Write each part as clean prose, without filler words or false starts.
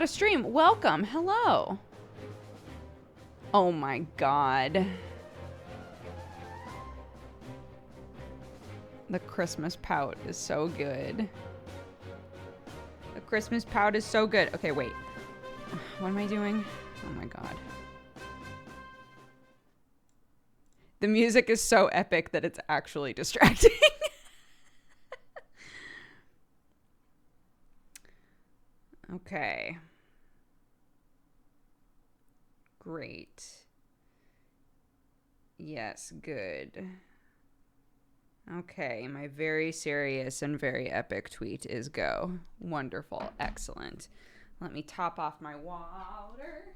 A stream. Welcome. Hello. Oh my god. The Christmas pout is so good. The Christmas pout is so good. Okay, wait. What am I doing? Oh my god. The music is so epic that it's actually distracting. Okay. Great. Yes, good. Okay, my very serious and very epic tweet is go. Wonderful. Excellent. Let me top off my water.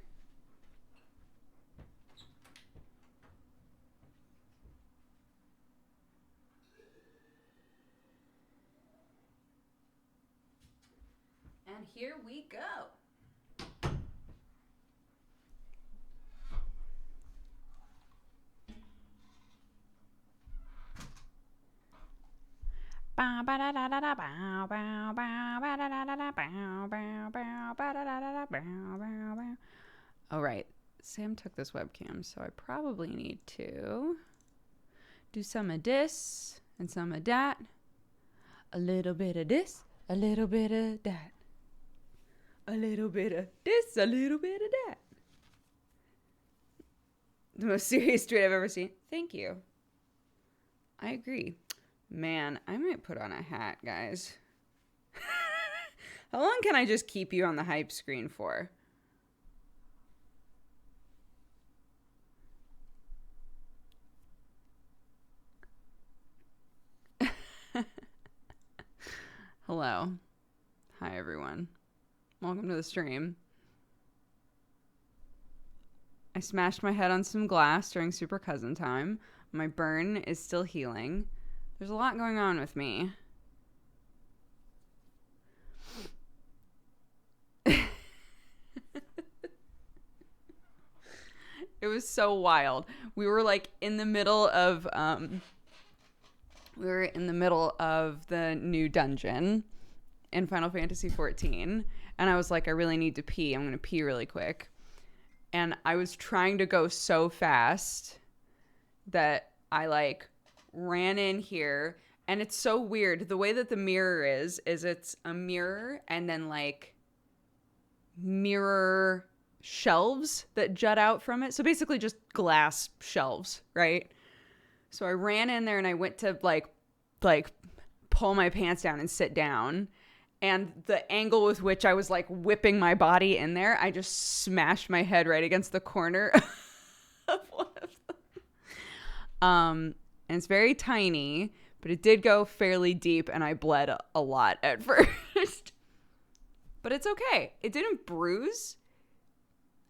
And here we go. All right, Sam took this webcam, so I probably need to do some of this and some of that. A little bit of this, a little bit of that. A little bit of this, a little bit of that. The most serious tweet I've ever seen. Thank you. I agree. Man, I might put on a hat, guys. How long can I just keep you on the hype screen for? Hello. Hi, everyone. Welcome to the stream. I smashed my head on some glass during Super Cousin time. My burn is still healing. There's a lot going on with me. It was so wild. We were like in the middle of the new dungeon in Final Fantasy 14, and I was like, I really need to pee. I'm going to pee really quick. And I was trying to go so fast that I like ran in here, and it's so weird. The way that the mirror is it's a mirror and then like mirror shelves that jut out from it. So basically just glass shelves, right? So I ran in there and I went to like pull my pants down and sit down. And the angle with which I was like whipping my body in there, I just smashed my head right against the corner of one of them. And it's very tiny, but it did go fairly deep and I bled a lot at first. But it's okay. It didn't bruise.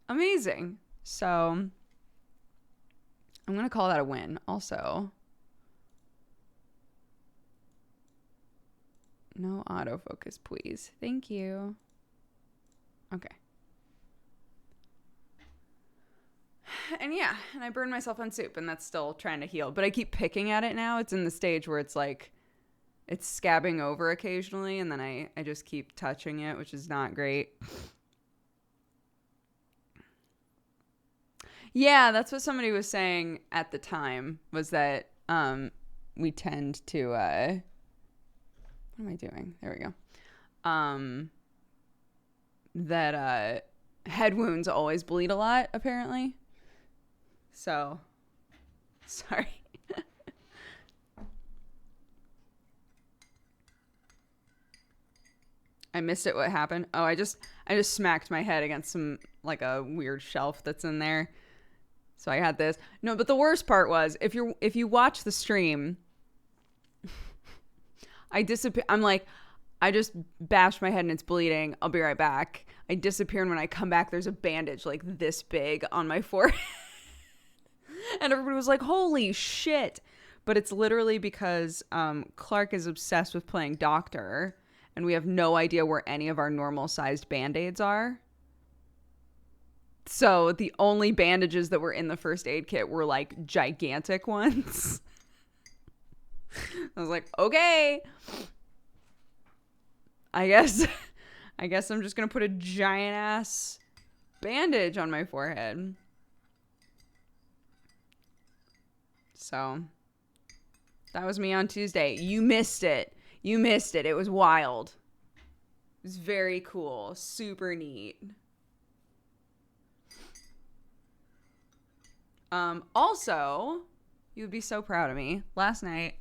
Amazing. So I'm going to call that a win also. No autofocus, please. Thank you. Okay. And yeah, and I burned myself on soup, and that's still trying to heal. But I keep picking at it now. It's in the stage where it's like, it's scabbing over occasionally, and then I just keep touching it, which is not great. Yeah, that's what somebody was saying at the time, was that we tend to... what am I doing? There we go. That head wounds always bleed a lot, apparently. So, sorry. I missed it. What happened? Oh, I just smacked my head against some, like, a weird shelf that's in there. So I had this. No, but the worst part was, if you watch the stream, I disappear. I'm like, I just bashed my head and it's bleeding. I'll be right back. I disappear, and when I come back, there's a bandage like this big on my forehead. And everybody was like, holy shit. But it's literally because Clark is obsessed with playing doctor, and we have no idea where any of our normal-sized Band-Aids are. So the only bandages that were in the first aid kit were like gigantic ones. I was like, okay, I guess I guess I'm just going to put a giant ass bandage on my forehead. So that was me on Tuesday. You missed it. You missed it. It was wild. It was very cool. Super neat. Also, you would be so proud of me. Last night,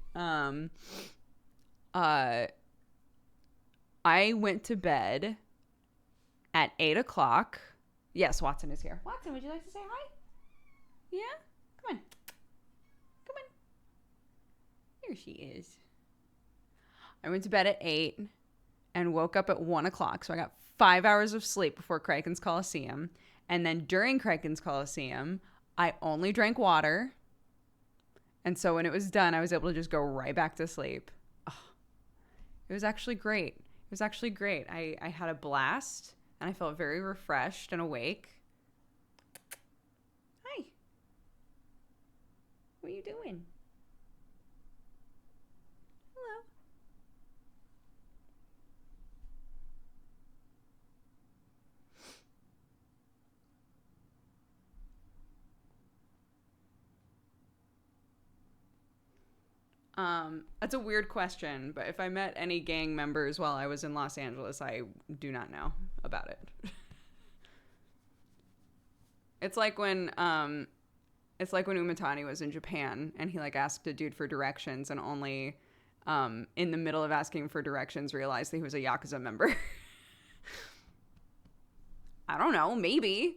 I went to bed at 8 o'clock. Yes, Watson is here. Watson, would you like to say hi? Yeah? Come on. Come on. Here she is. I went to bed at 8 and woke up at 1 o'clock. So I got 5 hours of sleep before Kraken's Coliseum. And then during Kraken's Coliseum, I only drank water. And so when it was done, I was able to just go right back to sleep. Oh, it was actually great. It was actually great. I had a blast, and I felt very refreshed and awake. Hi. What are you doing? Hello. That's a weird question, but if I met any gang members while I was in Los Angeles, I do not know about it. It's like when Umatani was in Japan and he like asked a dude for directions and only in the middle of asking for directions realized that he was a Yakuza member. I don't know, maybe.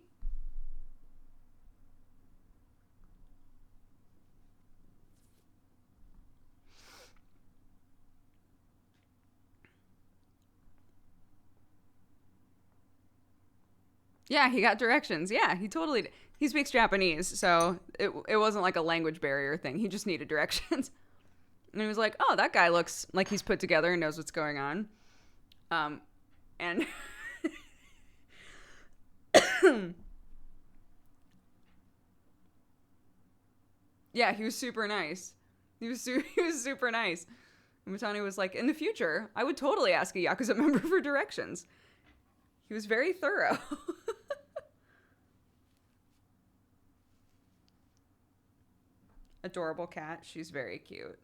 Yeah, he got directions. Yeah, he totally did. He speaks Japanese, so it wasn't like a language barrier thing. He just needed directions. And he was like, oh, that guy looks like he's put together and knows what's going on. And yeah, he was super nice. He was super nice. And Mutani was like, in the future, I would totally ask a Yakuza member for directions. He was very thorough. Adorable cat. She's very cute.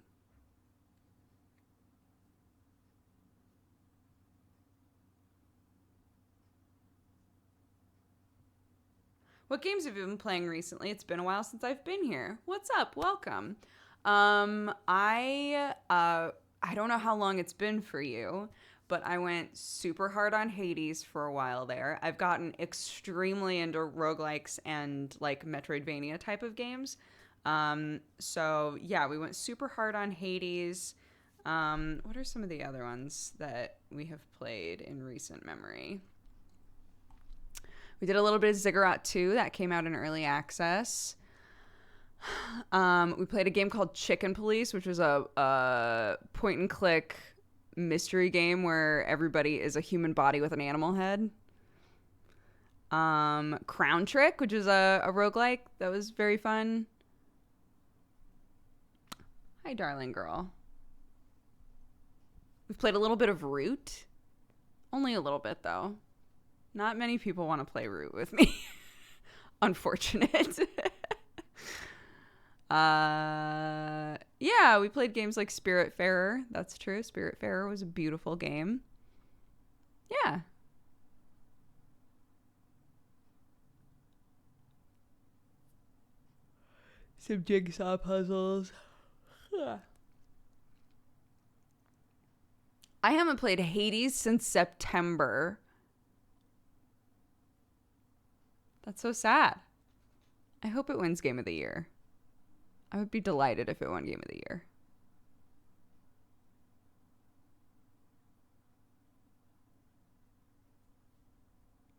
What games have you been playing recently? It's been a while since I've been here. What's up? Welcome. I don't know how long it's been for you, but I went super hard on Hades for a while there. I've gotten extremely into roguelikes and like Metroidvania type of games. So yeah, we went super hard on Hades. What are some of the other ones that we have played in recent memory? We did a little bit of Ziggurat 2 that came out in early access. We played a game called Chicken Police, which was a point and click mystery game where everybody is a human body with an animal head. Crown Trick, which is a roguelike that was very fun. Hi, darling girl. We've played a little bit of Root. Only a little bit, though. Not many people want to play Root with me. Unfortunate. Yeah, we played games like Spiritfarer. That's true. Spiritfarer was a beautiful game. Yeah. Some jigsaw puzzles. I haven't played Hades since September. That's so sad. I hope it wins Game of the Year. I would be delighted if it won Game of the Year.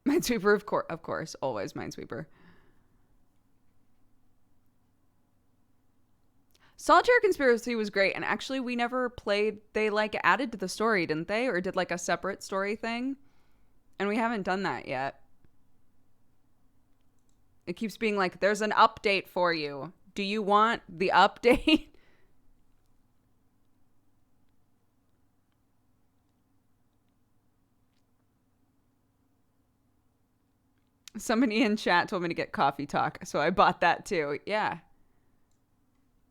Minesweeper, of course, always Minesweeper. Solitaire Conspiracy was great, and actually we never played, they like added to the story, didn't they? Or did like a separate story thing? And we haven't done that yet. It keeps being like, there's an update for you. Do you want the update? Somebody in chat told me to get Coffee Talk, so I bought that too. Yeah.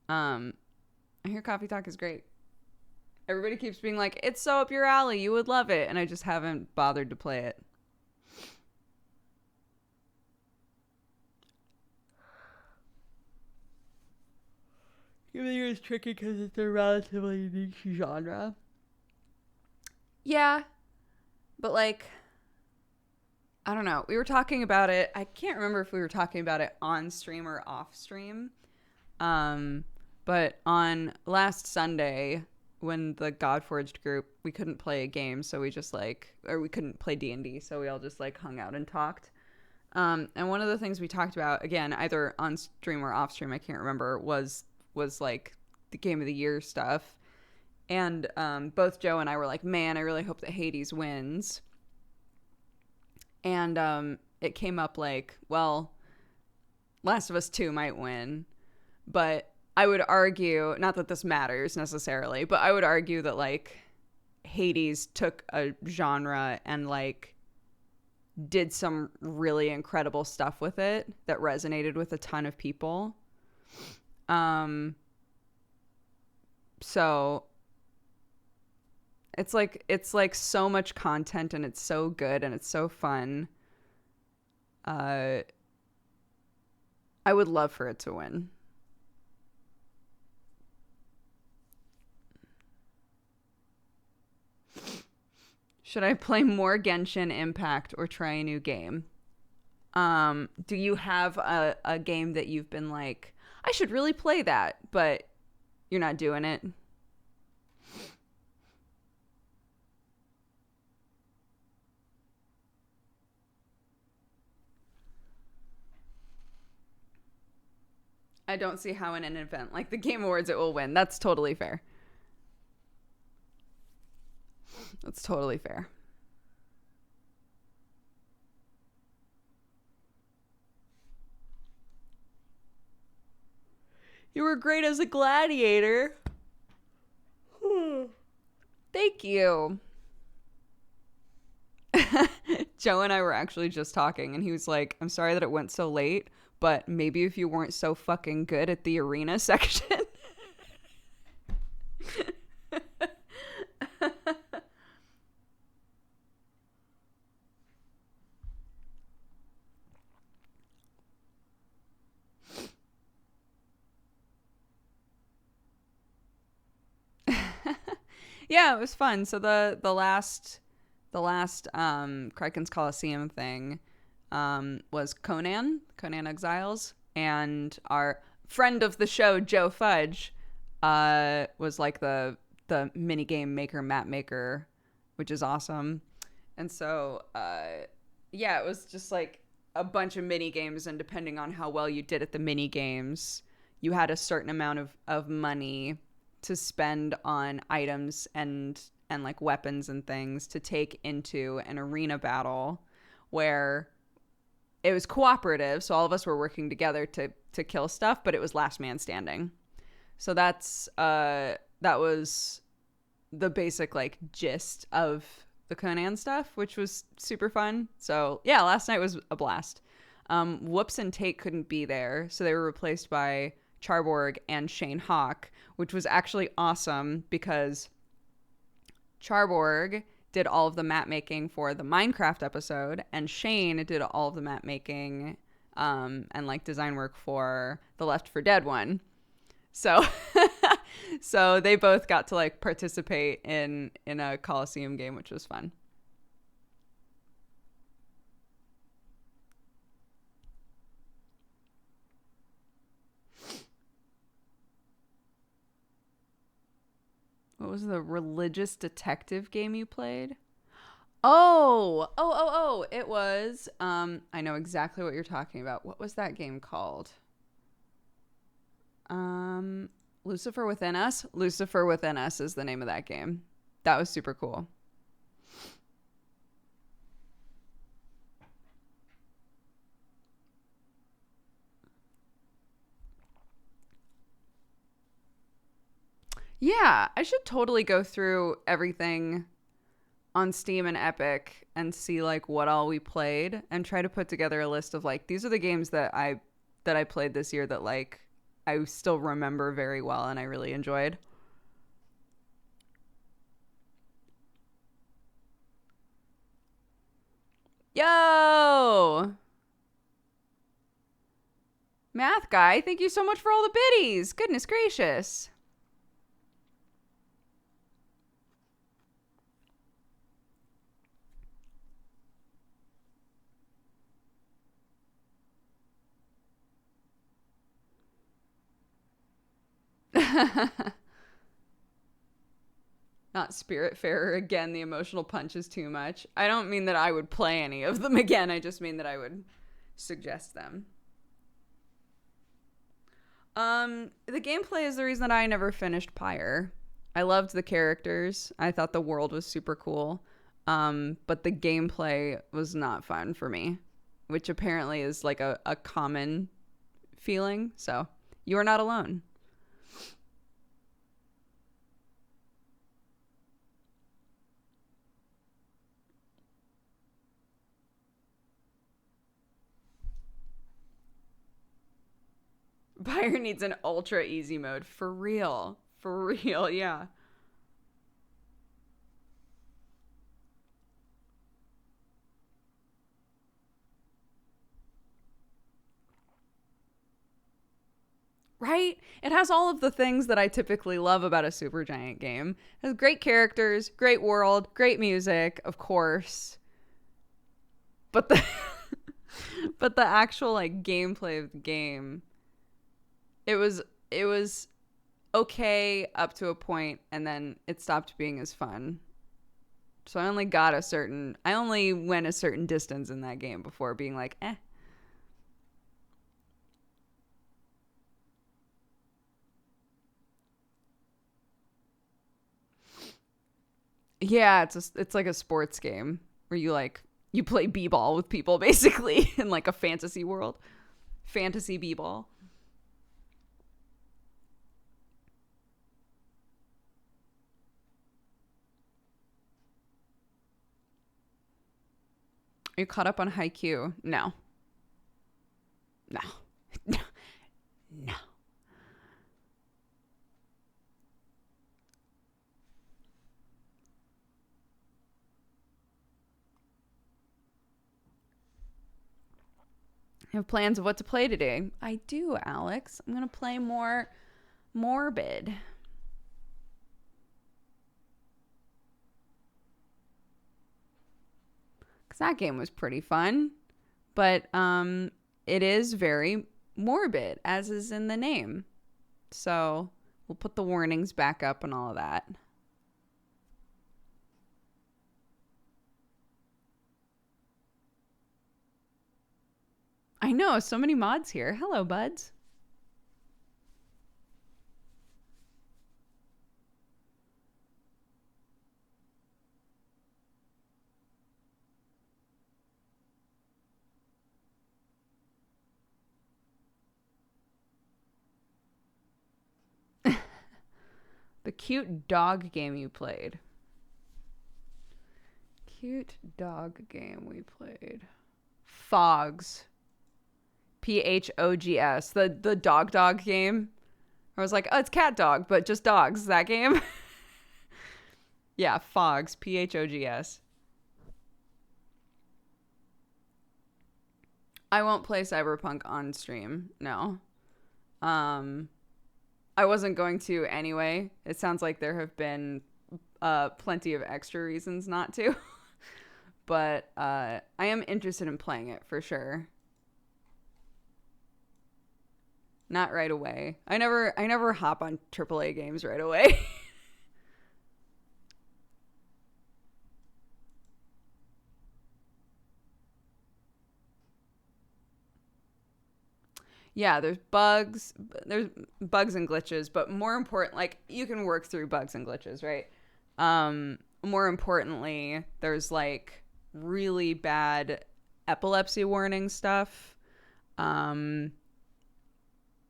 I hear Coffee Talk is great. Everybody keeps being like, it's so up your alley, you would love it, and I just haven't bothered to play it. You think it's tricky because it's a relatively niche genre? Yeah, but like, I don't know. We were talking about it. I can't remember if we were talking about it on stream or off stream. But on last Sunday, when the Godforged group, we couldn't play a game, so we just we couldn't play D&D, so we all just hung out and talked. And one of the things we talked about, again, either on stream or off stream, I can't remember, was like the Game of the Year stuff. And both Joe and I were like, man, I really hope that Hades wins. And it came up well, Last of Us 2 might win. But I would argue, not that this matters necessarily, but I would argue that Hades took a genre and did some really incredible stuff with it that resonated with a ton of people. So it's so much content, and it's so good, and it's so fun. I would love for it to win. Should I play more Genshin Impact or try a new game? Do you have a game that you've been like, I should really play that, but you're not doing it? I don't see how in an event like the Game Awards it will win. That's totally fair. That's totally fair. You were great as a gladiator. Thank you. Joe and I were actually just talking, and he was like, I'm sorry that it went so late, but maybe if you weren't so fucking good at the arena section. Yeah, it was fun. So the last Kraken's Coliseum thing was Conan Exiles, and our friend of the show Joe Fudge was the mini game maker, map maker, which is awesome. And so yeah, it was just a bunch of mini games, and depending on how well you did at the mini games, you had a certain amount of money to spend on items and weapons and things to take into an arena battle where it was cooperative. So all of us were working together to kill stuff, but it was last man standing. So that was the basic gist of the Conan stuff, which was super fun. So yeah, last night was a blast. Whoops and Tate couldn't be there, so they were replaced by Charborg and Shane Hawk, which was actually awesome because Charborg did all of the map making for the Minecraft episode, and Shane did all of the map making and design work for the Left 4 Dead one. So so they both got to participate in a Coliseum game, which was fun. What was the religious detective game you played? Oh, it was, I know exactly what you're talking about. What was that game called? Lucifer Within Us? Lucifer Within Us is the name of that game. That was super cool. Yeah, I should totally go through everything on Steam and Epic and see like what all we played and try to put together a list of like these are the games that I played this year that like I still remember very well and I really enjoyed. Yo! Math guy, thank you so much for all the biddies. Goodness gracious. Not Spiritfarer again. The emotional punch is too much. I don't mean that I would play any of them again. I just mean that I would suggest them. The gameplay is the reason that I never finished Pyre. I loved the characters. I thought the world was super cool. But the gameplay was not fun for me, which apparently is like a common feeling. So you are not alone. Pyre needs an ultra easy mode. For real. For real, yeah. Right? It has all of the things that I typically love about a Supergiant game. It has great characters, great world, great music, of course. But the but the actual like gameplay of the game, it was okay up to a point and then it stopped being as fun. So I only went a certain distance in that game before being like, eh. Yeah, it's like a sports game where you play b-ball with people basically in like a fantasy world. Fantasy b-ball. Are you caught up on Haikyuu? No. No. No. No. I have plans of what to play today. I do, Alex. I'm going to play more Morbid. Because that game was pretty fun. But it is very morbid, as is in the name. So we'll put the warnings back up and all of that. I know, so many mods here. Hello, buds. The cute dog game you played. Cute dog game we played. Phogs. Phogs. The dog game. I was like, oh, it's cat dog, but just dogs. That game? Yeah, Phogs. Phogs. I won't play Cyberpunk on stream. No. I wasn't going to anyway. It sounds like there have been plenty of extra reasons not to. But I am interested in playing it for sure. Not right away. I never hop on AAA games right away. Yeah, there's bugs and glitches, but more important, like you can work through bugs and glitches, right? More importantly, there's like really bad epilepsy warning stuff.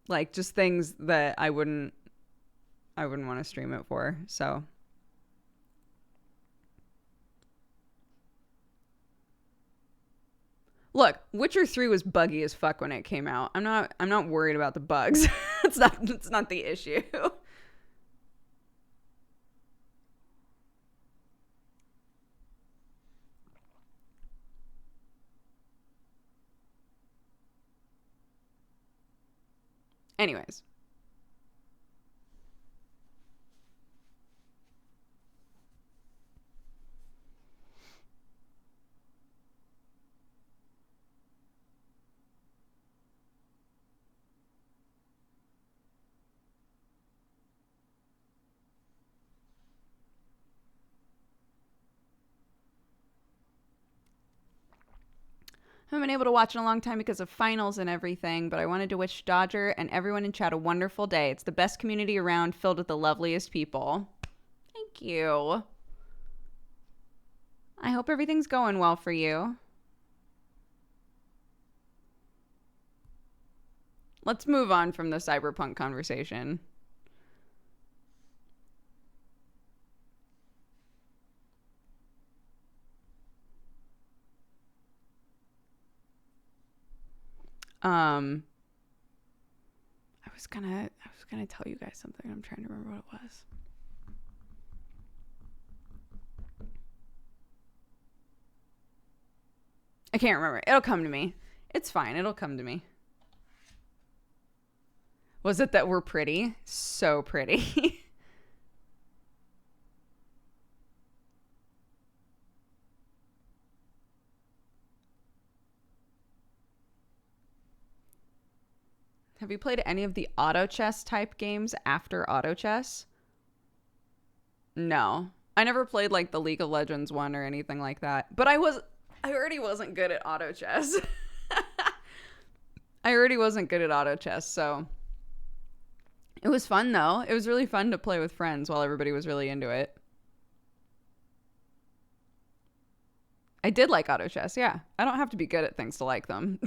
Like just things that I wouldn't want to stream it for. So Look, Witcher 3 was buggy as fuck when it came out. I'm not worried about the bugs. It's not the issue. Anyways. I haven't been able to watch in a long time because of finals and everything, but I wanted to wish Dodger and everyone in chat a wonderful day. It's the best community around, filled with the loveliest people. Thank you. I hope everything's going well for you. Let's move on from the cyberpunk conversation. I was gonna tell you guys something. I'm trying to remember what it was. I can't remember. It'll come to me. It's fine. It'll come to me. Was it that we're pretty? So pretty. Have you played any of the auto chess type games after auto chess? No. I never played like the League of Legends one or anything like that. But I already wasn't good at auto chess. I already wasn't good at auto chess, so it was fun though. It was really fun to play with friends while everybody was really into it. I did like auto chess, yeah. I don't have to be good at things to like them.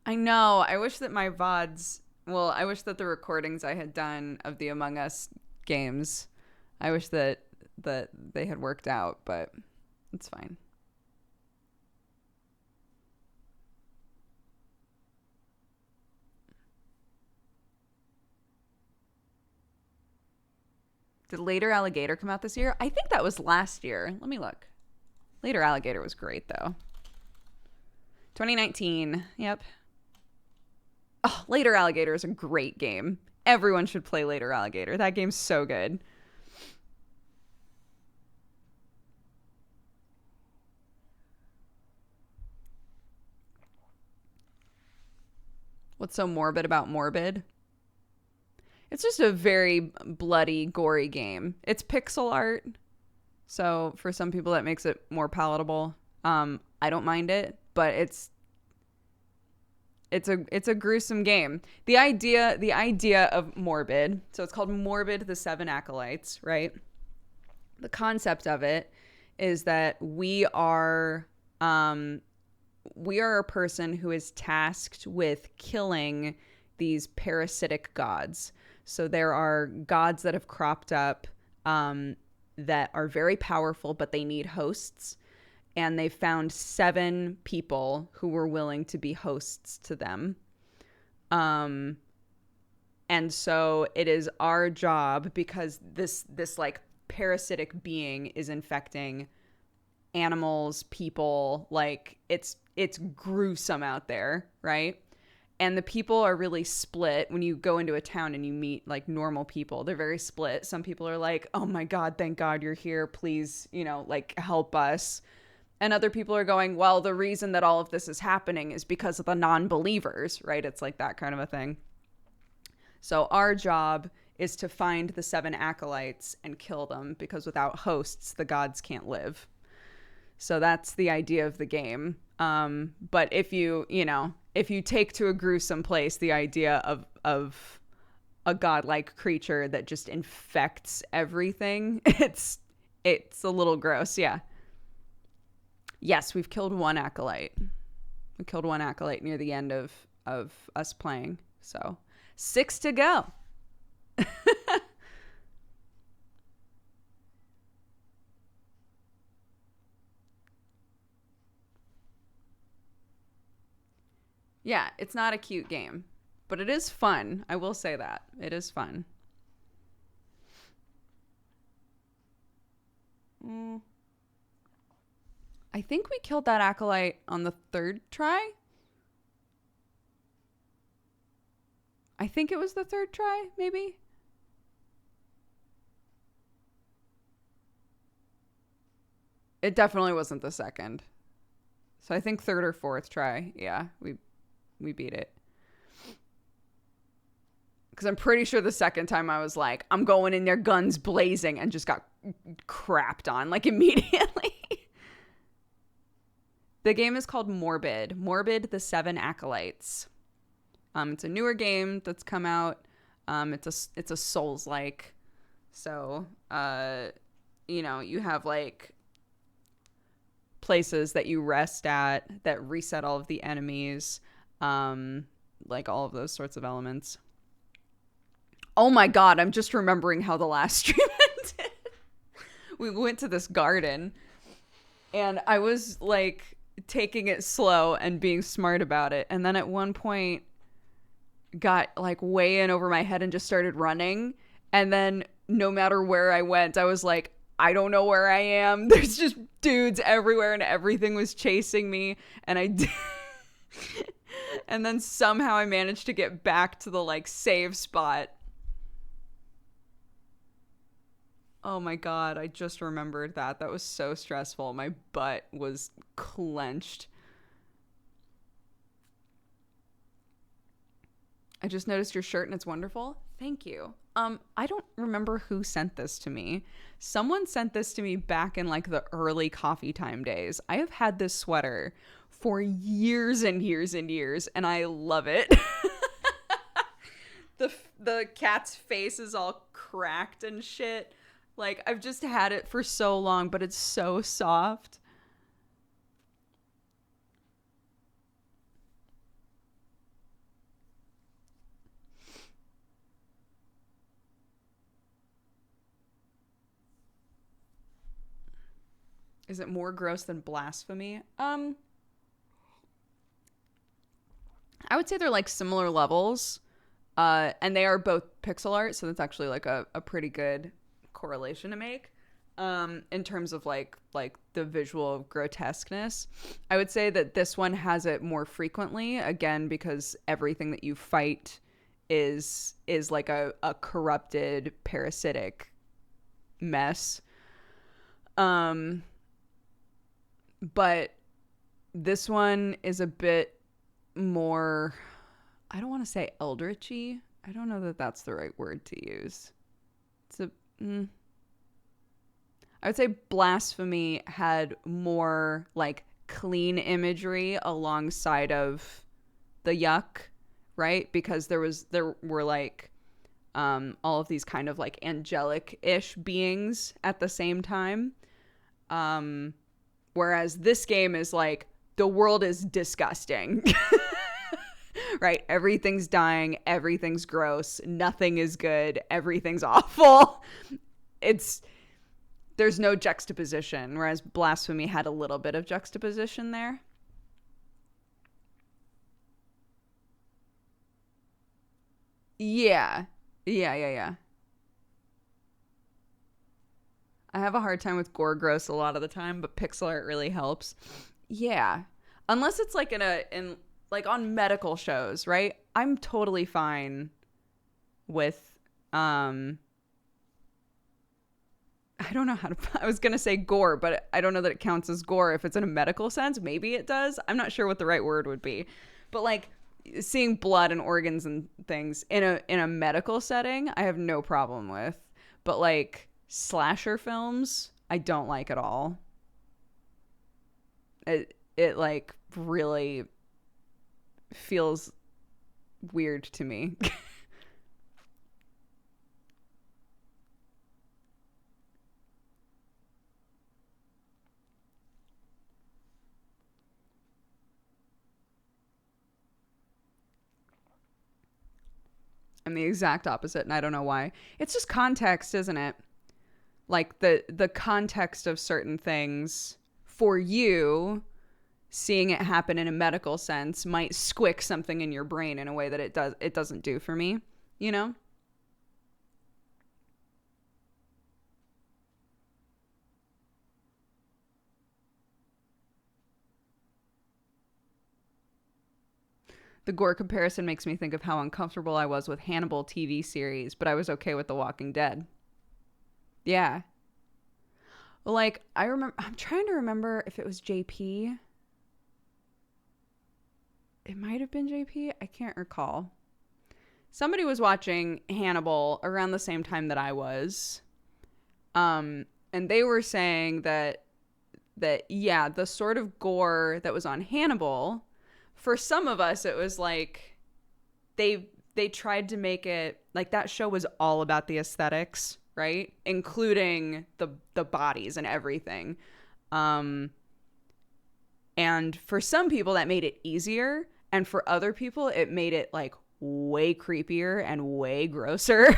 I know. I wish that my VODs, well, I wish that the recordings I had done of the Among Us games, I wish that they had worked out, but it's fine. Did Later Alligator come out this year? I think that was last year. Let me look. Later Alligator was great, though. 2019. Yep. Oh, Later Alligator is a great game. Everyone should play Later Alligator. That game's so good. What's so morbid about Morbid? It's just a very bloody, gory game. It's pixel art, so for some people that makes it more palatable. I don't mind it, but it's a gruesome game. The idea of Morbid, so it's called Morbid: The Seven Acolytes, right? The concept of it is that we are a person who is tasked with killing these parasitic gods. So there are gods that have cropped up that are very powerful, but they need hosts. And they found 7 people who were willing to be hosts to them. And so it is our job, because this like parasitic being is infecting animals, people, like it's gruesome out there, right? And the people are really split. When you go into a town and you meet like normal people, they're very split. Some people are like, oh my God, thank God you're here. Please, like help us. And other people are going, well, the reason that all of this is happening is because of the non-believers, right? It's like that kind of a thing. So our job is to find the 7 acolytes and kill them, because without hosts, the gods can't live. So that's the idea of the game. But if you take to a gruesome place the idea of a godlike creature that just infects everything, it's a little gross. Yeah. Yes, we've killed 1 acolyte. We killed 1 acolyte near the end of us playing. So 6 to go. Yeah, it's not a cute game, but it is fun. I will say that. It is fun. I think we killed that acolyte on the third try. I think it was the third try, maybe. It definitely wasn't the second. So I think third or fourth try. Yeah, we beat it. Because I'm pretty sure the second time I was like, I'm going in there guns blazing, and just got crapped on like immediately. The game is called Morbid. Morbid, the 7 Acolytes. It's a newer game that's come out. It's a Souls-like. So, you have like places that you rest at that reset all of the enemies. Like all of those sorts of elements. Oh my God, I'm just remembering how the last stream ended. We went to this garden and I was like taking it slow and being smart about it. And then at one point got like way in over my head and just started running. And then no matter where I went, I was like, I don't know where I am. There's just dudes everywhere and everything was chasing me. And I did. And then somehow I managed to get back to the like save spot. Oh my God, I just remembered that. That was so stressful. My butt was clenched. I just noticed your shirt and it's wonderful. Thank you. I don't remember who sent this to me. Someone sent this to me back in like the early coffee time days. I have had this sweater for years and years and years, and I love it. The cat's face is all cracked and shit. Like, I've just had it for so long, but it's so soft. Is it more gross than blasphemy? I would say they're like similar levels. And they are both pixel art, so that's actually like a pretty good correlation to make. In terms of like the visual grotesqueness. I would say that this one has it more frequently, again, because everything that you fight is like a corrupted, parasitic mess. But this one is a bit more, I don't want to say eldritchy. I don't know that that's the right word to use. I would say Blasphemy had more like clean imagery alongside of the yuck, right? Because there were like all of these kind of like angelic-ish beings at the same time. Whereas this game is like, the world is disgusting. Right? Everything's dying. Everything's gross. Nothing is good. Everything's awful. There's no juxtaposition, whereas Blasphemy had a little bit of juxtaposition there. Yeah. I have a hard time with gore gross a lot of the time, but pixel art really helps. Yeah. Unless it's like in like on medical shows, right? I'm totally fine with I don't know how to, I was going to say gore, but I don't know that it counts as gore if it's in a medical sense. Maybe it does. I'm not sure what the right word would be. But like seeing blood and organs and things in a medical setting, I have no problem with. But like slasher films, I don't like at all. It like really feels weird to me. I'm the exact opposite, and I don't know why. It's just context, isn't it? Like the context of certain things for you seeing it happen in a medical sense might squick something in your brain in a way that it doesn't do for me, you know? The gore comparison makes me think of how uncomfortable I was with Hannibal TV series, but I was okay with The Walking Dead. Yeah. Like, I'm trying to remember if it was JP. It might have been JP. I can't recall. Somebody was watching Hannibal around the same time that I was. And they were saying that yeah, the sort of gore that was on Hannibal, for some of us it was like they tried to make it like that show was all about the aesthetics, right? Including the bodies and everything. And for some people that made it easier, and for other people it made it like way creepier and way grosser.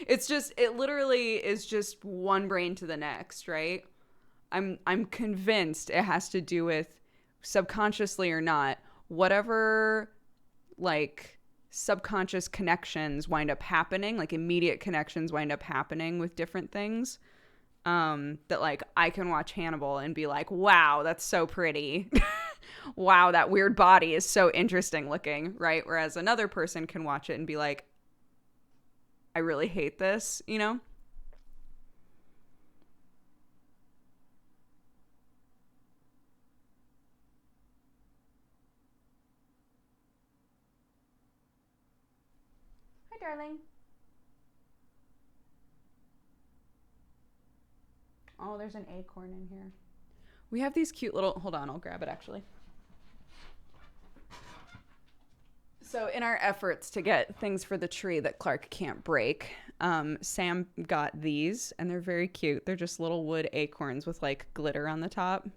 It literally is just one brain to the next, right? I'm convinced it has to do with, subconsciously or not, whatever like subconscious connections wind up happening, like immediate connections wind up happening with different things. That like I can watch Hannibal and be like, wow, that's so pretty. Wow, that weird body is so interesting looking, right? Whereas another person can watch it and be like, I really hate this, you know? Hi, darling. Oh, there's an acorn in here. We have these cute little, hold on, I'll grab it actually. So in our efforts to get things for the tree that Clark can't break, Sam got these, and they're very cute. They're just little wood acorns with like glitter on the top.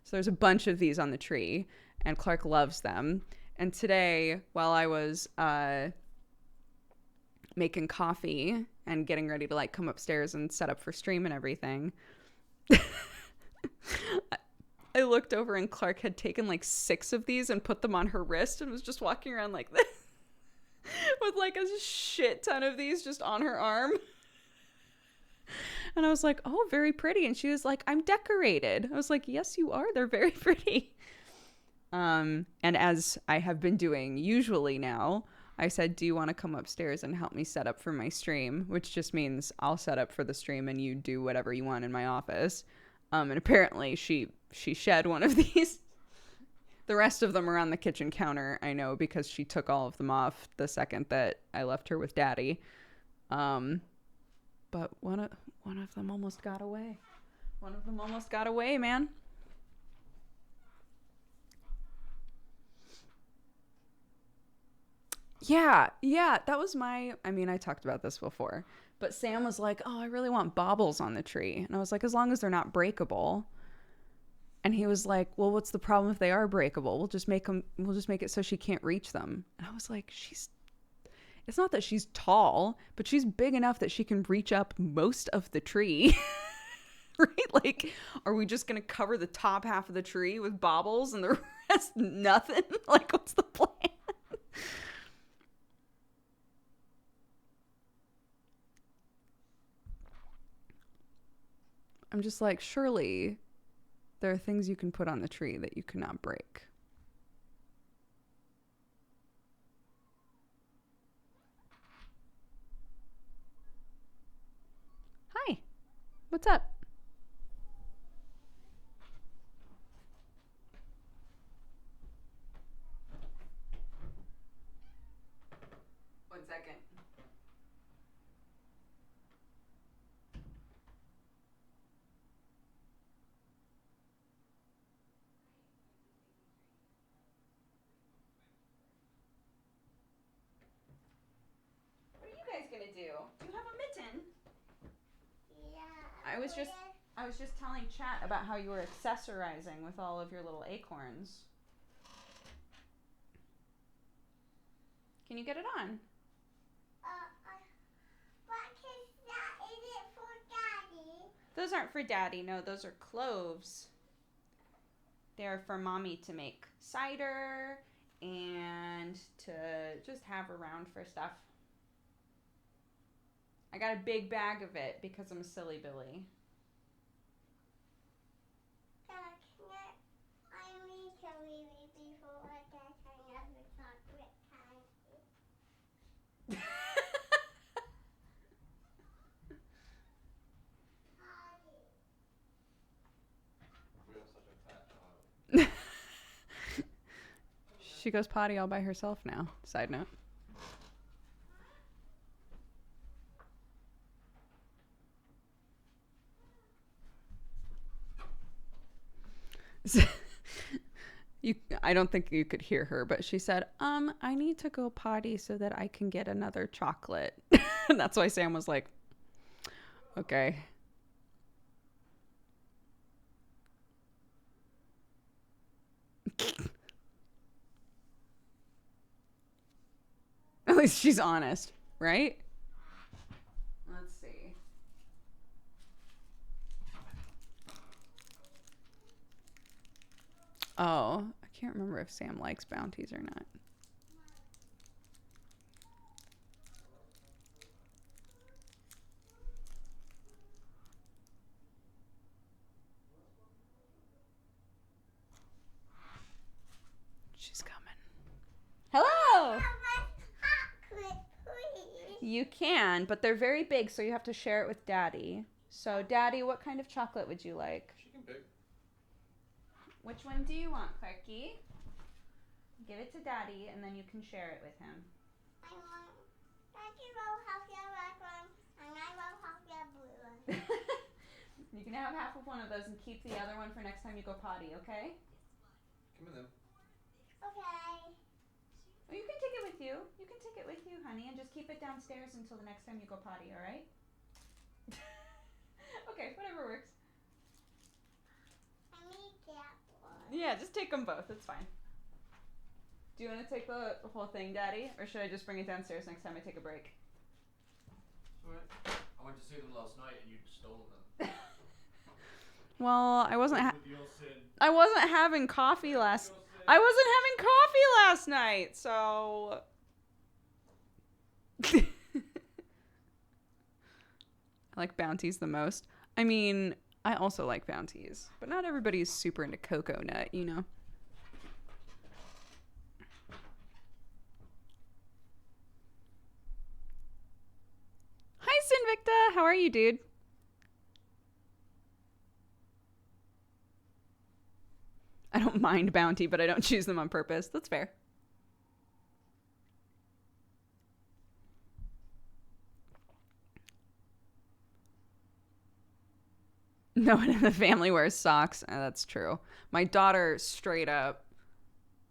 So there's a bunch of these on the tree, and Clark loves them. And today, while I was making coffee and getting ready to like come upstairs and set up for stream and everything, I looked over and Clark had taken like 6 of these and put them on her wrist and was just walking around like this with like a shit ton of these just on her arm. And I was like, oh, very pretty. And she was like, I'm decorated. I was like, yes, you are. They're very pretty. And as I have been doing usually now, I said, do you want to come upstairs and help me set up for my stream? Which just means I'll set up for the stream and you do whatever you want in my office. And apparently she shed one of these. The rest of them are on the kitchen counter, I know, because she took all of them off the second that I left her with Daddy. But one of them almost got away. One of them almost got away, man. Yeah, that was I mean, I talked about this before, but Sam was like, oh, I really want baubles on the tree. And I was like, as long as they're not breakable. And he was like, well, what's the problem if they are breakable? We'll just make it so she can't reach them. And I was like, it's not that she's tall, but she's big enough that she can reach up most of the tree. Right? Like, are we just going to cover the top half of the tree with baubles and the rest nothing? Like, what's the plan? I'm just like, surely there are things you can put on the tree that you cannot break. Hi. What's up? One second. Gonna do? Do you have a mitten? Yeah. I was just telling chat about how you were accessorizing with all of your little acorns. Can you get it on? But is it for Daddy? Those aren't for Daddy. No, those are cloves. They're for mommy to make cider and to just have around for stuff. I got a big bag of it because I'm a silly Billy. She goes potty all by herself now. Side note. I don't think you could hear her, but she said, I need to go potty so that I can get another chocolate. And that's why Sam was like, okay. At least she's honest, right? Let's see. Oh, I can't remember if Sam likes bounties or not. She's coming. Hello! You can, but they're very big, so you have to share it with Daddy. So, Daddy, what kind of chocolate would you like? She can pick. Which one do you want, Clarky? Give it to Daddy, and then you can share it with him. I want Daddy will have your red one, and I will have your blue one. You can have half of one of those and keep the other one for next time you go potty, okay? Come in then. Okay. Or you can take it with you. You can take it with you, honey, and just keep it downstairs until the next time you go potty, all right? Okay, whatever works. I need that one. Yeah, just take them both. It's fine. Do you want to take the whole thing, Daddy? Or should I just bring it downstairs next time I take a break? Alright. I went to see them last night and you'd stolen them. Well, I wasn't having coffee last night, so I like bounties the most. I mean, I also like bounties, but not everybody's super into cocoa nut, you know. Hi, Sinvicta. How are you, dude? I don't mind bounty, but I don't choose them on purpose. That's fair. No one in the family wears socks. That's true. My daughter straight up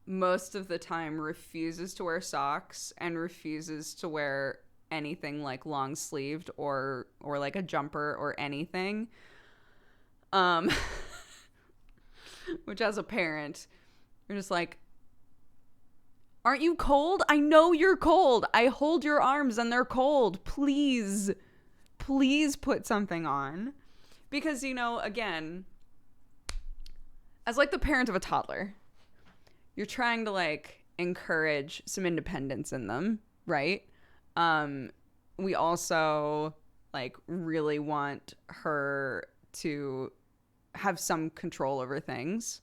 most of the time refuses to wear socks and refuses to wear anything like long sleeved or like a jumper or anything. Which as a parent, you're just like, aren't you cold? I know you're cold. I hold your arms and they're cold. Please put something on. Because, you know, again, as like the parent of a toddler, you're trying to like encourage some independence in them, right? We also like really want her to have some control over things,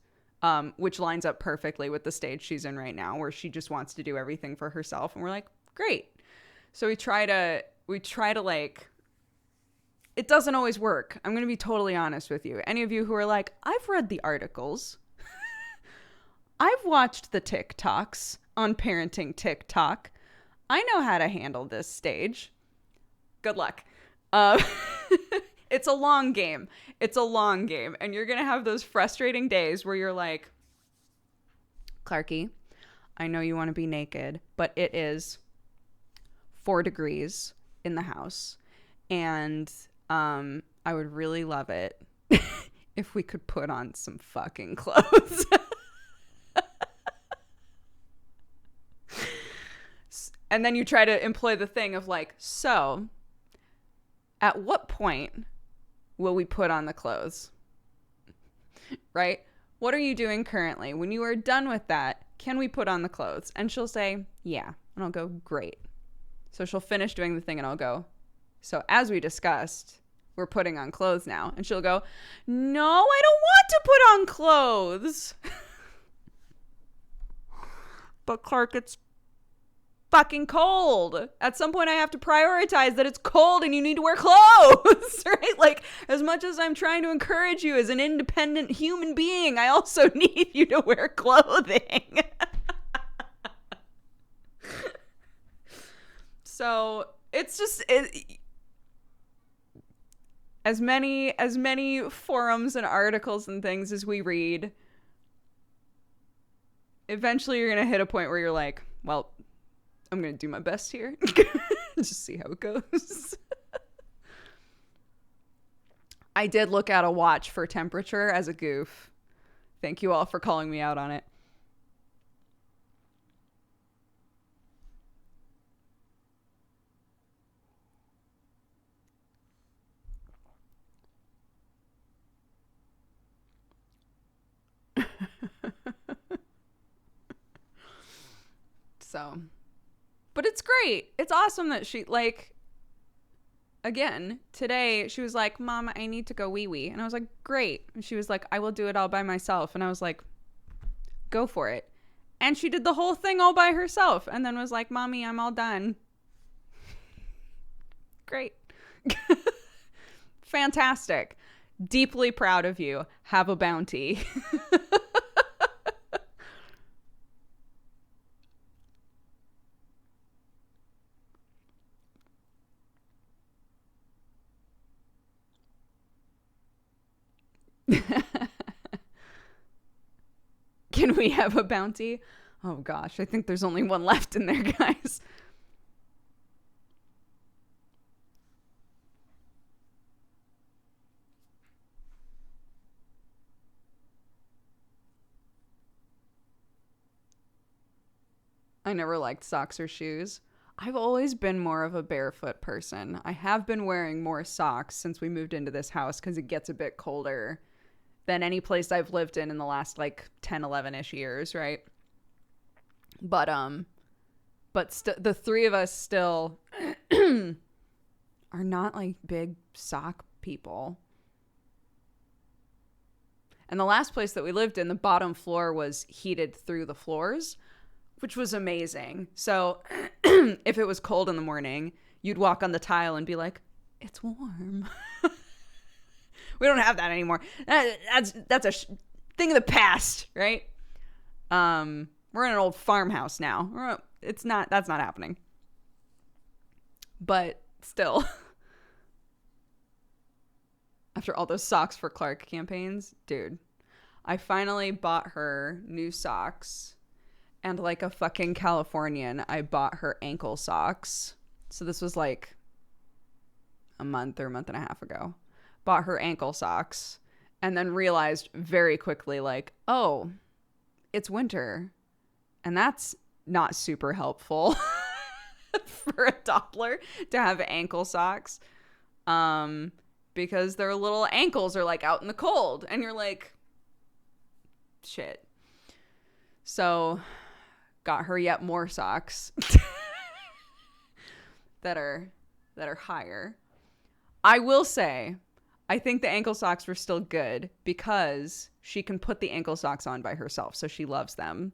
which lines up perfectly with the stage she's in right now, where she just wants to do everything for herself. And we're like, great. So we try to like, it doesn't always work. I'm going to be totally honest with you. Any of you who are like, I've read the articles. I've watched the TikToks on parenting TikTok. I know how to handle this stage. Good luck. It's a long game. It's a long game. And you're going to have those frustrating days where you're like, Clarky, I know you want to be naked, but it is 4 degrees in the house. And I would really love it if we could put on some fucking clothes. And then you try to employ the thing of like, so at what point will we put on the clothes? Right? what are you doing currently? When you are done with that, can we put on the clothes? And she'll say, yeah. And I'll go, great. So she'll finish doing the thing and I'll go, so as we discussed, we're putting on clothes now. And she'll go, no, I don't want to put on clothes. But Clark, it's fucking cold. At some point I have to prioritize that it's cold and you need to wear clothes, right? Like, as much as I'm trying to encourage you as an independent human being, I also need you to wear clothing. So it's just as many forums and articles and things as we read, eventually you're gonna hit a point where you're like, well, I'm gonna do my best here. Just see how it goes. I did look at a watch for temperature as a goof. Thank you all for calling me out on it. So, but it's great. It's awesome that she, like, again, today she was like, Mom, I need to go wee-wee. And I was like, great. And she was like, I will do it all by myself. And I was like, go for it. And she did the whole thing all by herself. And then was like, Mommy, I'm all done. Great. Fantastic. Deeply proud of you. Have a bounty. Can we have a bounty? Oh gosh, I think there's only one left in there, guys. I never liked socks or shoes. I've always been more of a barefoot person. I have been wearing more socks since we moved into this house because it gets a bit colder than any place I've lived in the last like 10, 11-ish years, right? But the three of us still are not like big sock people. And the last place that we lived in, the bottom floor was heated through the floors, which was amazing. So if it was cold in the morning, you'd walk on the tile and be like, it's warm. We don't have that anymore. That's a thing of the past, right? We're in an old farmhouse now. That's not happening. But still, after all those socks for Clark campaigns, dude, I finally bought her new socks. And like a fucking Californian, I bought her ankle socks. So this was like a month and a half ago. Bought her ankle socks and then realized very quickly, like, oh, it's winter. And that's not super helpful for a toddler to have ankle socks. Because their little ankles are like out in the cold and you're like, shit. So got her yet more socks that are higher. I will say, I think the ankle socks were still good because she can put the ankle socks on by herself, so she loves them.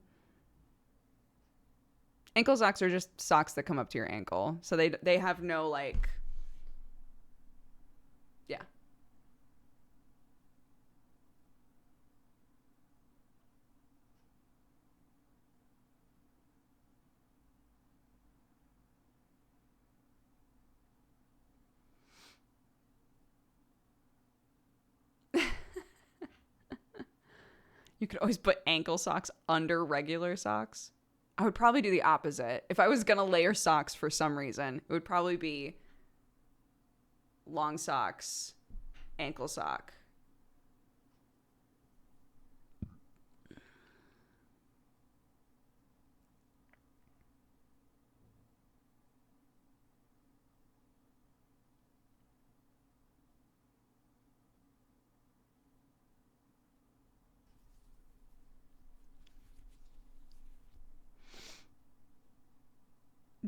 Ankle socks are just socks that come up to your ankle, so they have no like, yeah. You could always put ankle socks under regular socks. I would probably do the opposite. If I was going to layer socks for some reason, it would probably be long socks, ankle sock.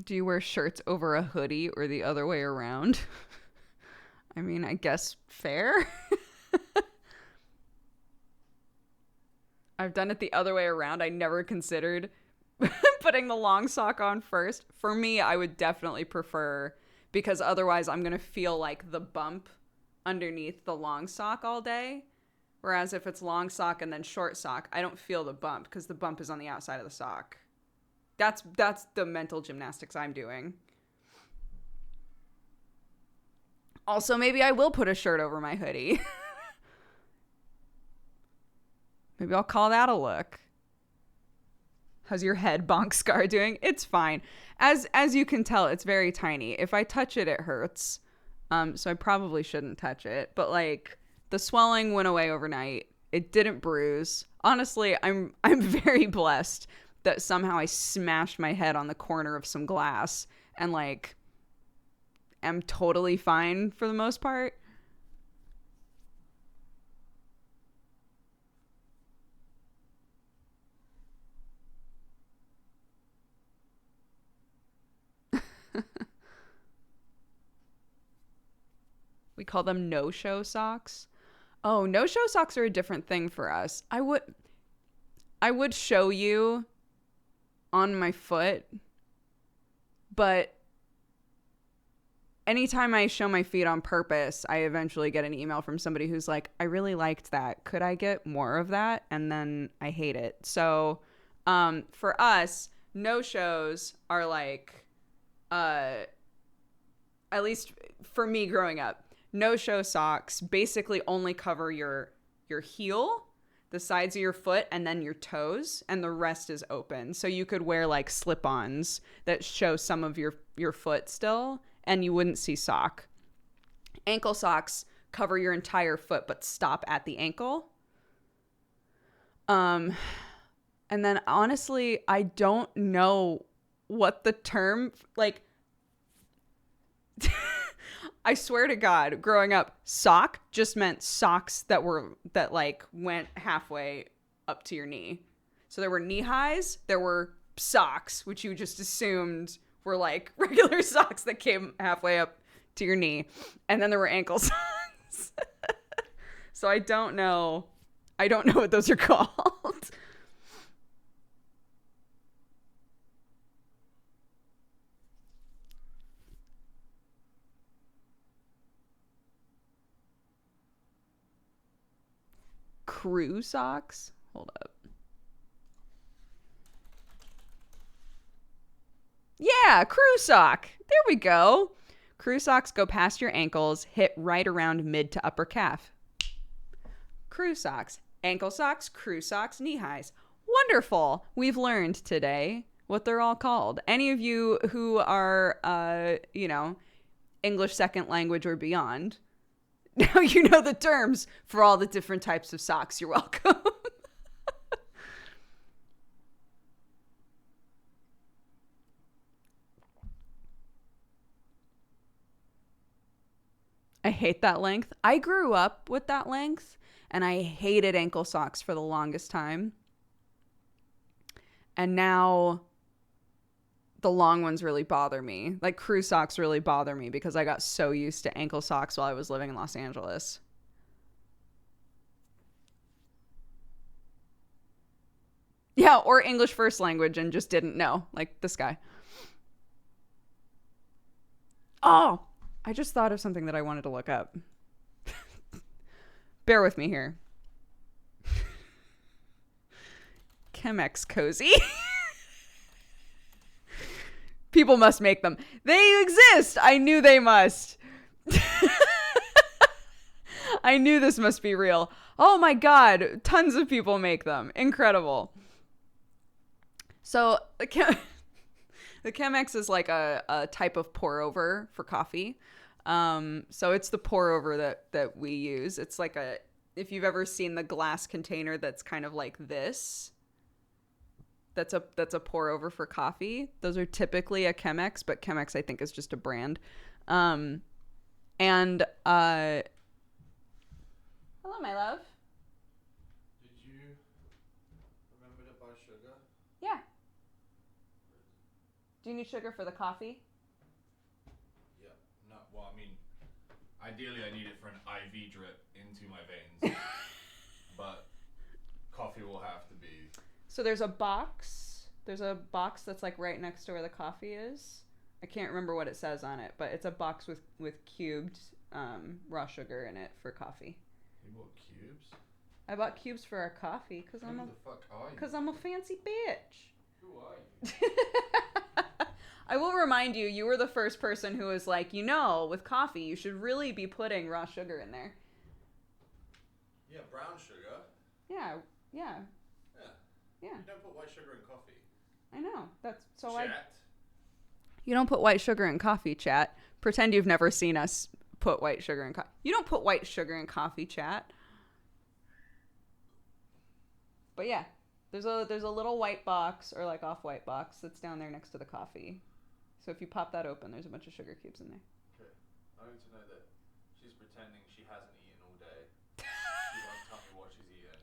Do you wear shirts over a hoodie or the other way around? I mean, I guess fair. I've done it the other way around. I never considered putting the long sock on first. For me, I would definitely prefer, because otherwise I'm going to feel like the bump underneath the long sock all day. Whereas if it's long sock and then short sock, I don't feel the bump because the bump is on the outside of the sock. That's the mental gymnastics I'm doing. Also, maybe I will put a shirt over my hoodie. Maybe I'll call that a look. How's your head bonk scar doing? It's fine. As you can tell, it's very tiny. If I touch it, it hurts. So I probably shouldn't touch it. But like, the swelling went away overnight. It didn't bruise. Honestly, I'm very blessed that somehow I smashed my head on the corner of some glass and like am totally fine for the most part. We call them no-show socks. Oh, no-show socks are a different thing for us. I would show you on my foot, but anytime I show my feet on purpose, I eventually get an email from somebody who's like, I really liked that. Could I get more of that? And then I hate it. So for us, no-shows are like, at least for me growing up, no-show socks basically only cover your heel, the sides of your foot, and then your toes, and the rest is open. So you could wear like slip-ons that show some of your foot still, and you wouldn't see sock. Ankle socks cover your entire foot but stop at the ankle. And then honestly, I don't know what the term, like, I swear to God, growing up, sock just meant socks that like went halfway up to your knee. So there were knee highs, there were socks, which you just assumed were like regular socks that came halfway up to your knee. And then there were ankle socks. So I don't know what those are called. Crew socks? Hold up. Yeah, crew sock. There we go. Crew socks go past your ankles, hit right around mid to upper calf. Crew socks. Ankle socks, crew socks, knee highs. Wonderful. We've learned today what they're all called. Any of you who are, English second language or beyond, now you know the terms for all the different types of socks. You're welcome. I hate that length. I grew up with that length, and I hated ankle socks for the longest time. And now the long ones really bother me. Like, crew socks really bother me because I got so used to ankle socks while I was living in Los Angeles. Yeah, or English first language and just didn't know, like this guy. Oh, I just thought of something that I wanted to look up. Bear with me here. Chemex cozy. People must make them. They exist. I knew they must. I knew this must be real. Oh my God. Tons of people make them. Incredible. So the Chemex is like a type of pour over for coffee. So it's the pour over that we use. It's like if you've ever seen the glass container that's kind of like this, that's a pour over for coffee. Those are typically a Chemex, but Chemex I think is just a brand. Hello, my love. Did you remember to buy sugar? Yeah. Do you need sugar for the coffee? Yeah. No. Well, I mean, ideally, I need it for an IV drip into my veins, but coffee will have to be. So there's a box. There's a box that's like right next to where the coffee is. I can't remember what it says on it, but it's a box with cubed raw sugar in it for coffee. You bought cubes? I bought cubes for our coffee because Who the fuck are you? I'm a fancy bitch. Who are you? I will remind you, you were the first person who was like, with coffee, you should really be putting raw sugar in there. Yeah, brown sugar. Yeah. Yeah. You don't put white sugar in coffee. I know. That's so Chat. You don't put white sugar in coffee, chat. Pretend you've never seen us put white sugar in coffee. You don't put white sugar in coffee, chat. But yeah, there's a little white box or like off-white box that's down there next to the coffee. So if you pop that open, there's a bunch of sugar cubes in there. Okay. I need to know that she's pretending she hasn't eaten all day. She won't tell me what she's eaten,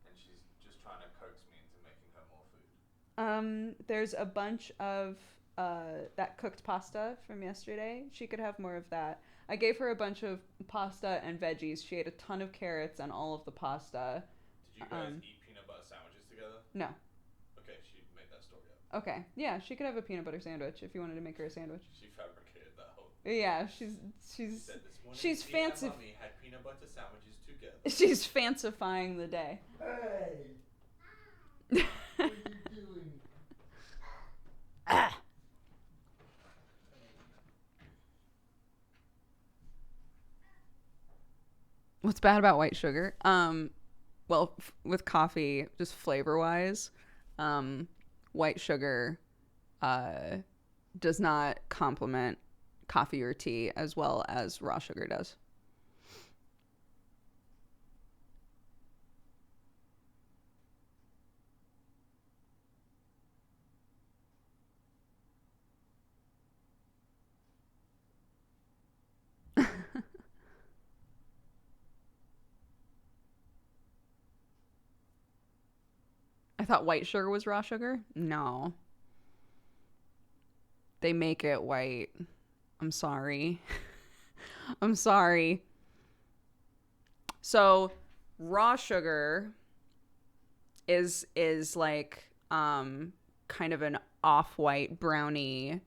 and she's just trying to coax me into making her more food. There's a bunch of that cooked pasta from yesterday. She could have more of that. I gave her a bunch of pasta and veggies. She ate a ton of carrots and all of the pasta. Did you guys eat peanut butter sandwiches together? No. Okay, she made that story up. Okay. Yeah, she could have a peanut butter sandwich if you wanted to make her a sandwich. She fabricated that whole. Yeah, She said this morning she's she and fancy. Mummy had peanut butter sandwiches together. She's fancifying the day. Hey. What are you doing? Ah. What's bad about white sugar? Well, with coffee, just flavor-wise, white sugar does not complement coffee or tea as well as raw sugar does. I thought white sugar was raw sugar. No. They make it white. I'm sorry. I'm sorry. So, raw sugar is like kind of an off-white brownie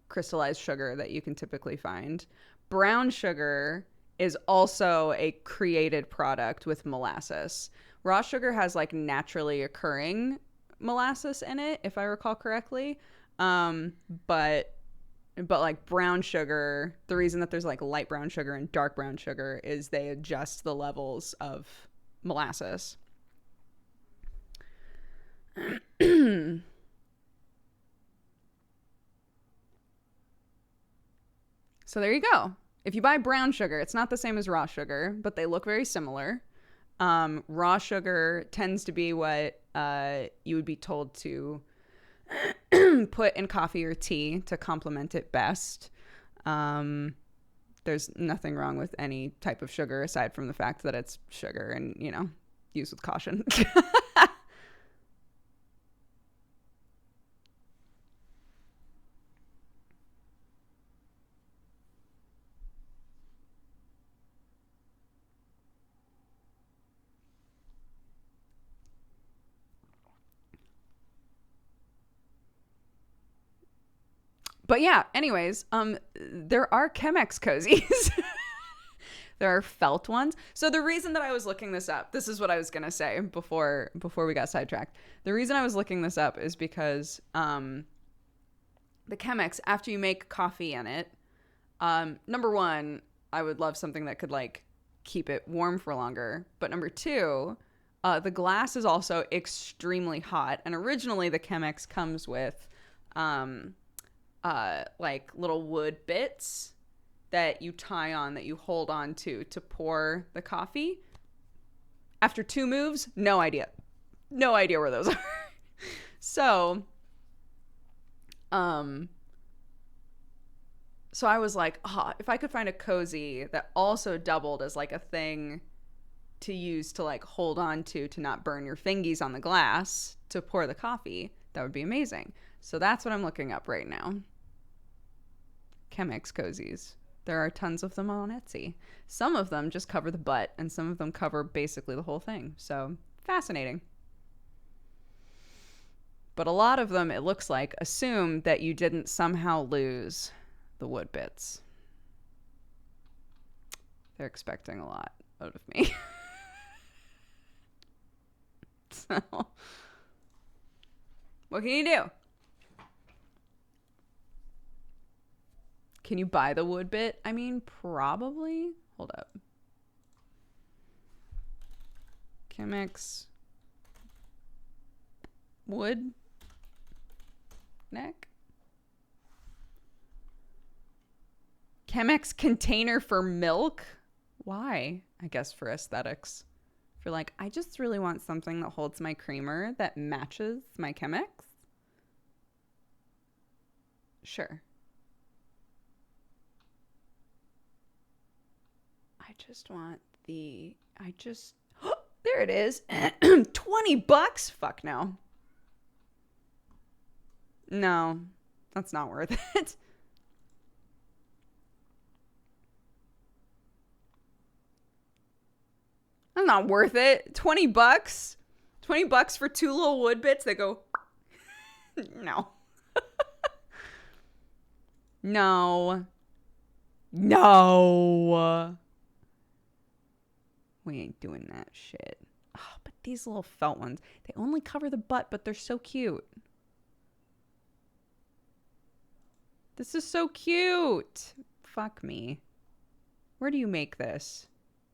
crystallized sugar that you can typically find. Brown sugar is also a created product with molasses. Raw sugar has like naturally occurring molasses in it, if I recall correctly. But like brown sugar, the reason that there's like light brown sugar and dark brown sugar is they adjust the levels of molasses. So there you go. If you buy brown sugar, it's not the same as raw sugar, but they look very similar. Raw sugar tends to be what you would be told to put in coffee or tea to complement it best. There's nothing wrong with any type of sugar aside from the fact that it's sugar and, use with caution. But yeah, anyways, there are Chemex cozies. There are felt ones. So the reason that I was looking this up, this is what I was going to say before we got sidetracked. The reason I was looking this up is because the Chemex, after you make coffee in it, number one, I would love something that could like keep it warm for longer. But number two, the glass is also extremely hot. And originally the Chemex comes with like little wood bits that you tie on, that you hold on to pour the coffee. After 2 moves, no idea where those are. So I was like, if I could find a cozy that also doubled as like a thing to use to like hold on to not burn your fingies on the glass to pour the coffee, that would be amazing. So that's what I'm looking up right now. Chemex cozies. There are tons of them on Etsy. Some of them just cover the butt, and some of them cover basically the whole thing. So fascinating. But a lot of them, it looks like, assume that you didn't somehow lose the wood bits. They're expecting a lot out of me. So, what can you do? Can you buy the wood bit? I mean, probably. Hold up. Chemex wood neck. Chemex container for milk? Why? I guess for aesthetics. For like, I just really want something that holds my creamer that matches my Chemex. Sure. I just want the, there it is. $20? Fuck no. No, that's not worth it. That's not worth it. $20? $20 for 2 little wood bits that go, no. No. No. We ain't doing that shit. Oh, but these little felt ones, they only cover the butt, but they're so cute. This is so cute. Fuck me. Where do you make this?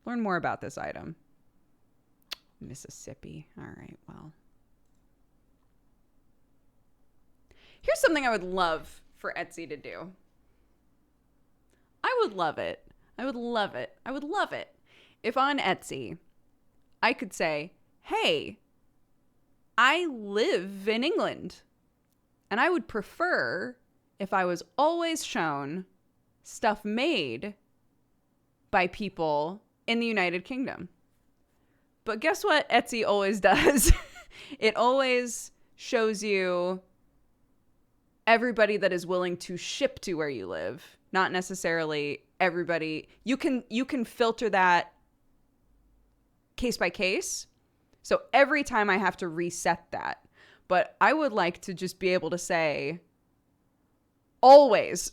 Learn more about this item. Mississippi. All right, well. Here's something I would love for Etsy to do. I would love it. I would love it. I would love it if on Etsy I could say, hey, I live in England and I would prefer if I was always shown stuff made by people in the United Kingdom. But guess what Etsy always does? It always shows you everybody that is willing to ship to where you live, not necessarily everybody. You can filter that case by case. So every time I have to reset that. But I would like to just be able to say, always,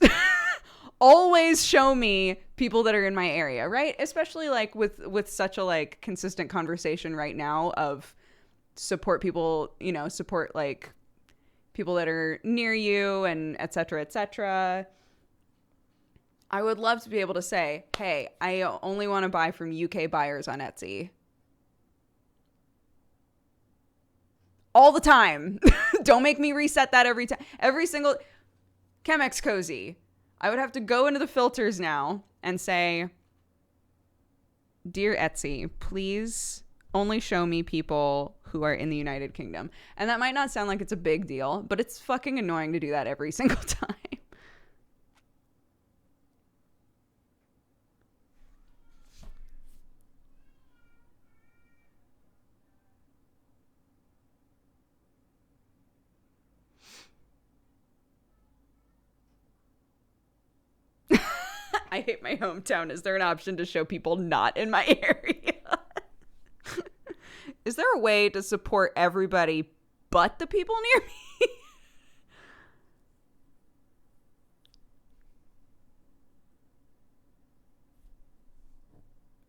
always show me people that are in my area, right? Especially like with such a like consistent conversation right now of support people, you know, support like people that are near you and et cetera, et cetera. I would love to be able to say, hey, I only want to buy from UK buyers on Etsy. All the time. Don't make me reset that every time. Every single Chemex Cozy. I would have to go into the filters now and say, dear Etsy, please only show me people who are in the United Kingdom. And that might not sound like it's a big deal, but it's fucking annoying to do that every single time. I hate my hometown. Is there an option to show people not in my area? Is there a way to support everybody but the people near me?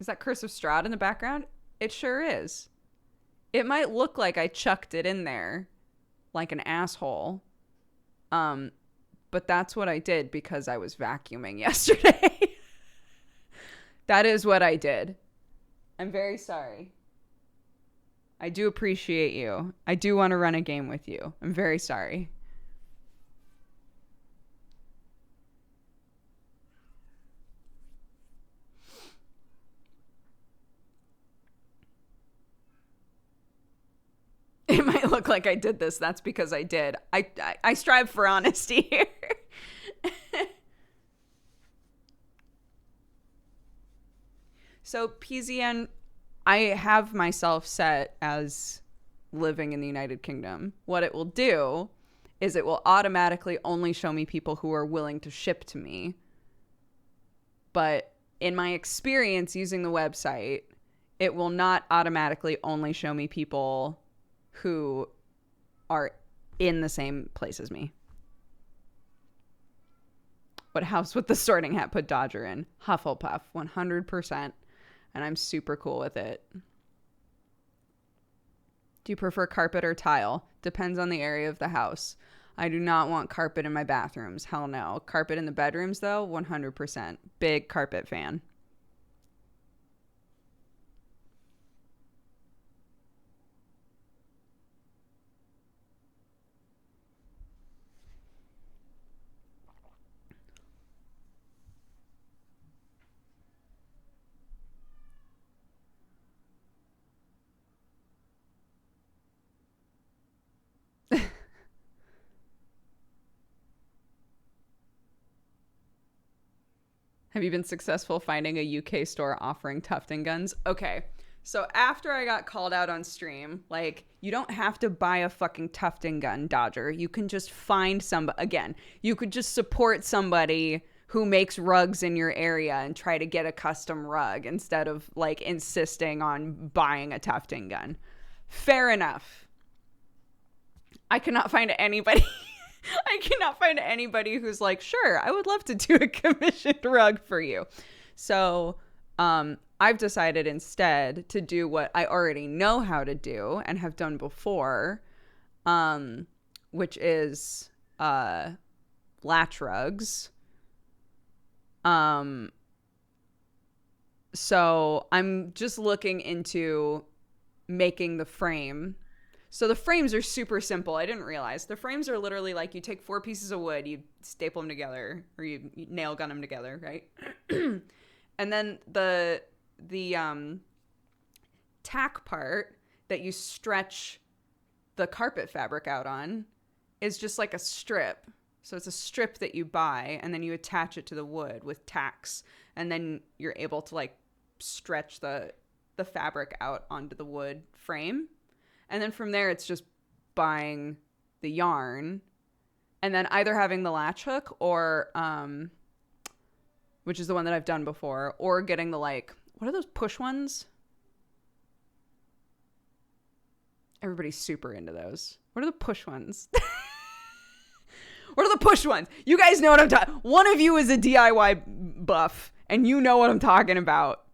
Is that Curse of Strahd in the background? It sure is. It might look like I chucked it in there like an asshole. But that's what I did because I was vacuuming yesterday. That is what I did. I'm very sorry. I do appreciate you. I do want to run a game with you. I'm very sorry. It might look like I did this. That's because I did. I strive for honesty here. So PZN, I have myself set as living in the United Kingdom. What it will do is it will automatically only show me people who are willing to ship to me. But in my experience using the website, it will not automatically only show me people who are in the same place as me. What house would the Sorting Hat put Dodger in? Hufflepuff, 100%. And I'm super cool with it. Do you prefer carpet or tile? Depends on the area of the house. I do not want carpet in my bathrooms. Hell no. Carpet in the bedrooms, though, 100%. Big carpet fan. Have you been successful finding a UK store offering tufting guns? Okay, so after I got called out on stream, like, you don't have to buy a fucking tufting gun, Dodger. You can just find somebody. Again, you could just support somebody who makes rugs in your area and try to get a custom rug instead of, like, insisting on buying a tufting gun. Fair enough. I cannot find anybody... I cannot find anybody who's like, sure, I would love to do a commissioned rug for you. So I've decided instead to do what I already know how to do and have done before, which is latch rugs. So I'm just looking into making the frame. So the frames are super simple. I didn't realize. The frames are literally like, you take 4 pieces of wood, you staple them together, or you nail gun them together, right? And then the tack part that you stretch the carpet fabric out on is just like a strip. So it's a strip that you buy, and then you attach it to the wood with tacks, and then you're able to like stretch the fabric out onto the wood frame. And then from there, it's just buying the yarn and then either having the latch hook or, which is the one that I've done before, or getting the, like, what are those push ones? Everybody's super into those. What are the push ones? What are the push ones? You guys know what I'm talking. One of you is a DIY buff and you know what I'm talking about.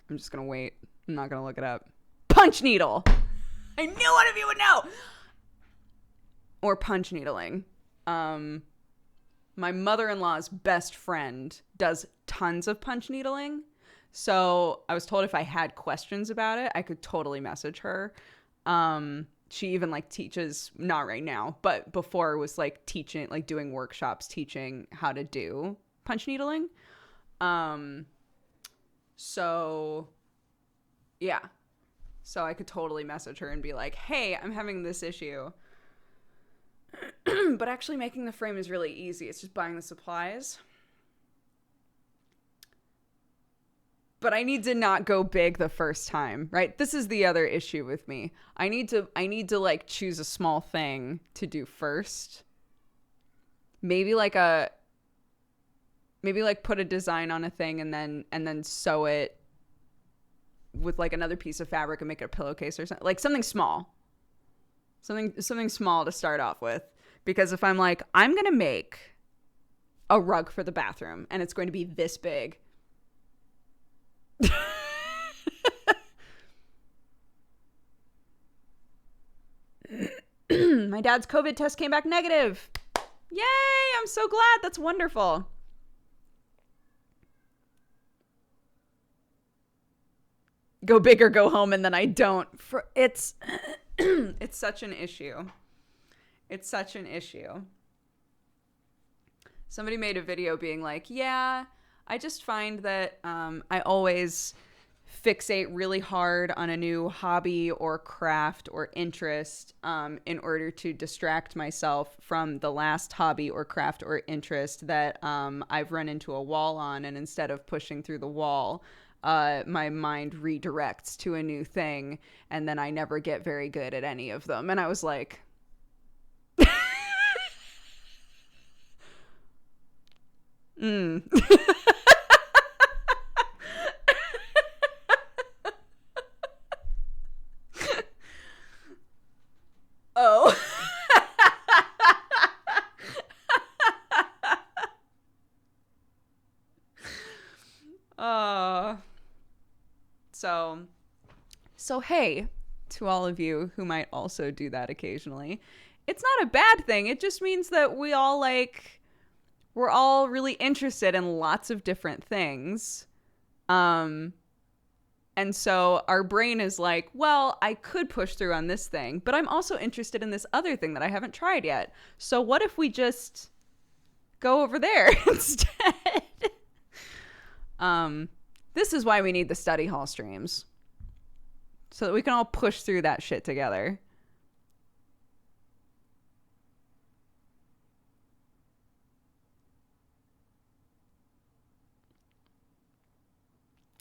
I'm just going to wait. I'm not going to look it up. Punch needle. I knew one of you would know. Or punch needling. My mother-in-law's best friend does tons of punch needling. So I was told if I had questions about it, I could totally message her. She even like teaches, not right now, but before was like teaching, like doing workshops, teaching how to do punch needling. So yeah. So I could totally message her and be like, hey, I'm having this issue. But actually making the frame is really easy. It's just buying the supplies. But I need to not go big the first time, right? This is the other issue with me. I need to like choose a small thing to do first. Maybe like put a design on a thing and then sew it with like another piece of fabric and make it a pillowcase or something, like something small, something small to start off with. Because if I'm like, I'm going to make a rug for the bathroom and it's going to be this big. My dad's COVID test came back negative. Yay. I'm so glad. That's wonderful. Go big or go home, and then I don't. It's it's such an issue. It's such an issue. Somebody made a video being like, yeah, I just find that I always fixate really hard on a new hobby or craft or interest in order to distract myself from the last hobby or craft or interest that I've run into a wall on. And instead of pushing through the wall, my mind redirects to a new thing, and then I never get very good at any of them. And I was like, Oh. So hey, to all of you who might also do that occasionally, it's not a bad thing. It just means that we're all really interested in lots of different things. And so our brain is like, well, I could push through on this thing, but I'm also interested in this other thing that I haven't tried yet. So what if we just go over there instead? This is why we need the study hall streams. So that we can all push through that shit together.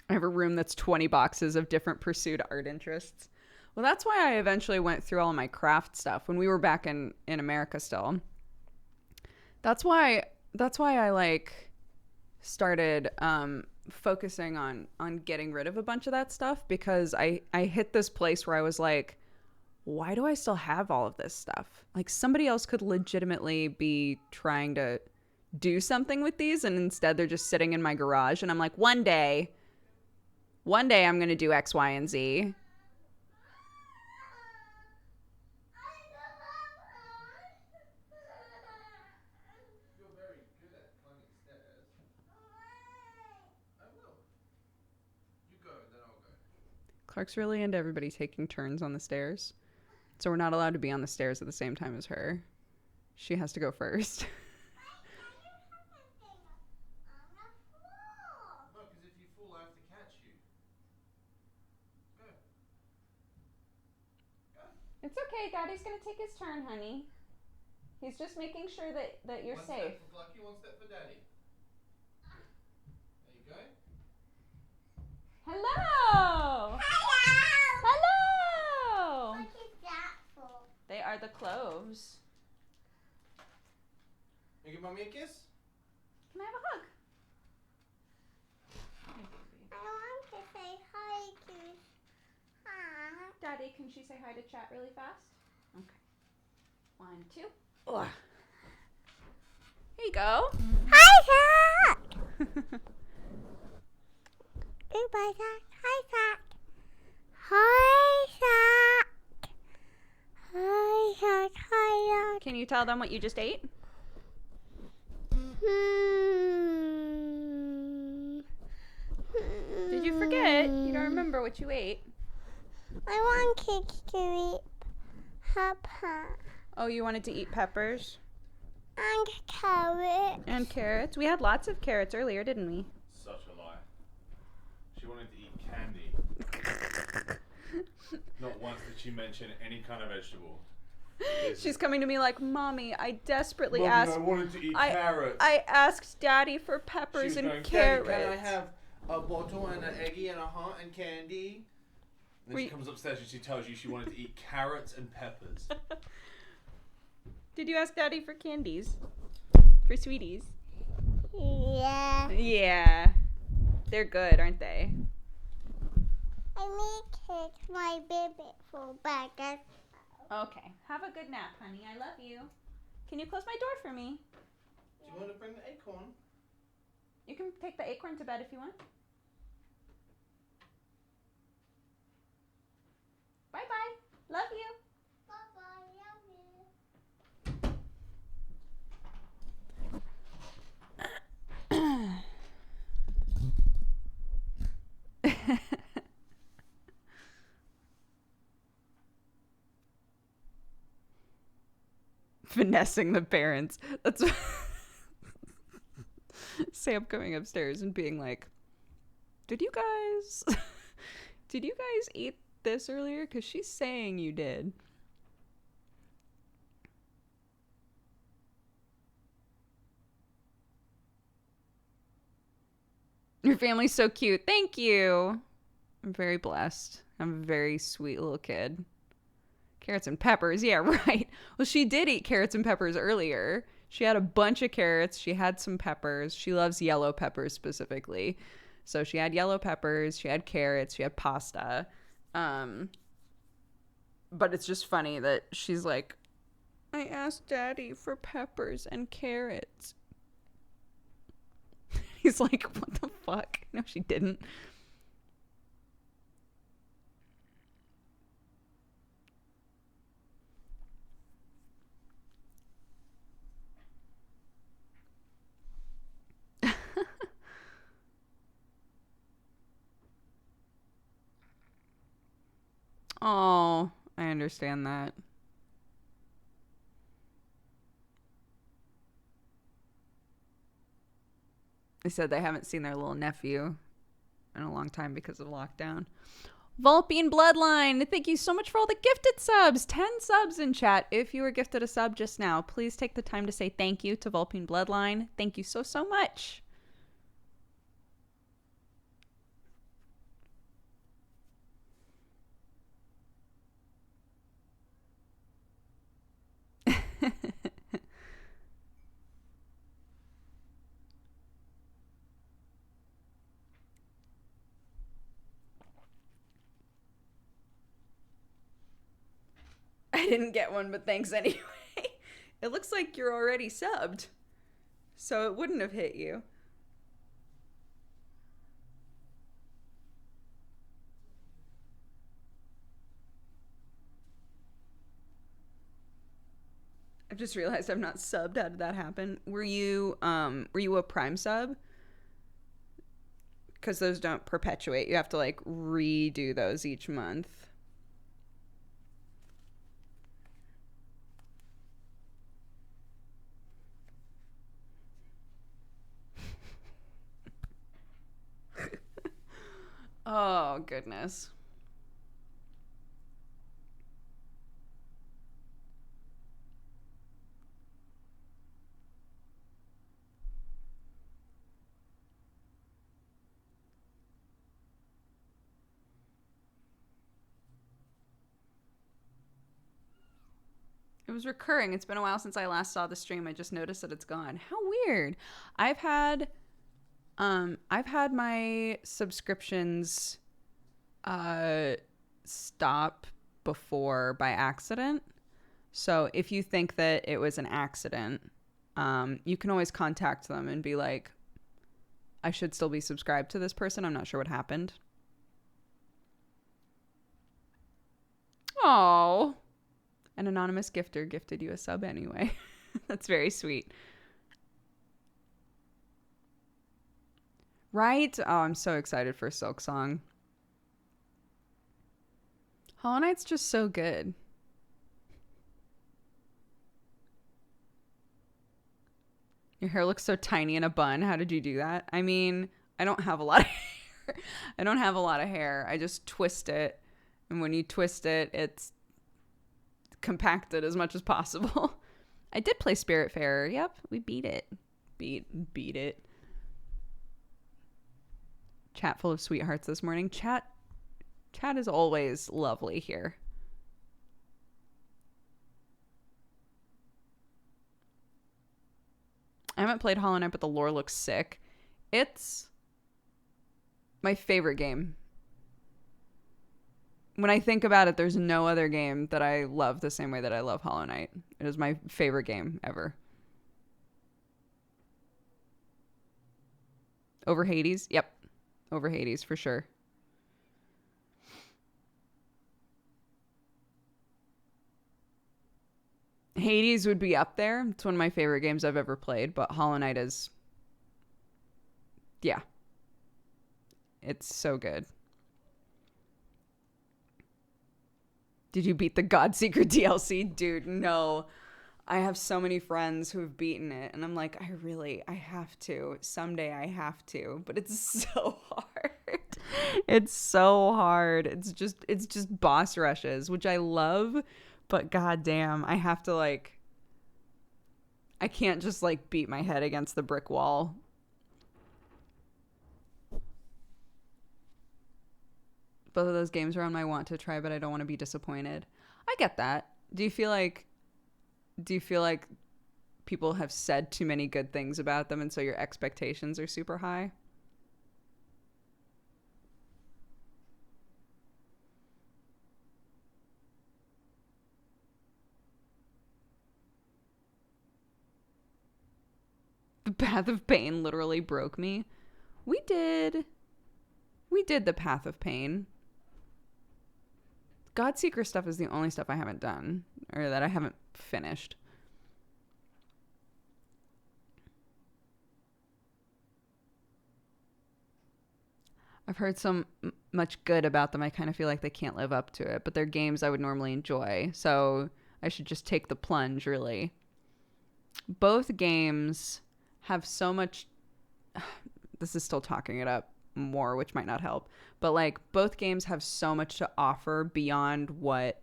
I have a room that's 20 boxes of different pursued art interests. Well, that's why I eventually went through all of my craft stuff when we were back in America still. That's why I like started focusing on getting rid of a bunch of that stuff, because I hit this place where I was like, why do I still have all of this stuff? Like, somebody else could legitimately be trying to do something with these, and instead they're just sitting in my garage. And I'm like, one day I'm going to do X, Y, and Z. You're very good at climbing stairs. I will. You go, and then I'll go. Clark's really into everybody taking turns on the stairs. So we're not allowed to be on the stairs at the same time as her. She has to go first. No, because if you fall, I have to catch you. Go. Go. It's okay. Daddy's going to take his turn, honey. He's just making sure that you're One safe. step for Flucky, one step for Daddy. There you go. Hello! Hello! What is that for? They are the cloves. You give Mommy a kiss? Can I have a hug? I want to say hi to her. Daddy, can she say hi to chat really fast? Okay. 1, 2. Ugh. Here you go. Hi, Zach! Goodbye, Zach. Hi, Zach. Hi, Zach. Hi, Zach. Hi, Zach. Can you tell them what you just ate? Did you forget? You don't remember what you ate? I want kids to eat pepper Oh, you wanted to eat peppers and carrots. and carrots. We had lots of carrots earlier, didn't we? Such a lie. She wanted to eat candy. Not once did she mention any kind of vegetable. She's coming to me like, Mommy, I desperately Mommy, asked. I wanted to eat I- carrots. I asked Daddy for She peppers was and going, carrots. Daddy, can I have a bottle and an eggie and a heart and candy? And then she comes upstairs and she tells you she wanted to eat carrots and peppers. Did you ask Daddy for candies? For sweeties? Yeah. Yeah. They're good, aren't they? I need to take my baby for burgers. Okay. Have a good nap, honey. I love you. Can you close my door for me? Do you want to bring the acorn? You can take the acorn to bed if you want. Bye-bye. Love you. Bye-bye. Love you. Finessing the parents. That's Sam coming upstairs and being like, did you guys eat this earlier? Because she's saying you did. Your Your family's so cute. Thank you. I'm very blessed. I'm a very sweet little kid. Carrots and peppers. Yeah, right. Well, she did eat carrots and peppers earlier. She had a bunch of carrots. She had some peppers. She loves yellow peppers specifically. So she had yellow peppers. She had carrots. She had pasta. But it's just funny that she's like, I asked Daddy for peppers and carrots. He's like, what the fuck? No, she didn't. Oh, I understand that. They said they haven't seen their little nephew in a long time because of lockdown. Vulpine Bloodline, thank you so much for all the gifted subs. 10 subs in chat. If you were gifted a sub just now, please take the time to say thank you to Vulpine Bloodline. Thank you so, so much. I didn't get one, but thanks anyway. It looks like you're already subbed, so it wouldn't have hit you. I've just realized I'm not subbed. How did that happen? Were you a Prime sub? Because those don't perpetuate. You have to like redo those each month. Oh, goodness. It was recurring. It's been a while since I last saw the stream. I just noticed that it's gone. How weird. I've had my subscriptions stop before by accident. So if you think that it was an accident, you can always contact them and be like, I should still be subscribed to this person. I'm not sure what happened. Oh, an anonymous gifter gifted you a sub anyway. That's very sweet. Right? Oh, I'm so excited for Silk Song. Hollow Knight's just so good. Your hair looks so tiny in a bun. How did you do that? I mean, I don't have a lot of hair. I don't have a lot of hair. I just twist it. And when you twist it, it's compacted as much as possible. I did play Spiritfarer. Yep, we beat it. Beat it. Chat full of sweethearts this morning. Chat is always lovely here. I haven't played Hollow Knight, but the lore looks sick. It's my favorite game. When I think about it, there's no other game that I love the same way that I love Hollow Knight. It is my favorite game ever. Over Hades? Yep. Over Hades, for sure. Hades would be up there. It's one of my favorite games I've ever played, but Hollow Knight is... yeah. It's so good. Did you beat the Godseeker DLC? Dude, no. I have so many friends who have beaten it, and I'm like, I have to. Someday I have to. But it's so hard. It's so hard. It's just boss rushes, which I love, but goddamn, I have to like... I can't just like beat my head against the brick wall. Both of those games are on my want to try, but I don't want to be disappointed. I get that. Do you feel like people have said too many good things about them and so your expectations are super high? The Path of Pain literally broke me. We did the Path of Pain. Godseeker stuff is the only stuff I haven't done, or that I haven't finished. I've heard so much good about them, I kind of feel like they can't live up to it, but they're games I would normally enjoy, so I should just take the plunge, really. Both games have so much... This is still talking it up more, which might not help, but like both games have so much to offer beyond what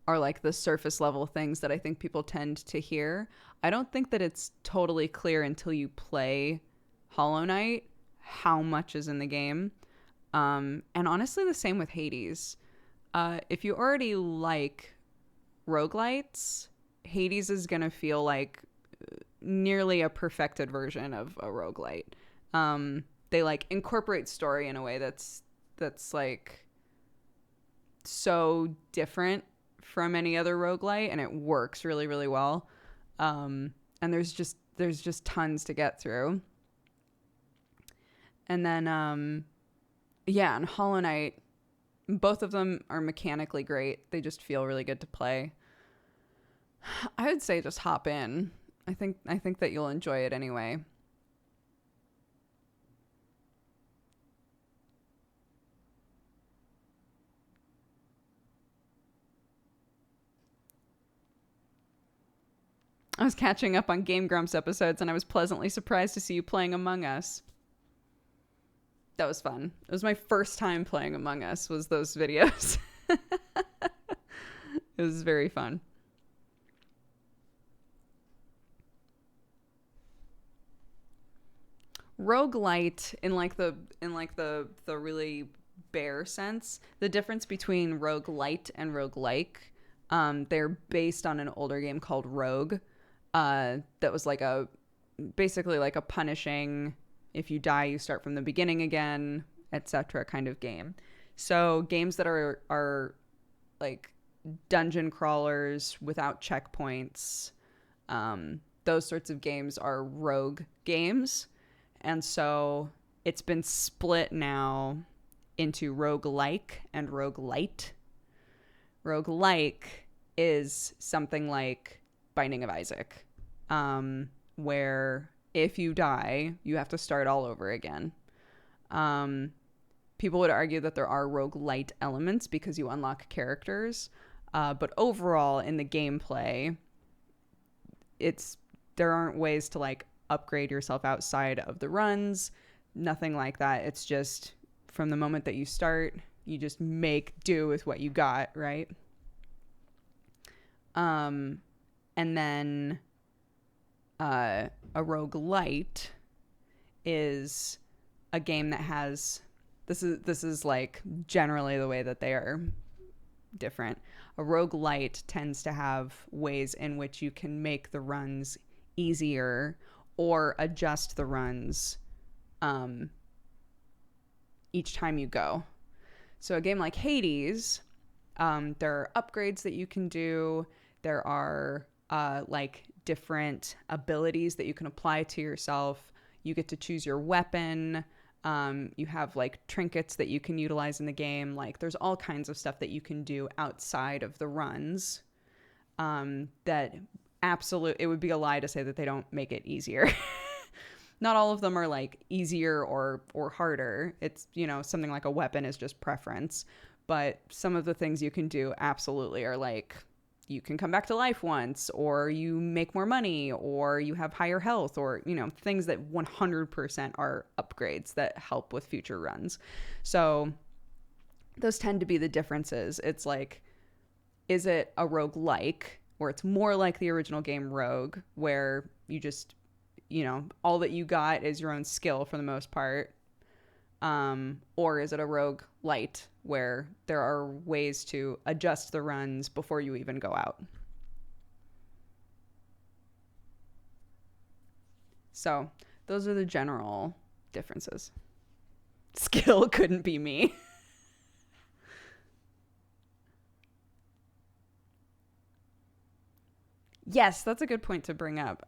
are like the surface level things that I think people tend to hear. I don't think that it's totally clear until you play Hollow Knight how much is in the game. And honestly, the same with Hades. If you already like roguelites, Hades is going to feel like nearly a perfected version of a roguelite. They like incorporate story in a way that's like so different from any other roguelite, and it works really, really well. And there's just tons to get through. And then, and Hollow Knight, both of them are mechanically great. They just feel really good to play. I would say just hop in. I think that you'll enjoy it anyway. I was catching up on Game Grumps episodes, and I was pleasantly surprised to see you playing Among Us. That was fun. It was my first time playing Among Us, was those videos. It was very fun. Roguelite, in the really bare sense, the difference between roguelite and roguelike, they're based on an older game called Rogue, that was basically like a punishing, if you die you start from the beginning again, etc. kind of game. So games that are like dungeon crawlers without checkpoints, those sorts of games are rogue games. And so it's been split now into roguelike and roguelite. Roguelike is something like Binding of Isaac, where if you die, you have to start all over again. People would argue that there are roguelite elements because you unlock characters, but overall in the gameplay, there aren't ways to like upgrade yourself outside of the runs, nothing like that. It's just from the moment that you start, you just make do with what you got, right? And then a roguelite is a game that has this is like generally the way that they are different. A roguelite tends to have ways in which you can make the runs easier or adjust the runs each time you go. So a game like Hades, there are upgrades that you can do. There are like different abilities that you can apply to yourself. You get to choose your weapon. You have like trinkets that you can utilize in the game. Like there's all kinds of stuff that you can do outside of the runs that it would be a lie to say that they don't make it easier. Not all of them are like easier or harder. It's, something like a weapon is just preference. But some of the things you can do absolutely are like, you can come back to life once, or you make more money, or you have higher health, or, things that 100% are upgrades that help with future runs. So those tend to be the differences. It's like, is it a roguelike, where it's more like the original game Rogue, where you just, all that you got is your own skill for the most part? Or is it a roguelite, where there are ways to adjust the runs before you even go out. So those are the general differences. Skill couldn't be me. Yes, that's a good point to bring up.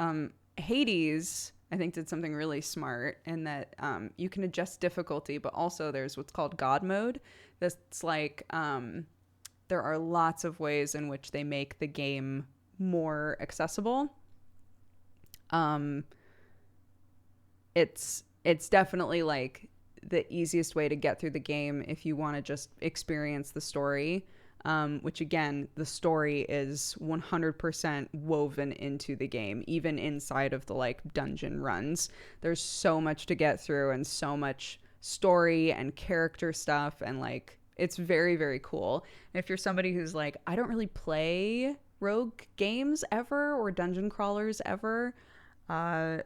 Hades, I think, did something really smart in that you can adjust difficulty, but also there's what's called God mode. That's like there are lots of ways in which they make the game more accessible. It's definitely like the easiest way to get through the game if you want to just experience the story. Which again, the story is 100% woven into the game, even inside of the like dungeon runs. There's so much to get through and so much story and character stuff, and like it's very, very cool. And if you're somebody who's like, I don't really play rogue games ever or dungeon crawlers ever, and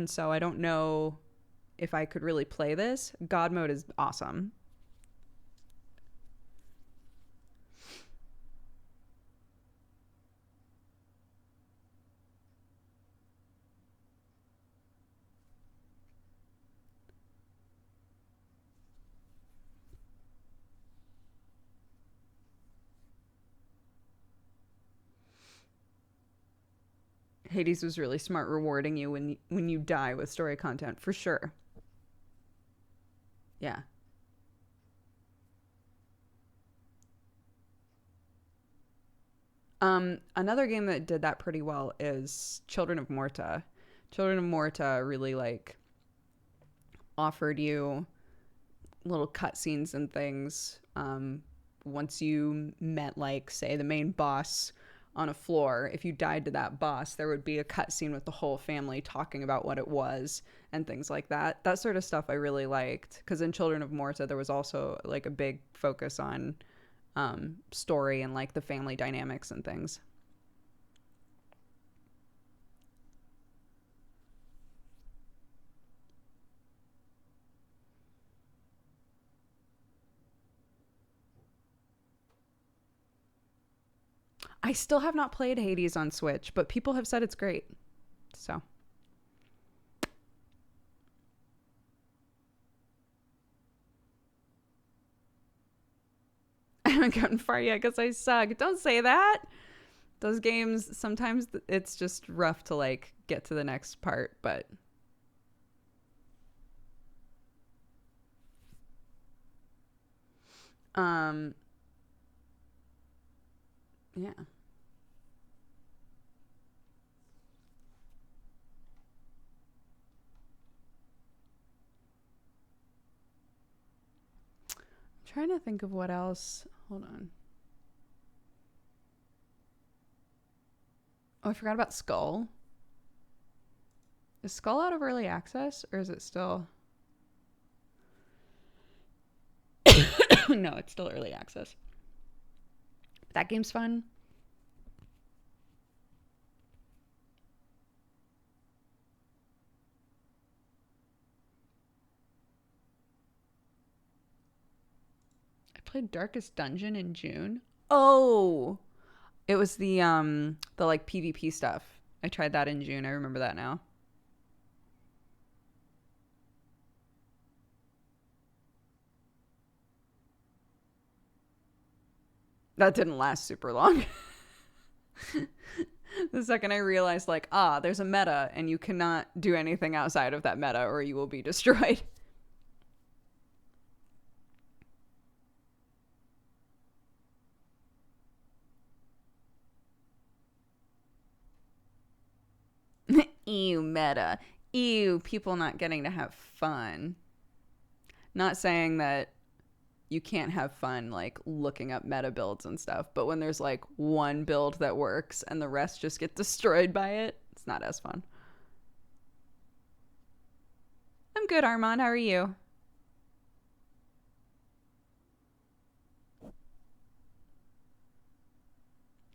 so I don't know if I could really play this, God mode is awesome. Hades was really smart rewarding you when you die with story content, for sure. Yeah. Another game that did that pretty well is Children of Morta. Children of Morta really like offered you little cutscenes and things. Once you met, like, say, the main boss on a floor, if you died to that boss, there would be a cutscene with the whole family talking about what it was and things like that. That sort of stuff I really liked, because in Children of Morta there was also like a big focus on story and like the family dynamics and things. I still have not played Hades on Switch, but people have said it's great. So. I haven't gotten far yet because I suck. Don't say that. Those games, sometimes it's just rough to like get to the next part, but. Yeah. Trying to think of what else. Hold on. Oh, I forgot about Skull. Is Skull out of early access, or is it still? No, it's still early access. That game's fun. Played Darkest Dungeon in June. Oh, it was the like PvP stuff. I tried that in June. I remember that now. That didn't last super long. The second I realized, like, there's a meta and you cannot do anything outside of that meta or you will be destroyed. Ew, meta. Ew, people not getting to have fun. Not saying that you can't have fun, like, looking up meta builds and stuff, but when there's, like, one build that works and the rest just get destroyed by it, it's not as fun. I'm good, Armand. How are you?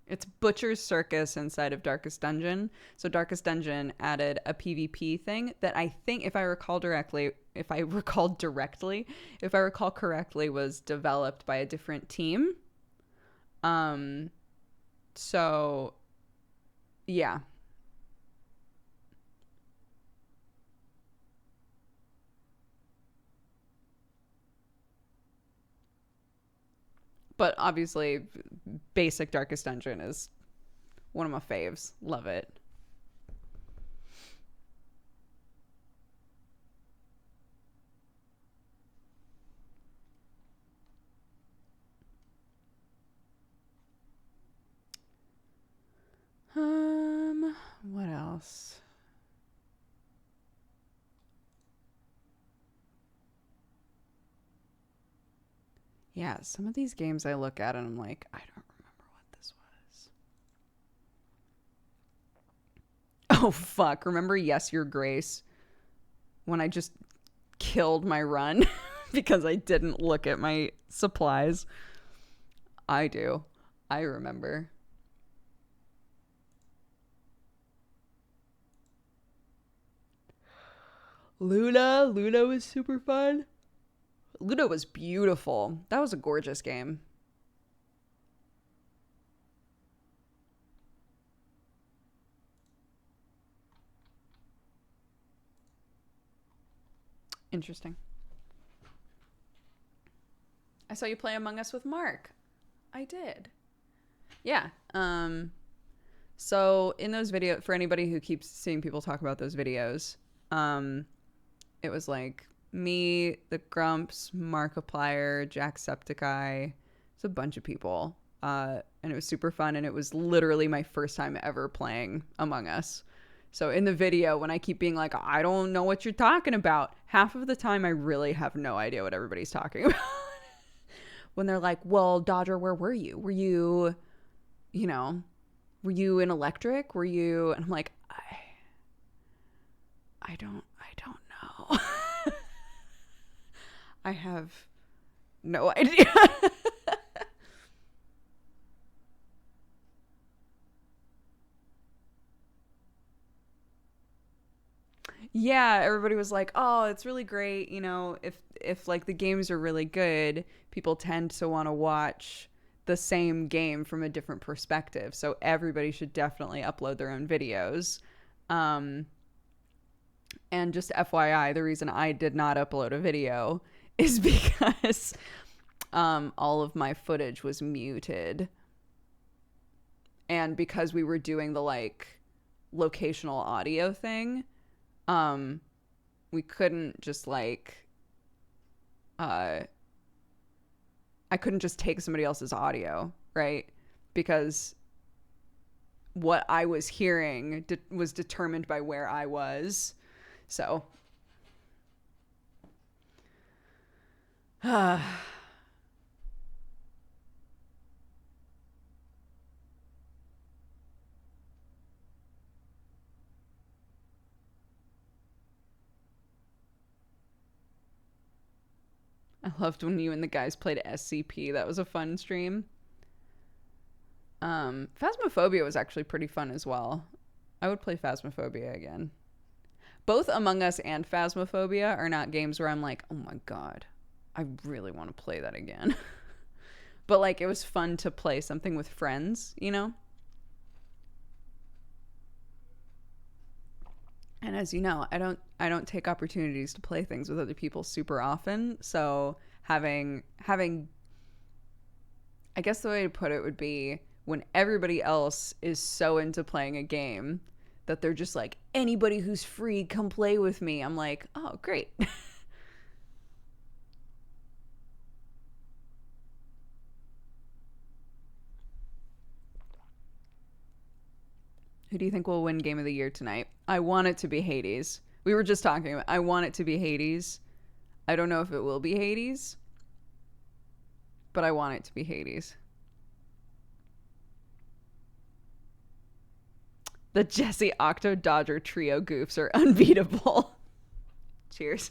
It's Butcher's Circus inside of Darkest Dungeon. So Darkest Dungeon added a PvP thing that I think, if I recall if I recall correctly, was developed by a different team. So yeah. But obviously, basic Darkest Dungeon is one of my faves. Love it. What else? Yeah, some of these games I look at and I'm like, I don't remember what this was. Oh, fuck. Remember Yes, Your Grace? When I just killed my run because I didn't look at my supplies. I do. I remember. Luna was super fun. Luna was beautiful. That was a gorgeous game. Interesting. I saw you play Among Us with Mark. I did. Yeah. So in those videos, for anybody who keeps seeing people talk about those videos, it was like me, the Grumps, Markiplier, Jacksepticeye. It's a bunch of people. And it was super fun. And it was literally my first time ever playing Among Us. So in the video, when I keep being like, I don't know what you're talking about, half of the time I really have no idea what everybody's talking about. When they're like, well, Dodger, where were you? Were you in Electric? Were you? And I'm like, I don't know. I have no idea. Yeah, everybody was like, "Oh, it's really great, if like the games are really good, people tend to want to watch the same game from a different perspective. So everybody should definitely upload their own videos." And just FYI, the reason I did not upload a video is because all of my footage was muted. And because we were doing the like locational audio thing, we couldn't just like I couldn't just take somebody else's audio, right? Because what I was hearing was determined by where I was. So I loved when you and the guys played SCP. That was a fun stream. Phasmophobia was actually pretty fun as well. I would play Phasmophobia again. Both Among Us and Phasmophobia are not games where I'm like, oh my god, I really want to play that again. But like, it was fun to play something with friends, And as you know, I don't take opportunities to play things with other people super often. So having I guess the way to put it would be when everybody else is so into playing a game that they're just like, anybody who's free, come play with me. I'm like, oh, great. Who do you think will win Game of the Year tonight? I want it to be Hades. We were just talking about, I want it to be Hades. I don't know if it will be Hades, but I want it to be Hades. The Jesse Octo Dodger trio goofs are unbeatable. Cheers.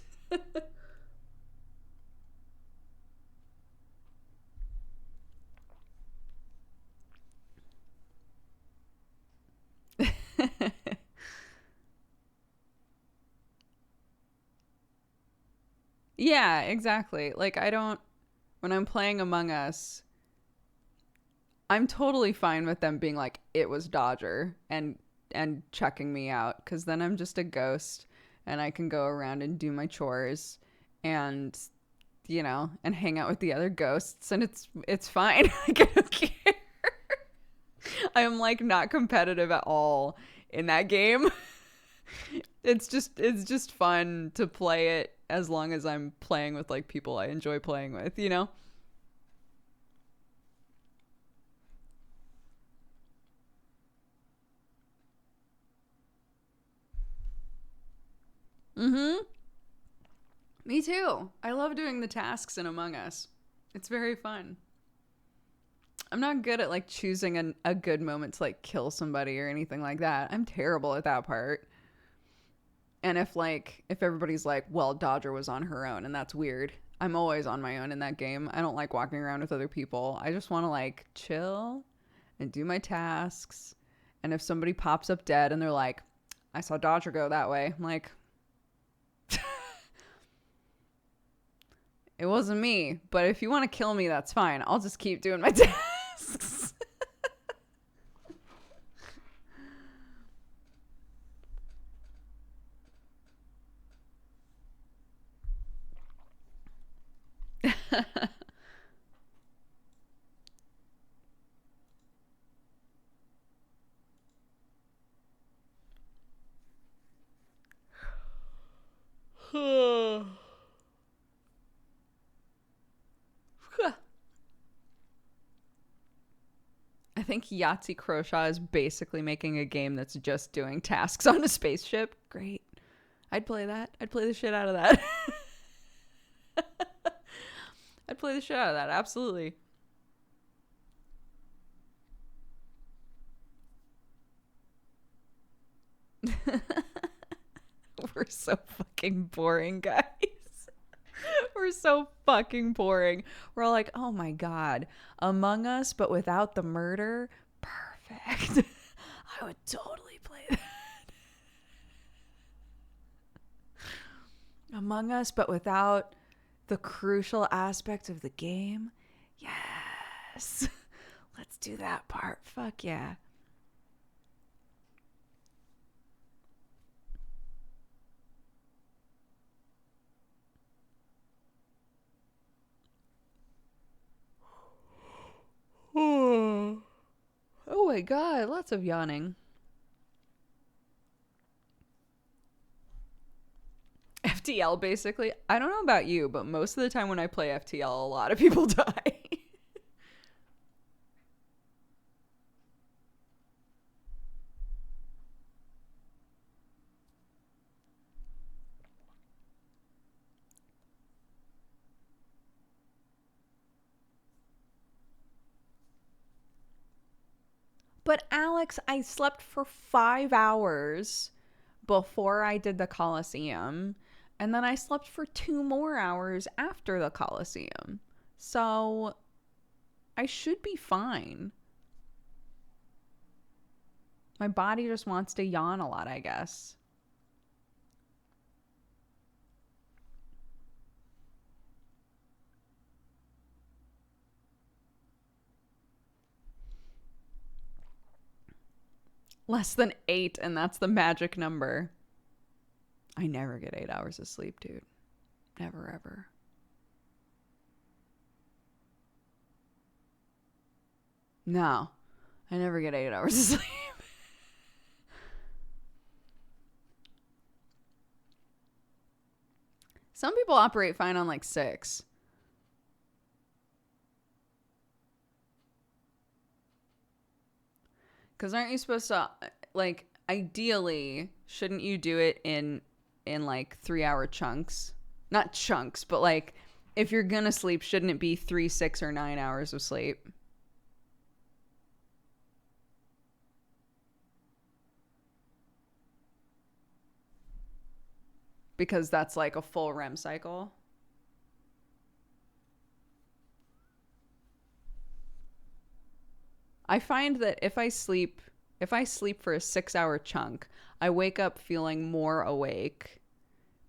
Yeah, exactly. Like when I'm playing Among Us, I'm totally fine with them being like, it was Dodger and checking me out, because then I'm just a ghost and I can go around and do my chores and and hang out with the other ghosts, and it's fine. Like, I don't care. I am like not competitive at all in that game. It's just fun to play it as long as I'm playing with like people I enjoy playing with, you know? Mm-hmm. Me too. I love doing the tasks in Among Us. It's very fun. I'm not good at like choosing a good moment to like kill somebody or anything like that. I'm terrible at that part. And if everybody's like, well, Dodger was on her own and that's weird. I'm always on my own in that game. I don't like walking around with other people. I just want to like chill and do my tasks. And if somebody pops up dead and they're like, I saw Dodger go that way, I'm like, it wasn't me. But if you want to kill me, that's fine. I'll just keep doing my tasks. I think Yahtzee Croshaw is basically making a game that's just doing tasks on a spaceship. Great. I'd play that. I'd play the shit out of that. I'd play the shit out of that. Absolutely. We're so fucking boring, guys. We're so fucking boring. We're all like, oh my God, Among Us, but without the murder? Perfect. I would totally play that. Among Us, but without the crucial aspect of the game? Yes. Let's do that part. Fuck yeah. Oh my God, lots of yawning. FTL, basically. I don't know about you, but most of the time when I play FTL, a lot of people die. But Alex, I slept for 5 hours before I did the Coliseum, and then I slept for 2 more hours after the Coliseum. So I should be fine. My body just wants to yawn a lot, I guess. Less than 8, and that's the magic number. I never get 8 hours of sleep, dude. Never, ever. No, I never get 8 hours of sleep. Some people operate fine on like 6. Because aren't you supposed to, like, ideally, shouldn't you do it in like 3-hour chunks? Not chunks, but like, if you're gonna sleep, shouldn't it be 3, 6, or 9 hours of sleep? Because that's like a full REM cycle. I find that if I sleep for a 6-hour chunk, I wake up feeling more awake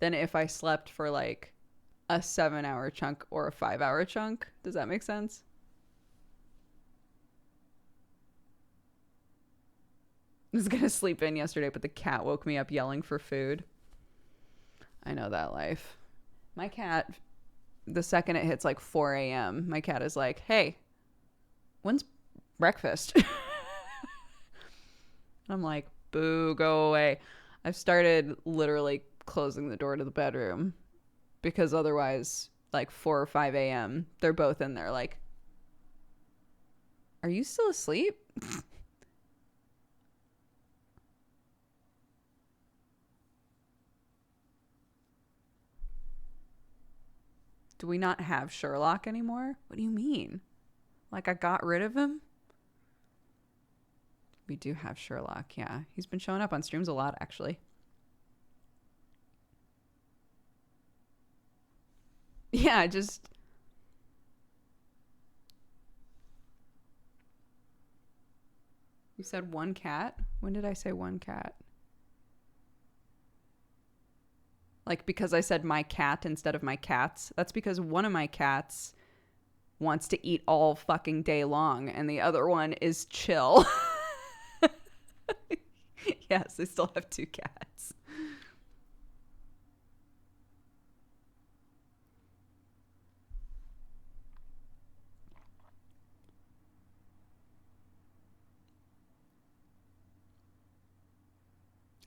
than if I slept for like a 7-hour chunk or a 5-hour chunk. Does that make sense? I was going to sleep in yesterday, but the cat woke me up yelling for food. I know that life. My cat, the second it hits like 4 a.m., my cat is like, hey, when's breakfast? I'm like, boo, go away. I've started literally closing the door to the bedroom because otherwise, like 4 or 5 a.m., they're both in there like, are you still asleep? Do we not have Sherlock anymore? What do you mean? Like I got rid of him? We do have Sherlock, yeah. He's been showing up on streams a lot, actually. Yeah, just... You said one cat? When did I say one cat? Like because I said my cat instead of my cats. That's because one of my cats wants to eat all fucking day long and the other one is chill. Yes, I still have 2 cats.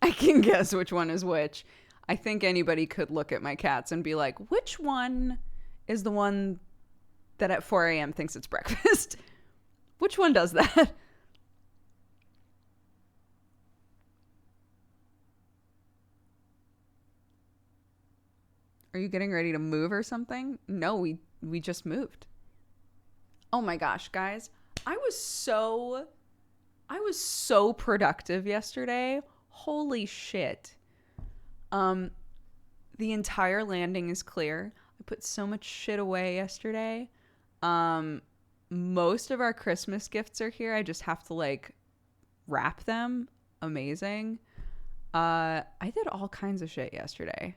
I can guess which one is which. I think anybody could look at my cats and be like, which one is the one that at 4 a.m. thinks it's breakfast? Which one does that? Are you getting ready to move or something? No, we just moved. Oh my gosh, guys. I was so productive yesterday. Holy shit. The entire landing is clear. I put so much shit away yesterday. Most of our Christmas gifts are here. I just have to like wrap them. Amazing. I did all kinds of shit yesterday.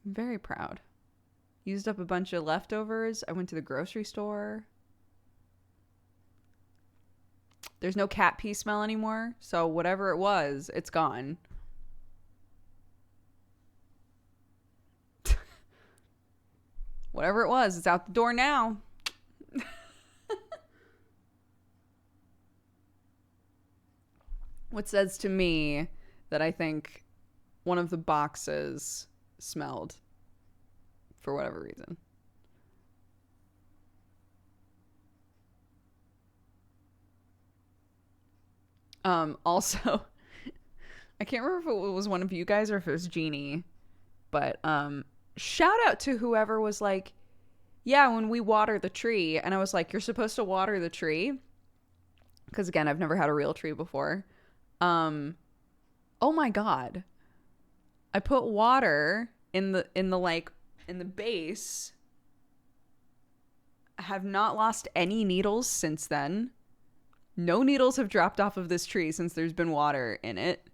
I'm very proud. Used up a bunch of leftovers. I went to the grocery store. There's no cat pee smell anymore. So whatever it was, it's gone. Whatever it was, it's out the door now. What says to me that I think one of the boxes smelled for whatever reason. Also, I can't remember if it was one of you guys or if it was Jeannie, but shout out to whoever was like, yeah, when we water the tree. And I was like, you're supposed to water the tree? Because again, I've never had a real tree before. Oh my God. I put water in the base. I have not lost any needles since then. No needles have dropped off of this tree since there's been water in it.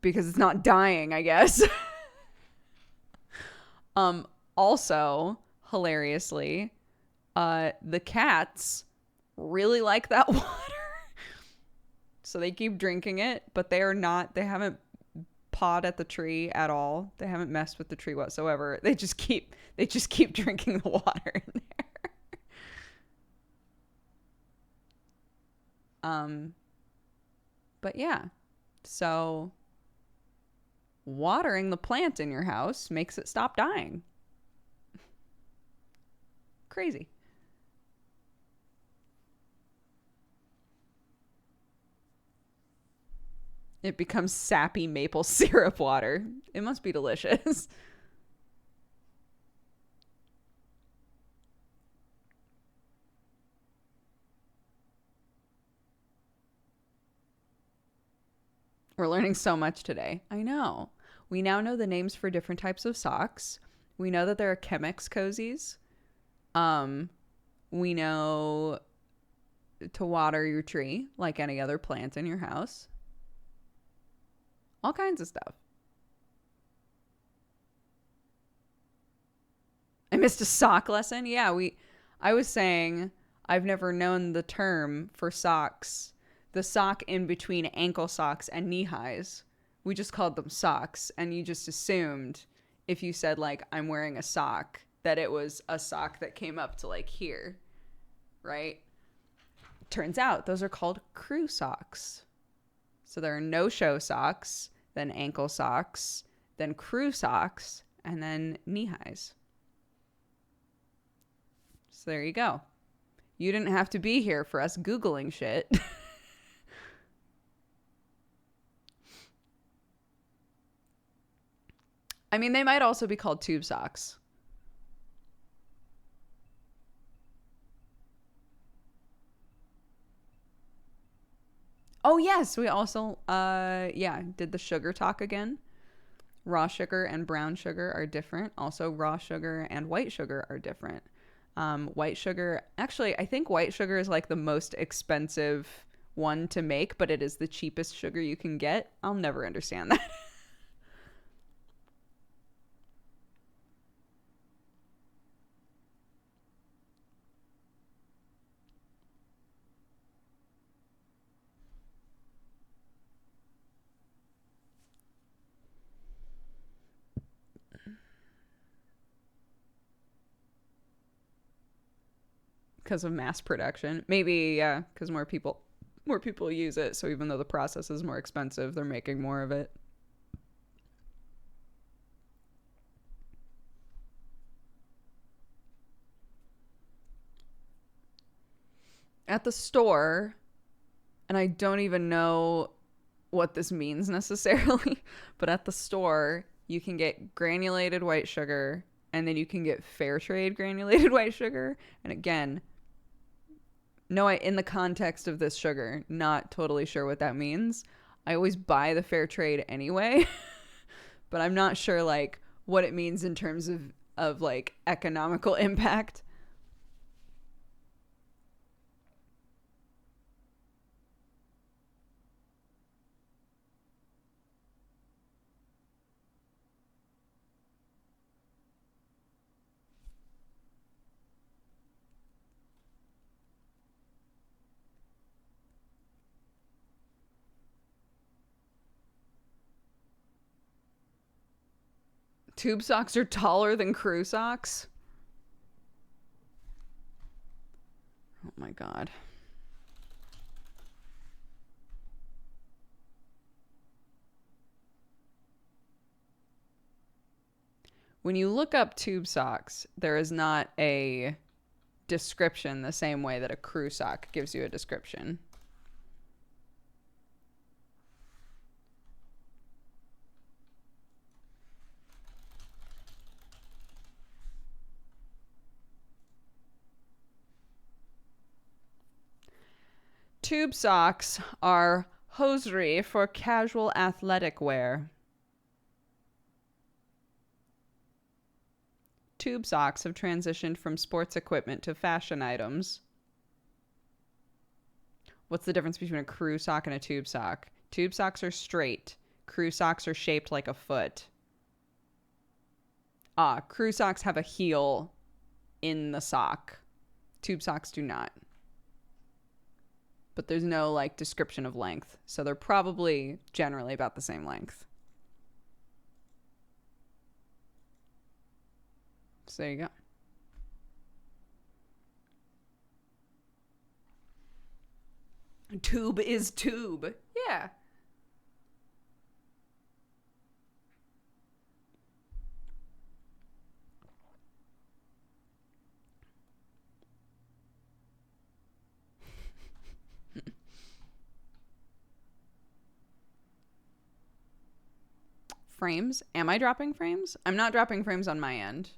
Because it's not dying, I guess. Also, hilariously, the cats really like that water. So they keep drinking it, but they haven't pawed at the tree at all. They haven't messed with the tree whatsoever. They just keep drinking the water in there. But yeah. So watering the plant in your house makes it stop dying. Crazy. It becomes sappy maple syrup water. It must be delicious. We're learning so much today. I know. We now know the names for different types of socks. We know that there are Chemex cozies. We know to water your tree like any other plant in your house. All kinds of stuff. missed a sock lesson. Yeah, I was saying I've never known the term for socks. The sock in between ankle socks and knee highs. We just called them socks, and you just assumed if you said like I'm wearing a sock that it was a sock that came up to like here, right? Turns out those are called crew socks. So there are no-show socks, then ankle socks, then crew socks, and then knee highs. So there you go. You didn't have to be here for us Googling shit. I mean, they might also be called tube socks. Oh, yes. We also, did the sugar talk again. Raw sugar and brown sugar are different. Also, raw sugar and white sugar are different. White sugar, actually, I think white sugar is like the most expensive one to make, but it is the cheapest sugar you can get. I'll never understand that. Because of mass production. Maybe, yeah, because more people use it. So even though the process is more expensive, they're making more of it. At the store, and I don't even know what this means necessarily, but at the store, you can get granulated white sugar, and then you can get fair trade granulated white sugar. And again, no, in the context of this sugar, not totally sure what that means. I always buy the fair trade anyway, but I'm not sure like what it means in terms of like economical impact. Tube socks are taller than crew socks? Oh my God. When you look up tube socks, there is not a description the same way that a crew sock gives you a description. Tube socks are hosiery for casual athletic wear. Tube socks have transitioned from sports equipment to fashion items. What's the difference between a crew sock and a tube sock? Tube socks are straight. Crew socks are shaped like a foot. Crew socks have a heel in the sock. Tube socks do not. But there's no like description of length. So they're probably generally about the same length. So there you go. Tube is tube. Yeah. Frames? Am I dropping frames? I'm not dropping frames on my end.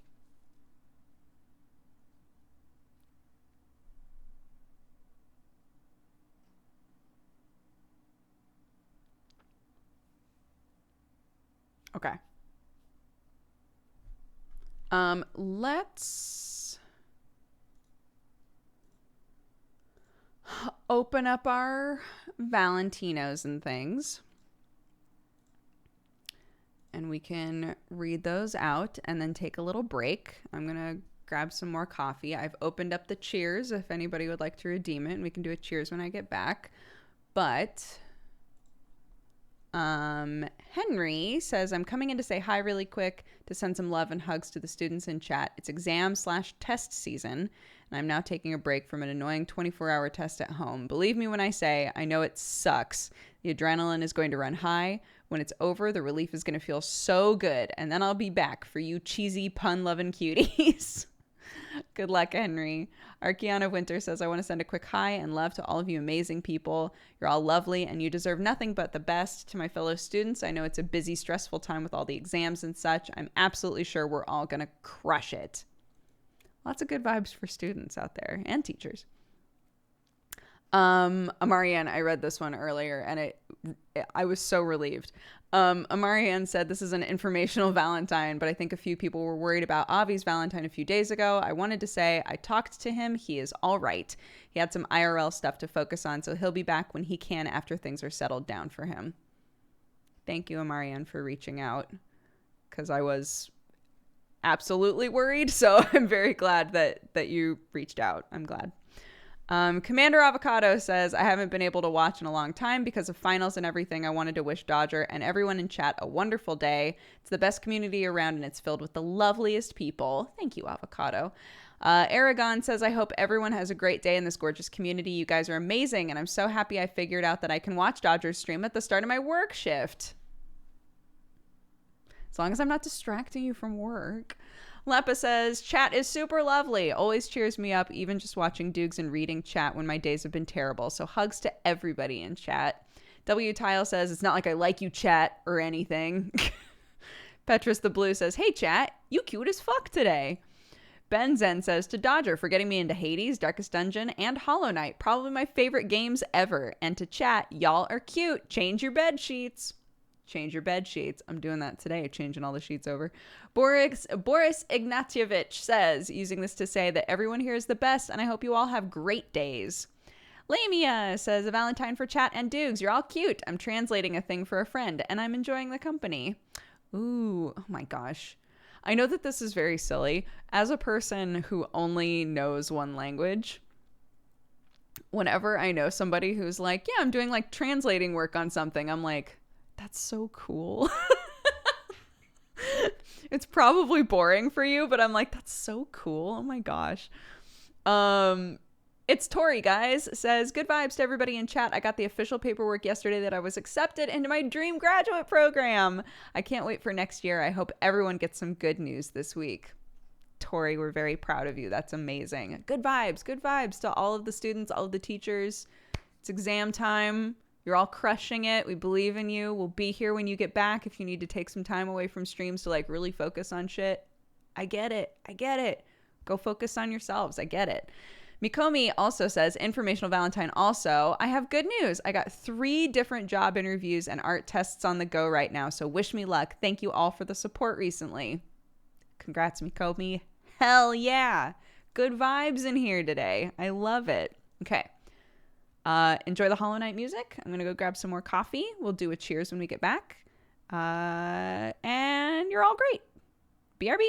Okay. Let's open up our Valentinos and things. And we can read those out and then take a little break. I'm going to grab some more coffee. I've opened up the cheers if anybody would like to redeem it, and we can do a cheers when I get back. But Henry says, I'm coming in to say hi really quick to send some love and hugs to the students in chat. It's exam/test season, and I'm now taking a break from an annoying 24-hour test at home. Believe me when I say I know it sucks. The adrenaline is going to run high. When it's over, the relief is going to feel so good, and then I'll be back for you cheesy pun-loving cuties. Good luck, Henry. Archeana Winter says, I want to send a quick hi and love to all of you amazing people. You're all lovely, and you deserve nothing but the best. To my fellow students, I know it's a busy, stressful time with all the exams and such. I'm absolutely sure we're all going to crush it. Lots of good vibes for students out there and teachers. Amarian, I read this one earlier, and I was so relieved. Amarian said, this is an informational Valentine, but I think a few people were worried about Avi's Valentine a few days ago. I wanted to say I talked to him. He is all right. He had some IRL stuff to focus on, so he'll be back when he can after things are settled down for him. Thank you, Amarian, for reaching out, because I was absolutely worried, so I'm very glad that you reached out. I'm glad. Commander Avocado says, I haven't been able to watch in a long time because of finals and everything. I wanted to wish Dodger and everyone in chat a wonderful day. It's the best community around, and it's filled with the loveliest people. Thank you, Avocado. Aragon says, I hope everyone has a great day in this gorgeous community. You guys are amazing, and I'm so happy I figured out that I can watch Dodger's stream at the start of my work shift. As long as I'm not distracting you from work. Lepa says, chat is super lovely. Always cheers me up, even just watching Dukes and reading chat when my days have been terrible. So hugs to everybody in chat. W. Tile says, it's not like I like you, chat, or anything. Petrus the Blue says, hey, chat, you cute as fuck today. Ben Zen says, to Dodger for getting me into Hades, Darkest Dungeon, and Hollow Knight. Probably my favorite games ever. And to chat, y'all are cute. Change your bed sheets. Change your bed sheets. I'm doing that today, changing all the sheets over. Boris Ignatievich says, using this to say that everyone here is the best, and I hope you all have great days. Lamia says, a Valentine for chat and Dukes. You're all cute. I'm translating a thing for a friend, and I'm enjoying the company. Ooh, oh my gosh. I know that this is very silly. As a person who only knows one language, whenever I know somebody who's like, yeah, I'm doing like translating work on something, I'm like, that's so cool. It's probably boring for you, but I'm like, that's so cool. Oh my gosh. It's Tori, guys, says, good vibes to everybody in chat. I got the official paperwork yesterday that I was accepted into my dream graduate program. I can't wait for next year. I hope everyone gets some good news this week. Tori, we're very proud of you. That's amazing. Good vibes to all of the students, all of the teachers. It's exam time. You're all crushing it. We believe in you. We'll be here when you get back if you need to take some time away from streams to like really focus on shit. I get it. Go focus on yourselves. I get it. Mikomi also says, informational Valentine also, I have good news. I got 3 different job interviews and art tests on the go right now. So wish me luck. Thank you all for the support recently. Congrats, Mikomi. Hell yeah. Good vibes in here today. I love it. Okay. Enjoy the Hollow Knight music. I'm going to go grab some more coffee. We'll do a cheers when we get back. And you're all great. BRB.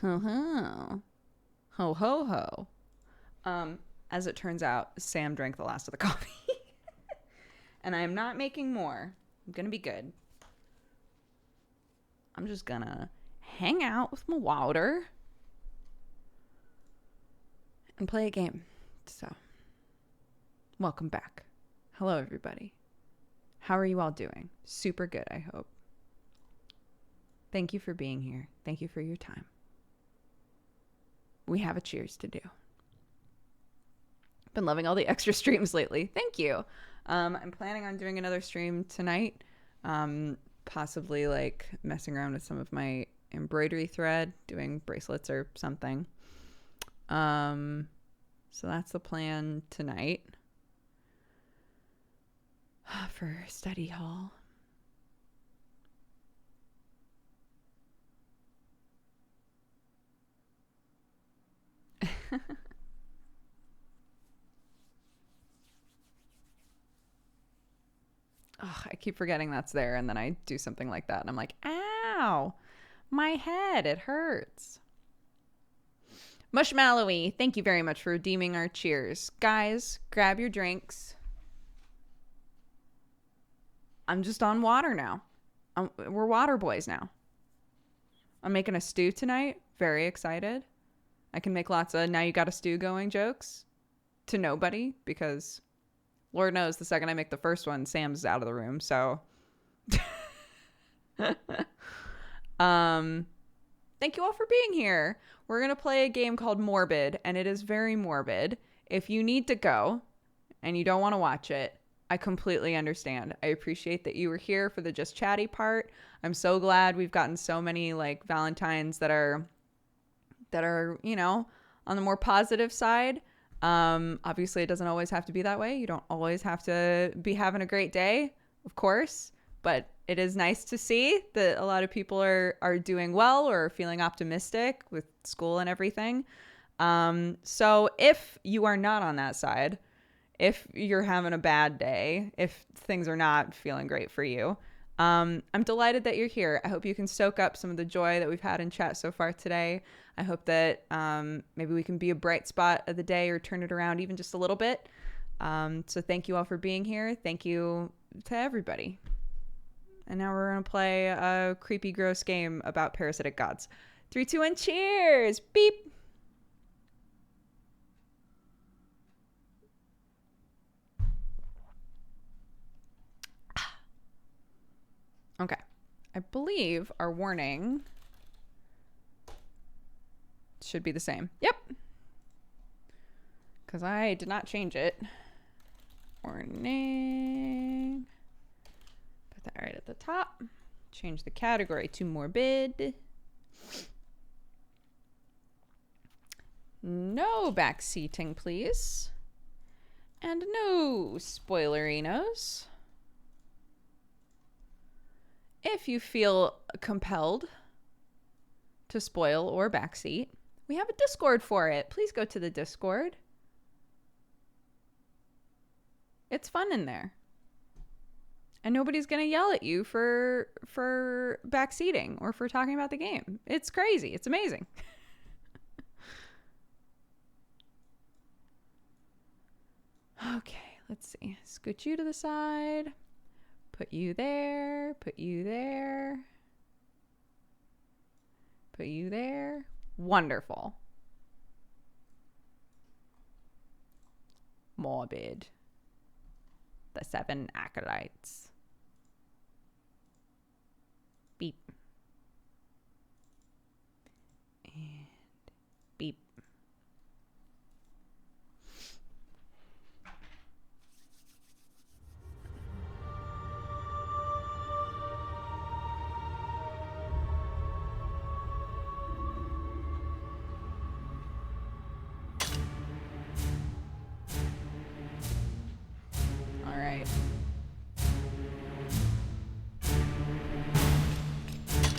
Ho ho. Ho ho ho. As it turns out, Sam drank the last of the coffee. And I am not making more. I'm gonna be good. I'm just gonna hang out with my water and play a game. So, welcome back. Hello, everybody. How are you all doing? Super good, I hope. Thank you for being here. Thank you for your time. We have a cheers to do. Been loving all the extra streams lately. Thank you. I'm planning on doing another stream tonight. Possibly like messing around with some of my embroidery thread, doing bracelets or something. So that's the plan tonight for study hall. Oh, I keep forgetting that's there, and then I do something like that, and I'm like, ow. Ow. My head, it hurts. Mushmallowy, thank you very much for redeeming our cheers. Guys, grab your drinks. I'm just on water now. We're water boys now. I'm making a stew tonight. Very excited. I can make lots of now you got a stew going jokes to nobody because Lord knows the second I make the first one, Sam's out of the room. So thank you all for being here. We're going to play a game called Morbid, and it is very morbid. If you need to go and you don't want to watch it, I completely understand. I appreciate that you were here for the just chatty part. I'm so glad we've gotten so many like Valentines that are, you know, on the more positive side. Obviously it doesn't always have to be that way. You don't always have to be having a great day, of course, but it is nice to see that a lot of people are doing well or feeling optimistic with school and everything. So if you are not on that side, if you're having a bad day, if things are not feeling great for you, I'm delighted that you're here. I hope you can soak up some of the joy that we've had in chat so far today. I hope that maybe we can be a bright spot of the day or turn it around even just a little bit. So thank you all for being here. Thank you to everybody. And now we're going to play a creepy, gross game about parasitic gods. 3, 2, 1, cheers! Beep! Okay. I believe our warning should be the same. Yep. Because I did not change it. Warning. Put that right at the top. Change the category to morbid. No backseating, please. And no spoilerinos. If you feel compelled to spoil or backseat, we have a Discord for it. Please go to the Discord. It's fun in there. And nobody's going to yell at you for backseating or for talking about the game. It's crazy. It's amazing. Okay, let's see. Scoot you to the side. Put you there. Put you there. Put you there. Wonderful. Morbid. The 7 Acolytes. Beep. And beep.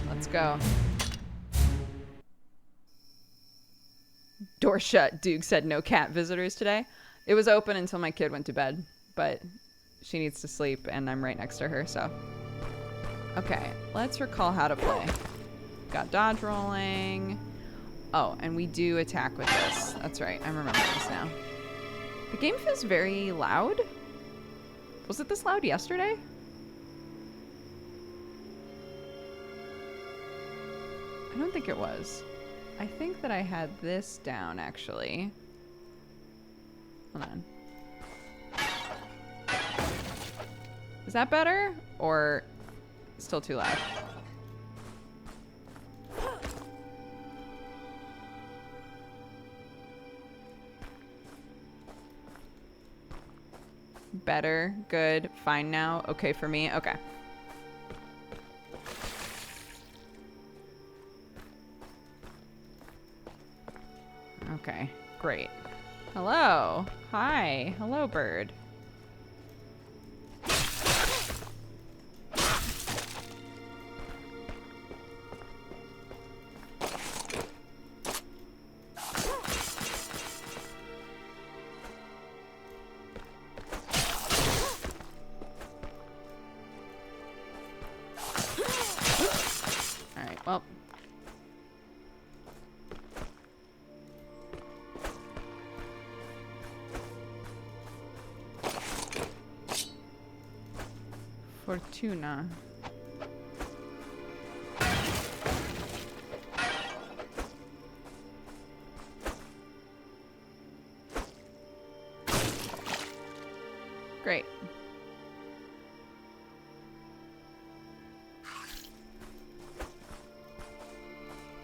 Let's go. Door shut. Duke said no cat visitors today. It was open until my kid went to bed, but she needs to sleep and I'm right next to her, so. Okay, let's recall how to play. Got dodge rolling. Oh, and we do attack with this. That's right, I remember this now. The game feels very loud. Was it this loud yesterday? I don't think it was. I think that I had this down, actually. Hold on. Is that better? Or still too loud? Better. Good. Fine now. Okay for me. Okay. Okay, great. Hello. Hi. Hello, bird. well. Fortuna. Great.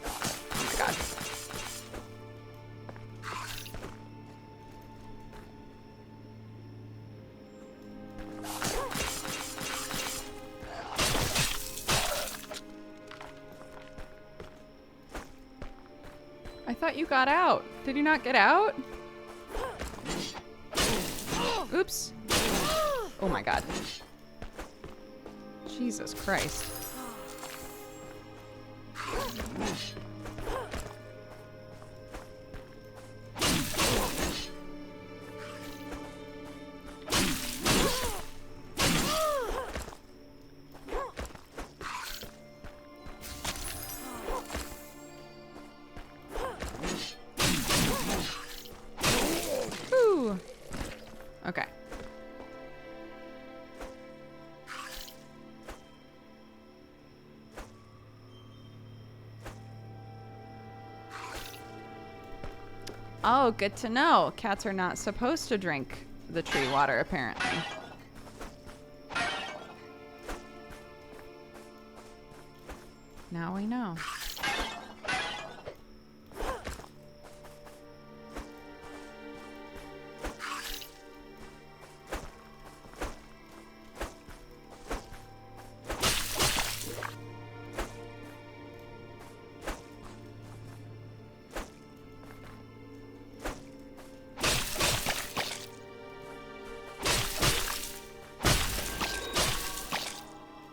Oh my god. I thought you got out. Did you not get out? Oops. Oh my god. Jesus Christ. Whew. Okay. Oh, good to know. Cats are not supposed to drink the tree water, apparently. Now we know.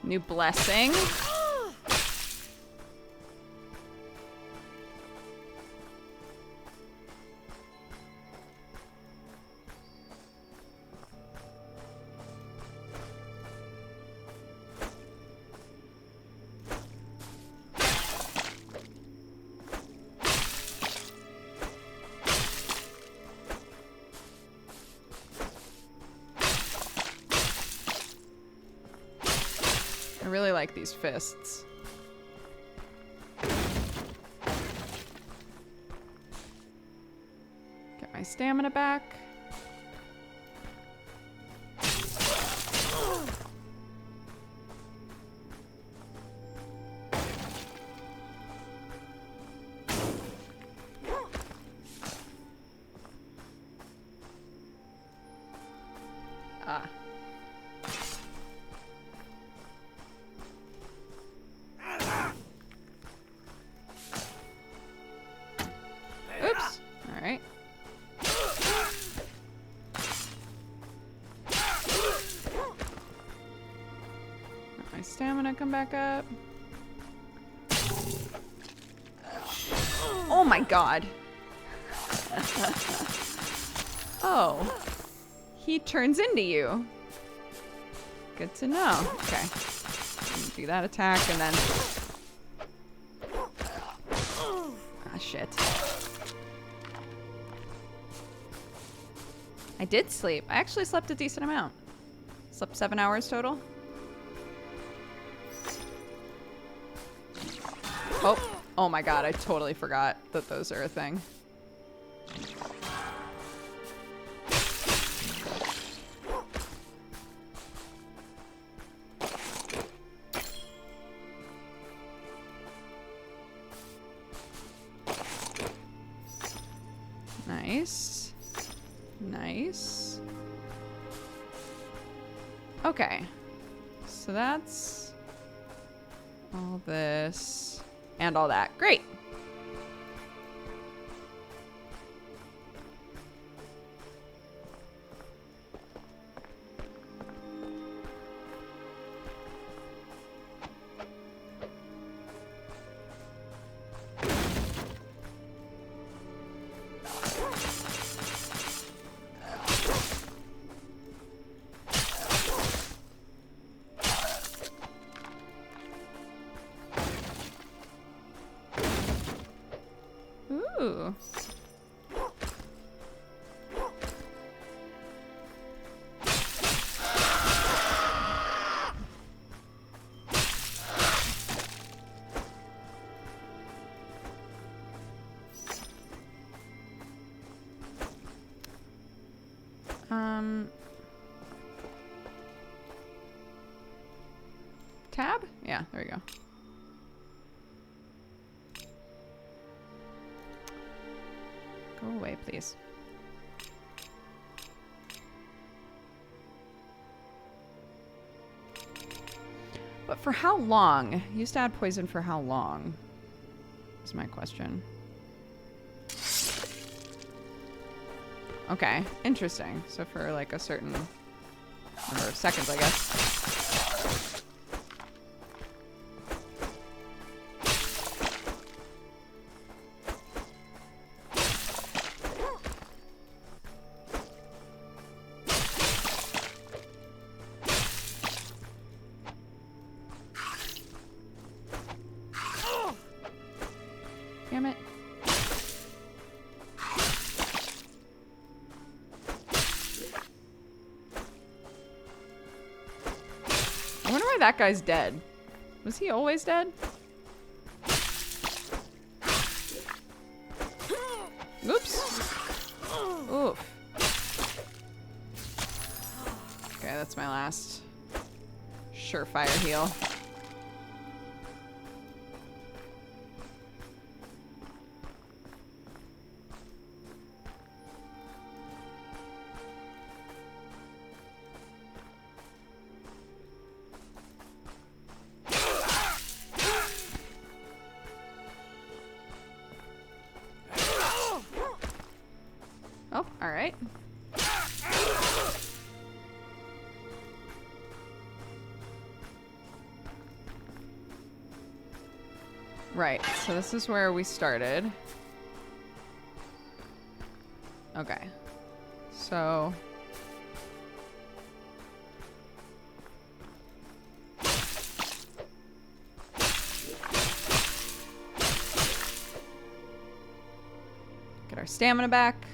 New blessing. I really like these fists. Get my stamina back. Ah. Oops. All right. Let my stamina come back up. Oh my god. Oh. He turns into you. Good to know. Okay. Do that attack and then... Ah, shit. I did sleep. I actually slept a decent amount. Slept 7 hours total. Oh. Oh my god, I totally forgot that those are a thing. Nice. Nice. Okay. So that's all this and all that. Great. go. Tab? Yeah, there we go. Go away, please. But for how long? Used to add poison for how long? Is my question. Okay, interesting. So for like a certain number of seconds, I guess. Damn it. I wonder why that guy's dead. Was he always dead? Oops. Oof. Okay, that's my last surefire heal. Oh, all right. Right, so this is where we started. Okay. So... get our stamina back.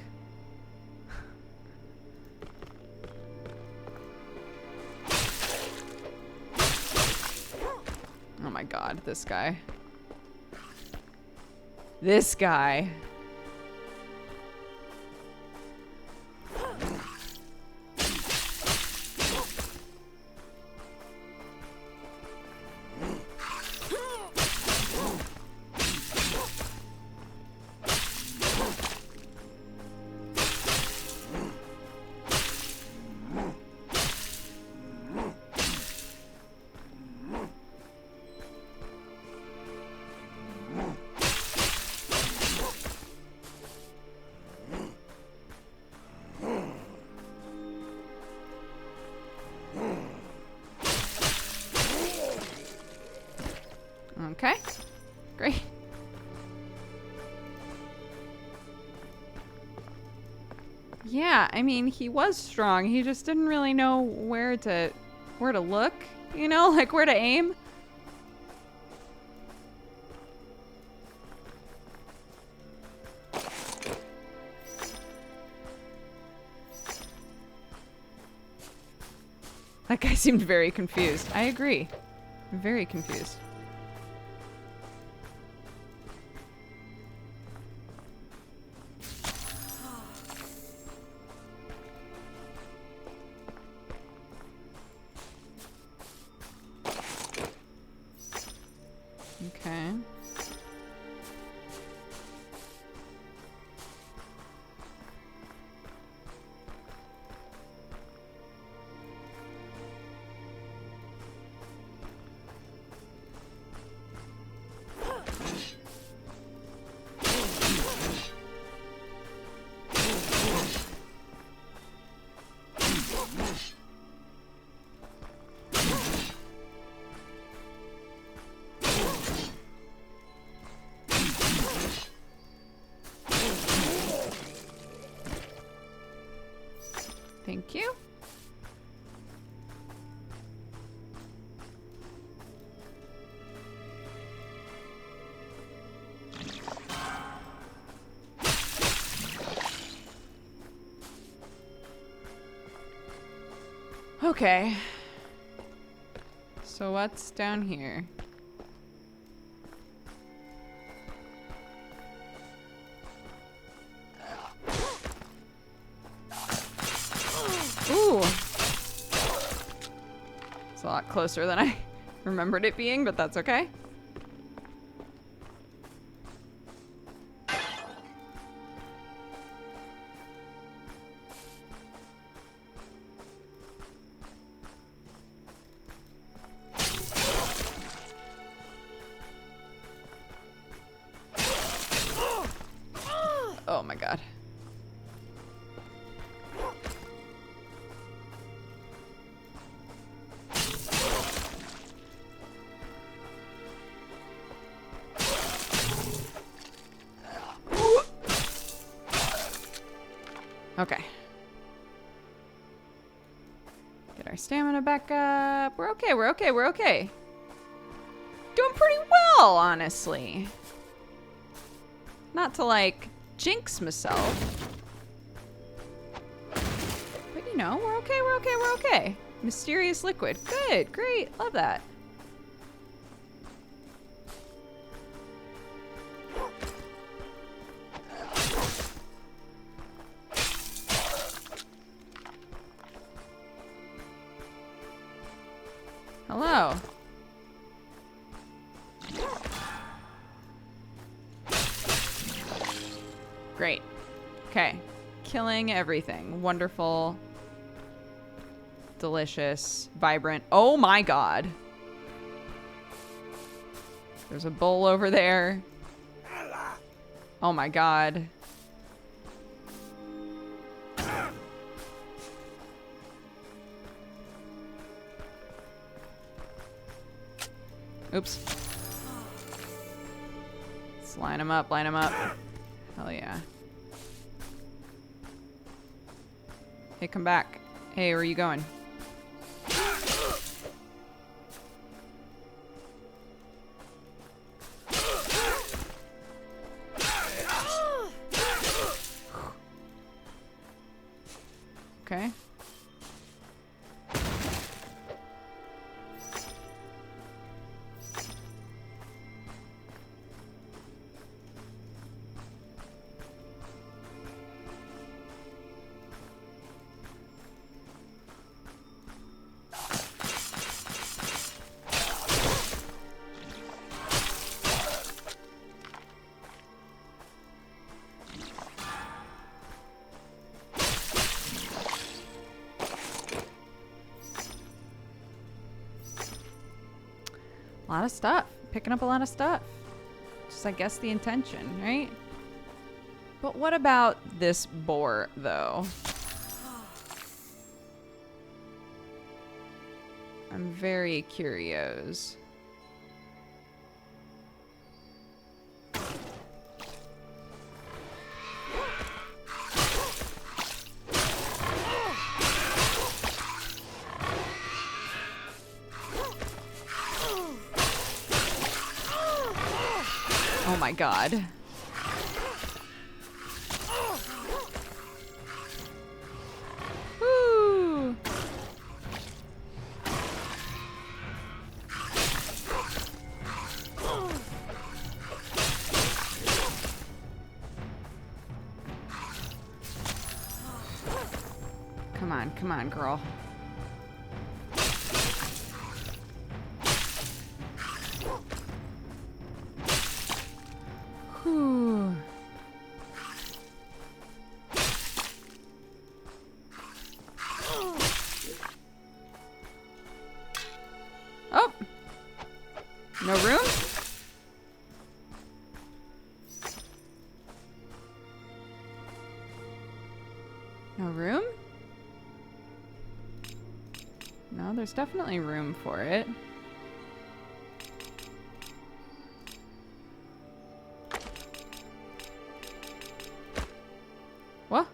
Oh my god, this guy. This guy. Okay, great. Yeah, I mean, he was strong. He just didn't really know where to look, you know, like where to aim. That guy seemed very confused. I agree. Very confused. Okay. Okay. So what's down here? Ooh. It's a lot closer than I remembered it being, but that's okay. Oh my god. Okay. Get our stamina back up. We're okay, we're okay, we're okay. Doing pretty well, honestly. Not to, like, jinx myself. But, you know, we're okay, we're okay, we're okay. Mysterious liquid. Good, great, love that. Hello. Great. Okay. Killing everything. Wonderful. Delicious. Vibrant. Oh my god. There's a bowl over there. Oh my god. Oops. Let's line them up, line them up. Hell yeah. Hey, come back. Hey, where are you going? Okay. A lot of stuff. Picking up a lot of stuff. Just, I guess, the intention, right? But what about this boar, though? I'm very curious. Oh my god. Woo! Come on, girl. Whew. Oh! No room? No room? No, there's definitely room for it. What?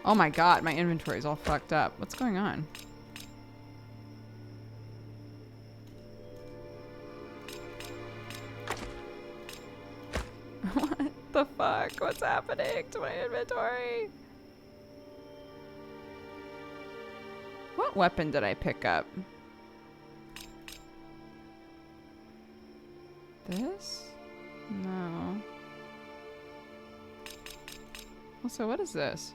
Oh my god, my inventory's all fucked up. What's going on? What the fuck? What's happening to my inventory? What weapon did I pick up? This? No. Also, what is this?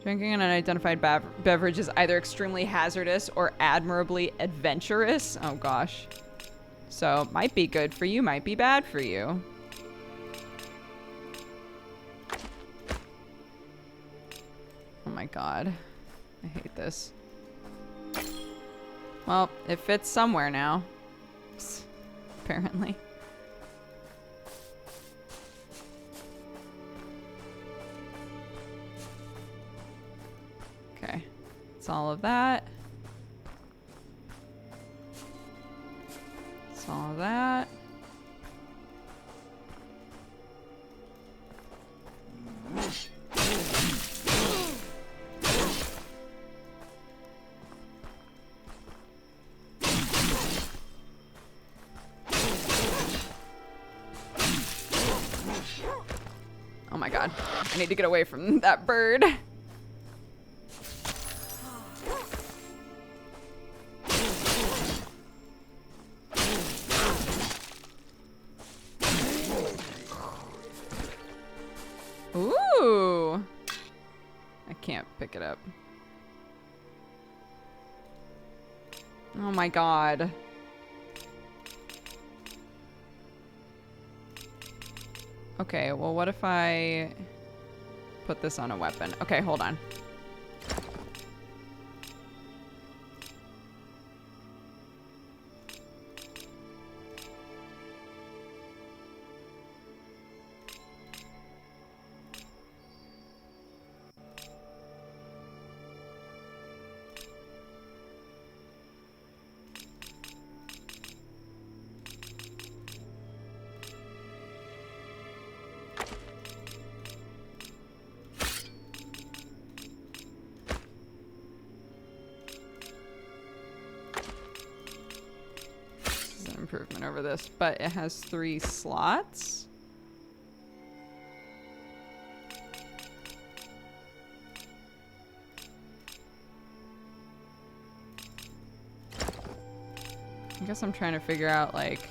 Drinking an unidentified beverage is either extremely hazardous or admirably adventurous. Oh gosh. So, might be good for you, might be bad for you. Oh my god. I hate this. Well, it fits somewhere now. Apparently. Okay. It's all of that. It's all of that. Oh my god. I need to get away from that bird. Ooh. I can't pick it up. Oh my god. Okay, well, what if I put this on a weapon? Okay, hold on. Improvement over this, but it has 3 slots. I guess I'm trying to figure out, like...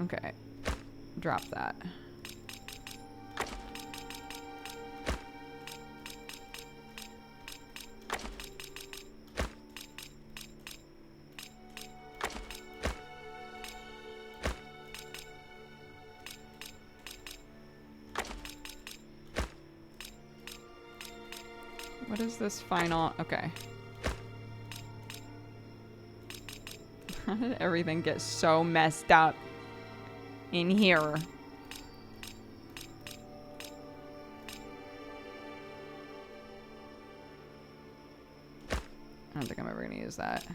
Okay. Drop that. What is this final? Okay. How did everything get so messed up in here? I don't think I'm ever gonna use that.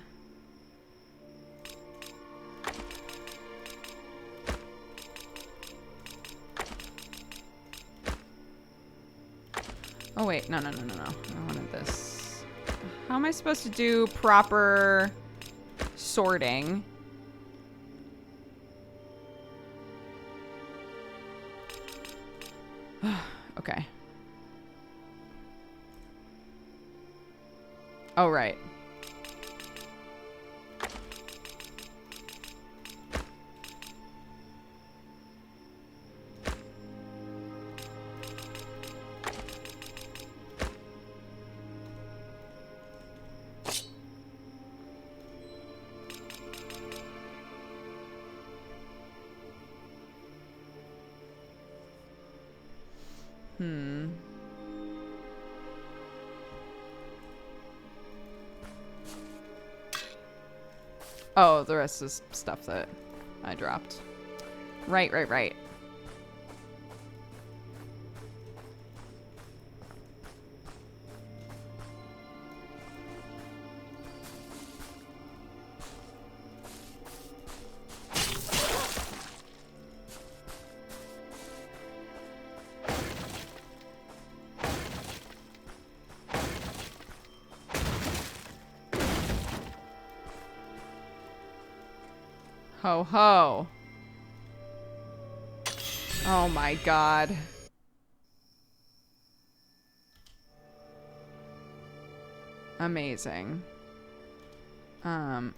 Oh wait, no. I wanted this. How am I supposed to do proper sorting? Okay. Oh, right. Oh, the rest is stuff that I dropped. Right. Ho ho. Oh my god. Amazing. Do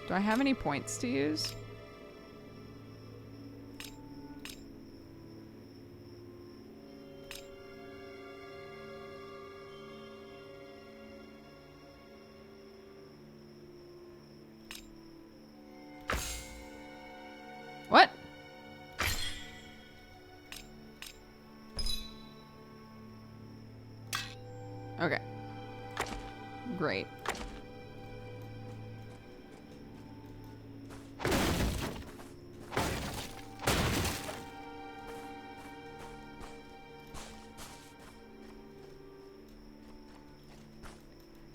I have any points to use? What? Okay. Great.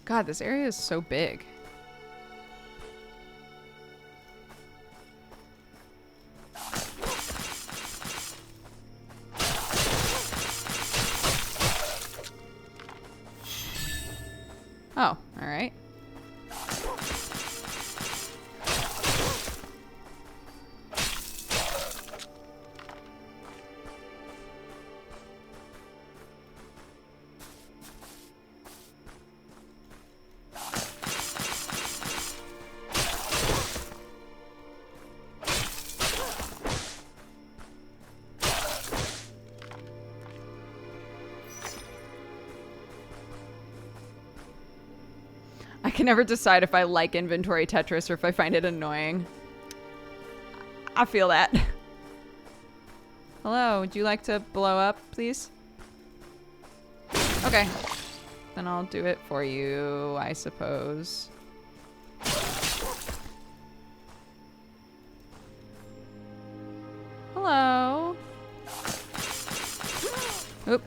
God, this area is so big. Oh, all right. I can never decide if I like inventory Tetris or if I find it annoying. I feel that. Hello, would you like to blow up, please? Okay. Then I'll do it for you, I suppose. Hello. Oop.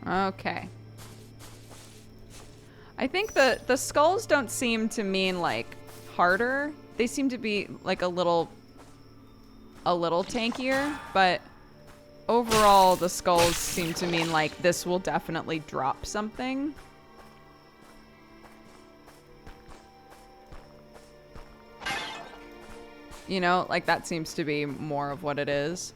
Okay. I think the skulls don't seem to mean like harder. They seem to be like a little tankier, but overall the skulls seem to mean like this will definitely drop something. You know, like that seems to be more of what it is.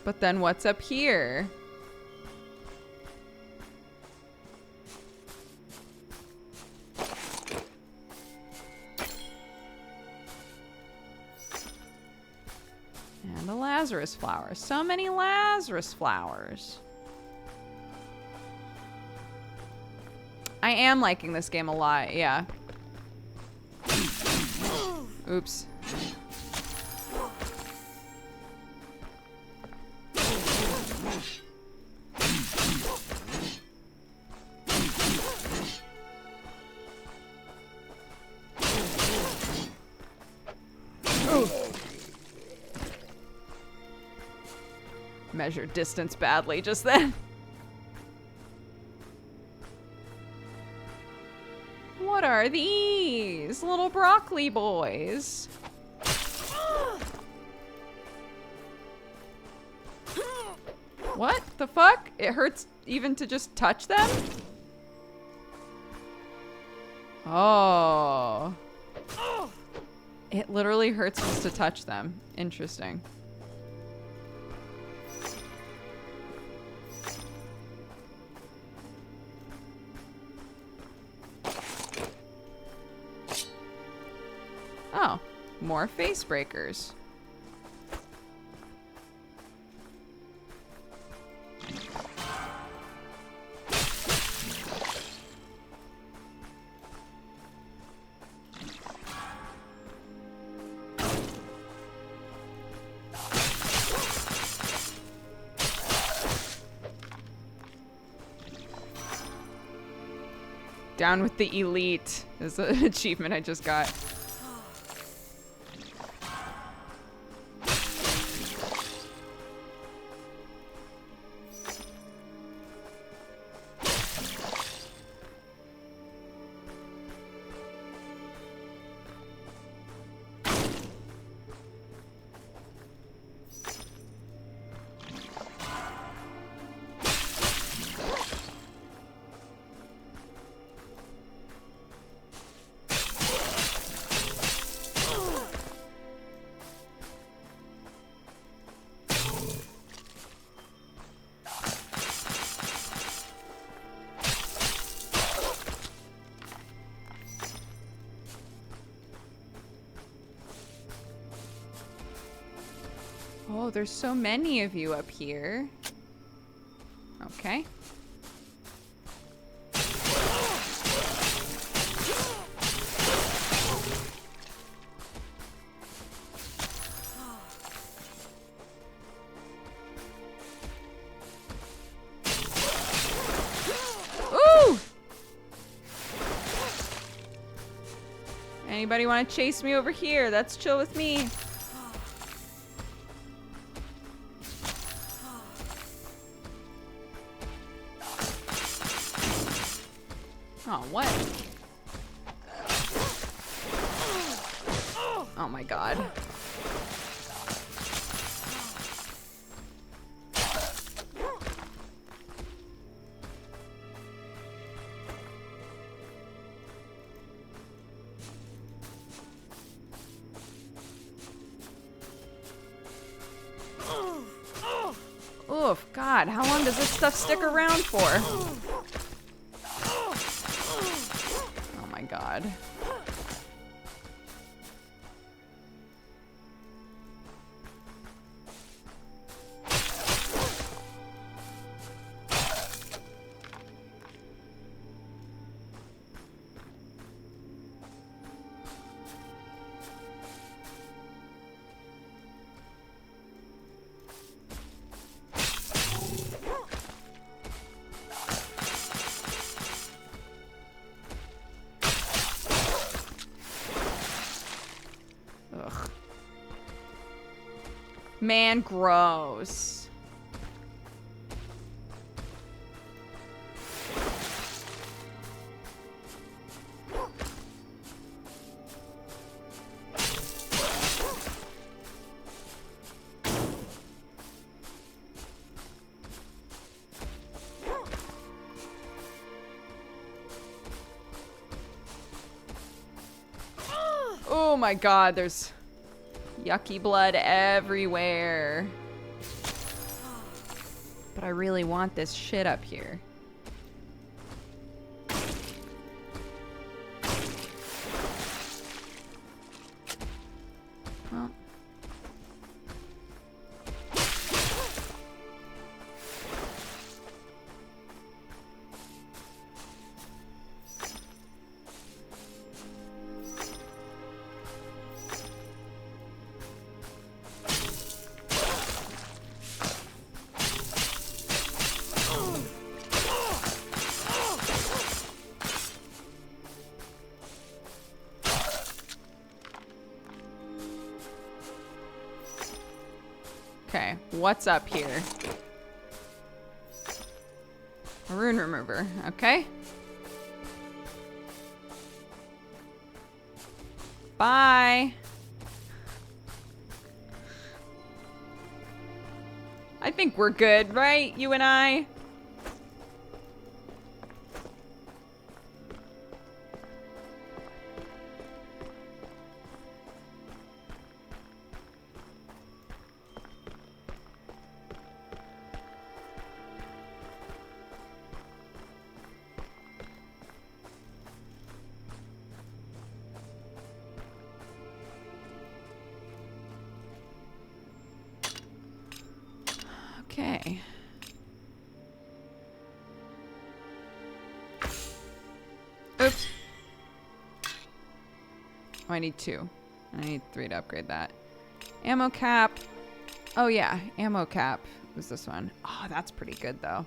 But then what's up here? And a Lazarus flower. So many Lazarus flowers. I am liking this game a lot, yeah. Oops. Measured distance badly just then. are these little broccoli boys? What the fuck? It hurts even to just touch them? Oh. It literally hurts just to touch them. Interesting. Oh, more face breakers. Down with the elite is an achievement I just got. Oh, there's so many of you up here. Okay. Ooh! Anybody want to chase me over here? That's chill with me. Oh, what? Oh my god. Oof, God, how long does this stuff stick around for? Oh my god. Man, gross. Oh my god, there's yucky blood everywhere. But I really want this shit up here. Well. Okay, what's up here? A rune remover, okay. Bye. I think we're good, right? You and I? Okay. Oops. Oh, I need 2. I need 3 to upgrade that. Ammo cap. Oh, yeah. Ammo cap was this one. Oh, that's pretty good, though.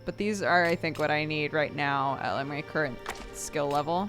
But these are, I think, what I need right now at my current skill level.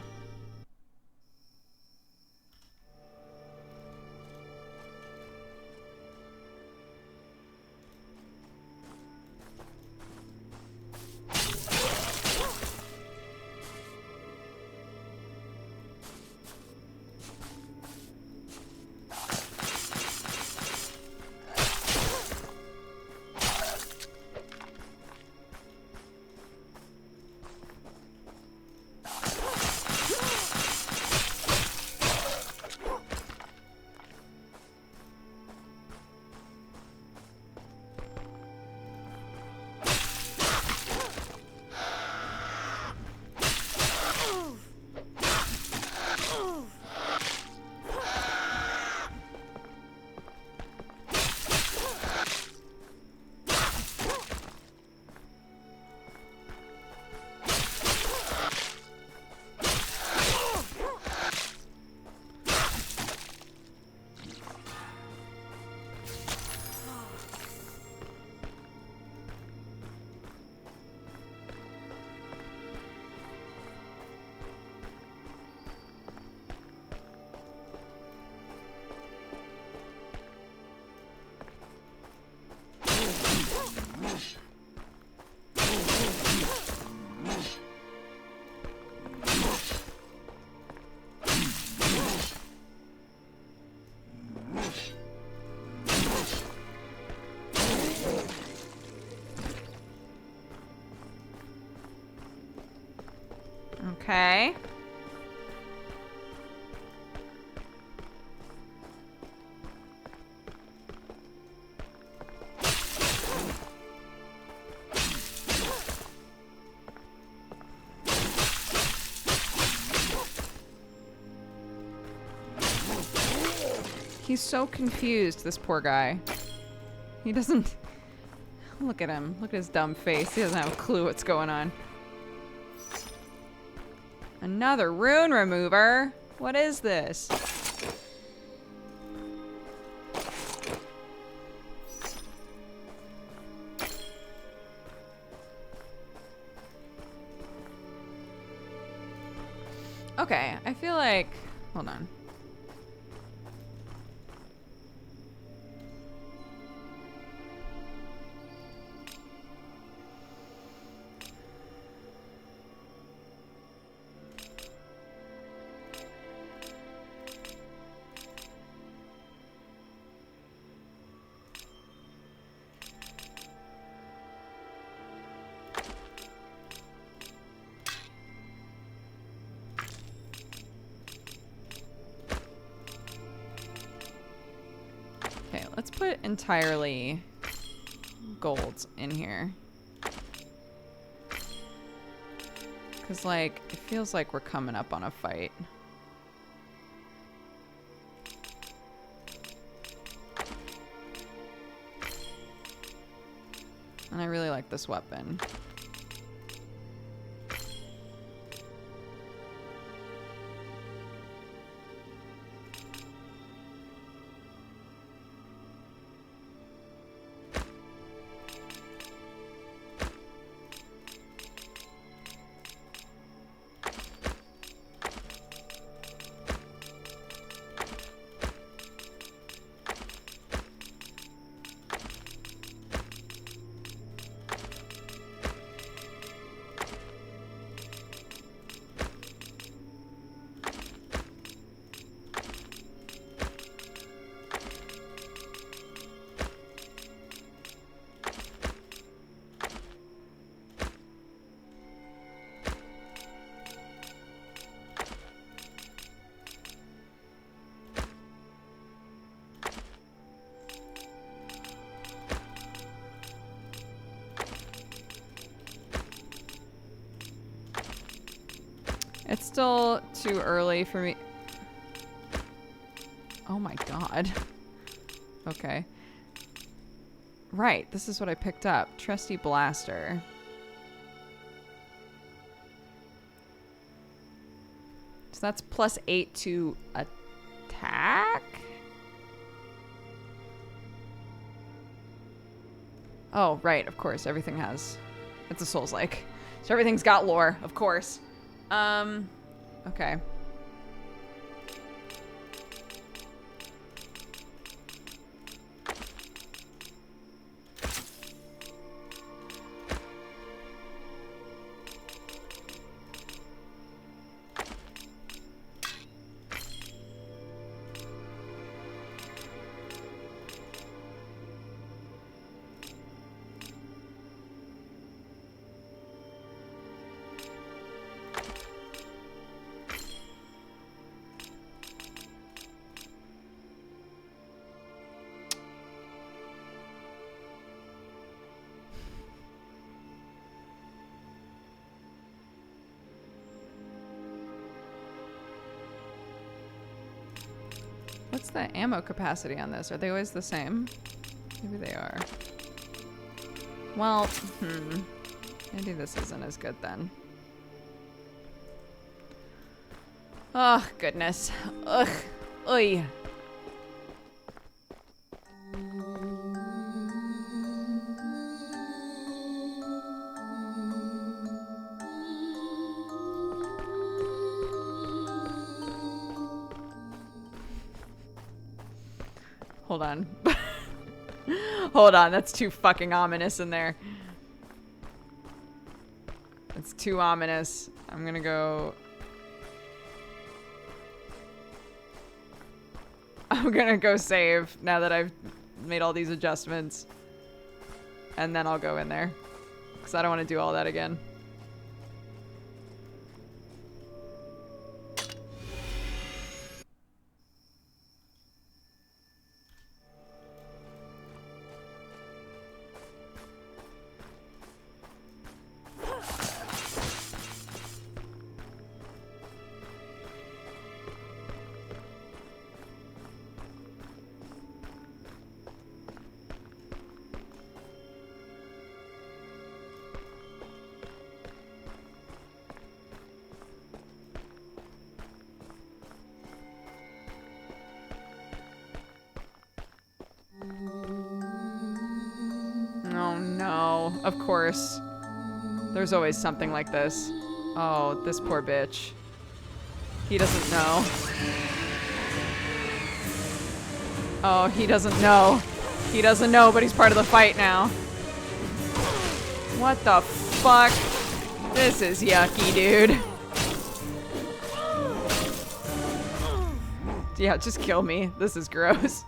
Okay. He's so confused, this poor guy. He doesn't... Look at him. Look at his dumb face. He doesn't have a clue what's going on. Another rune remover? What is this? Okay, I feel like... Hold on. Okay, let's put entirely gold in here. Because, like, it feels like we're coming up on a fight. And I really like this weapon. still too early for me. Oh my god. Okay. Right, this is what I picked up. Trusty Blaster. So that's +8 to attack? Oh, right, of course. Everything has... It's a Souls-like. So everything's got lore, of course. Okay. What's the ammo capacity on this? Are they always the same? Maybe they are. Well, maybe this isn't as good then. Oh, goodness. Ugh. Oy. Hold on. Hold on, that's too fucking ominous in there. It's too ominous. I'm gonna go... I'm gonna go save now that I've made all these adjustments. And then I'll go in there. Because I don't want to do all that again. Oh no, of course. There's always something like this. Oh, this poor bitch. He doesn't know. Oh, he doesn't know. He doesn't know, but he's part of the fight now. What the fuck? This is yucky, dude. Yeah, just kill me. This is gross.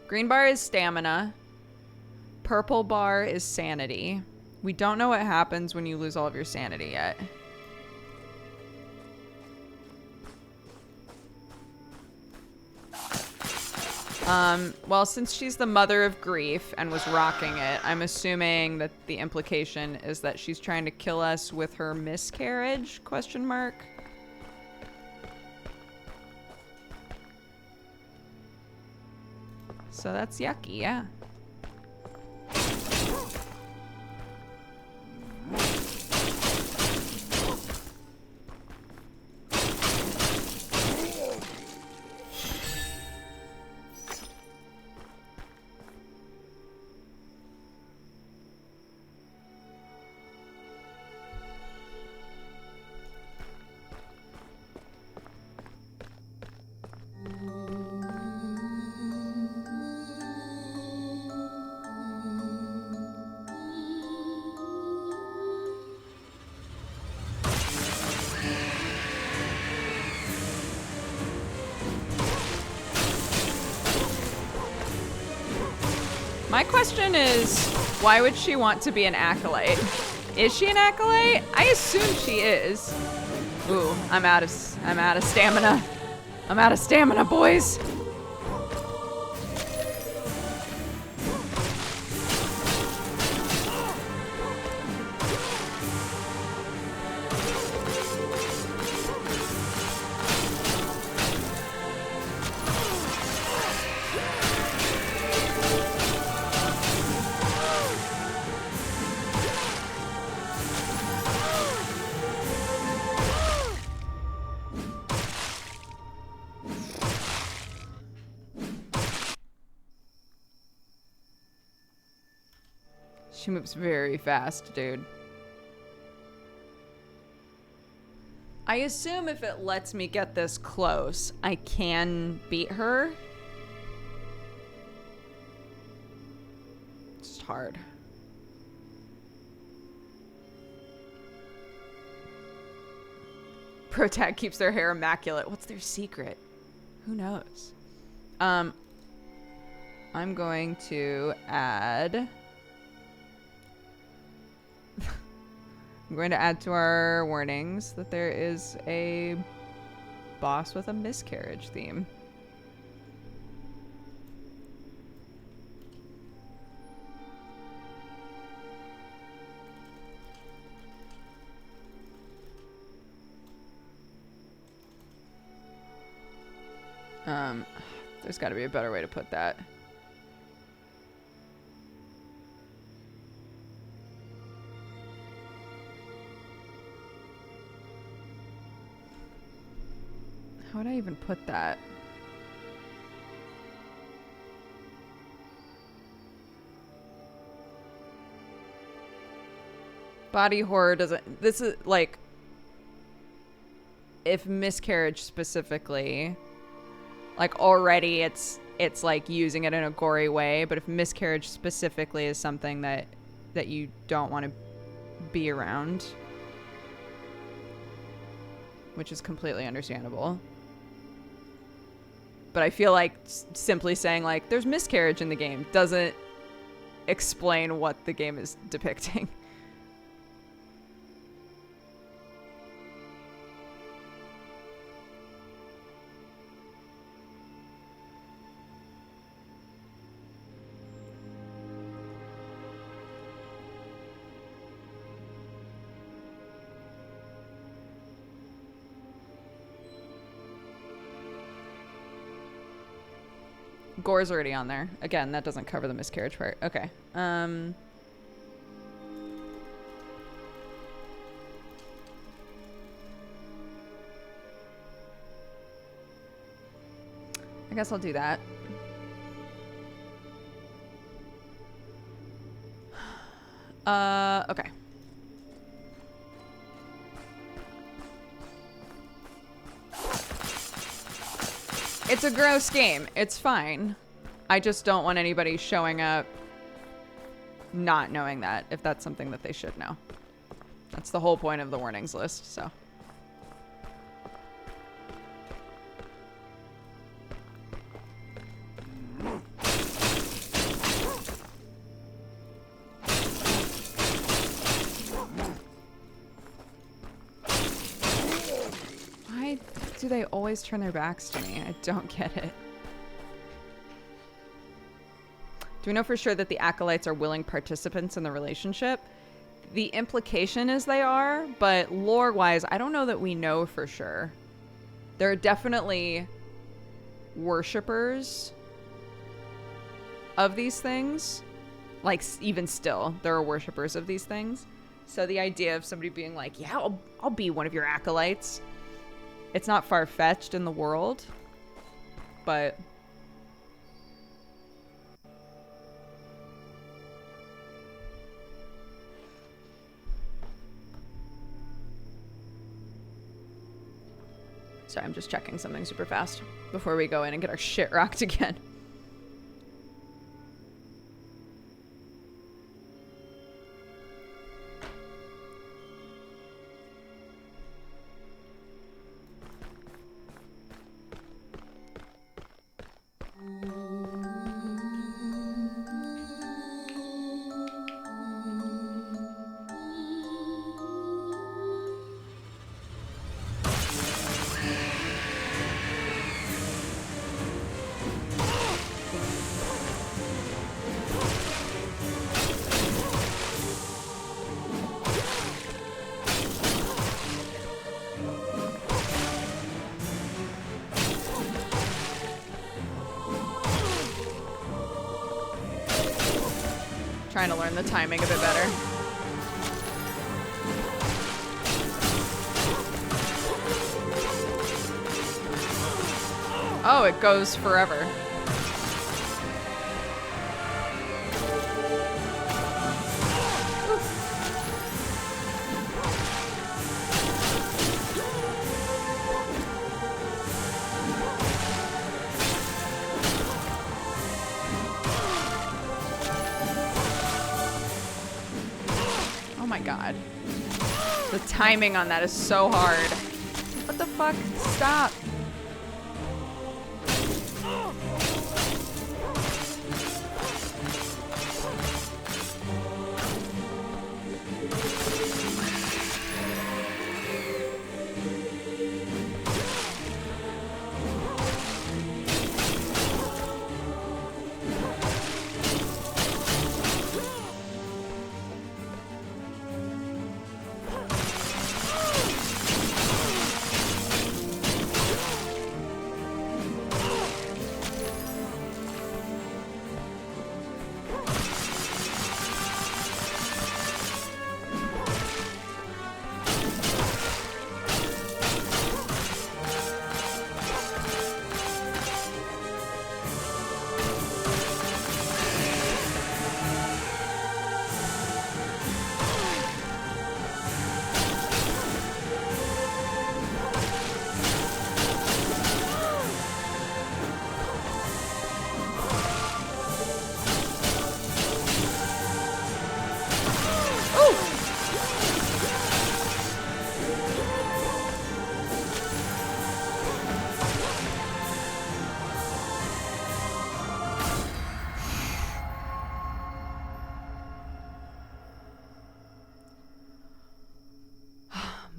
Green bar is stamina. Purple bar is sanity. We don't know what happens when you lose all of your sanity yet. Well, since she's the mother of grief and was rocking it, I'm assuming that the implication is that she's trying to kill us with her miscarriage, question mark. So that's yucky, yeah. My question is, why would she want to be an acolyte? Is she an acolyte? I assume she is. Ooh, I'm out of stamina. I'm out of stamina, boys. She moves very fast, dude. I assume if it lets me get this close, I can beat her. It's just hard. Protag keeps their hair immaculate. What's their secret? Who knows? I'm going to add... I'm going to add to our warnings that there is a boss with a miscarriage theme. There's got to be a better way to put that. How would I even put that? Body horror doesn't... This is like... If miscarriage specifically... Like already it's like using it in a gory way, but if miscarriage specifically is something that you don't want to be around, which is completely understandable. But I feel like simply saying like there's miscarriage in the game doesn't explain what the game is depicting. Gore's already on there. Again, that doesn't cover the miscarriage part. Okay. I guess I'll do that. Okay. It's a gross game. It's fine. I just don't want anybody showing up not knowing that, if that's something that they should know. That's the whole point of the warnings list, so. Why do they always turn their backs to me? I don't get it. Do we know for sure that the Acolytes are willing participants in the relationship? The implication is they are, but lore-wise, I don't know that we know for sure. There are definitely worshippers of these things. Like, even still, there are worshippers of these things. So the idea of somebody being like, yeah, I'll be one of your Acolytes. It's not far-fetched in the world, but... Sorry, I'm just checking something super fast before we go in and get our shit rocked again. Trying to learn the timing a bit better. Oh, it goes forever. my god. The timing on that is so hard. What the fuck? Stop.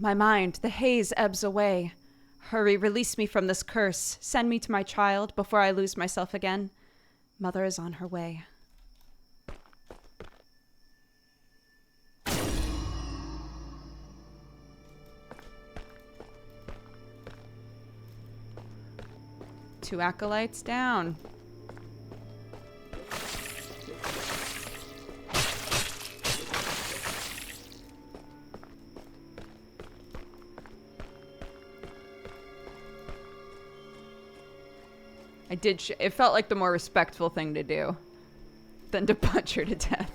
My mind, the haze ebbs away. Hurry, release me from this curse. Send me to my child before I lose myself again. Mother is on her way. Two acolytes down. It felt like the more respectful thing to do than to punch her to death.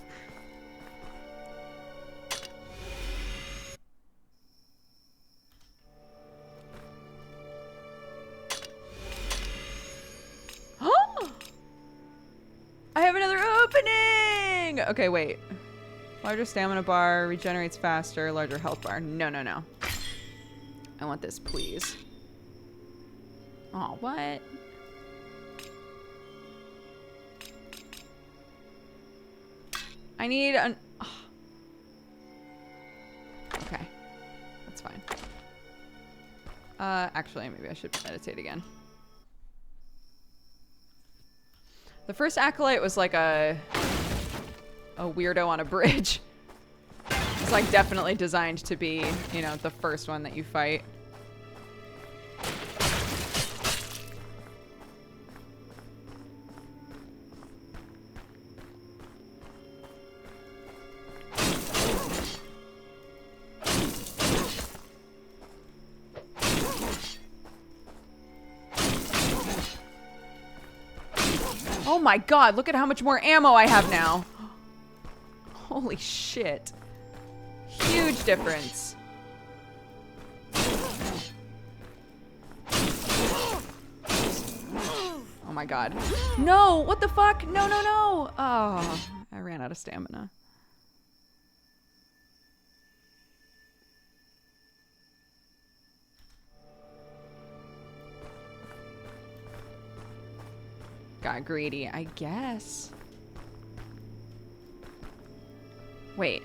I have another opening! Okay, wait. Larger stamina bar, regenerates faster, larger health bar. No, no, no. I want this, please. Oh, what? I need an... Oh. Okay. That's fine. Actually, maybe I should meditate again. The first Acolyte was like a weirdo on a bridge. It's like definitely designed to be, you know, the first one that you fight. Oh my god, look at how much more ammo I have now. Holy shit. Huge difference. Oh my god. No, what the fuck? No, no, no. Oh, I ran out of stamina. Got greedy, I guess. Wait.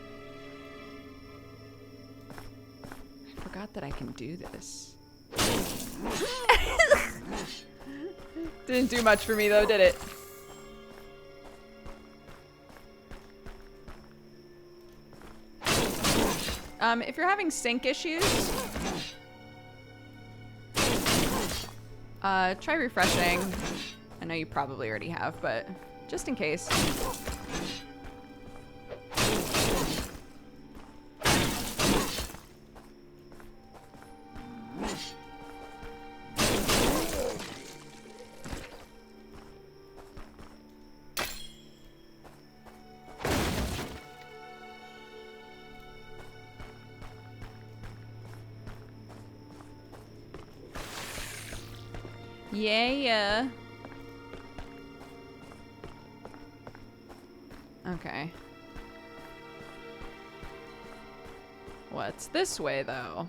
I forgot that I can do this. Didn't do much for me though, did it? If you're having sync issues, try refreshing. I know you probably already have, but just in case. Yeah. Okay. What's this way, though?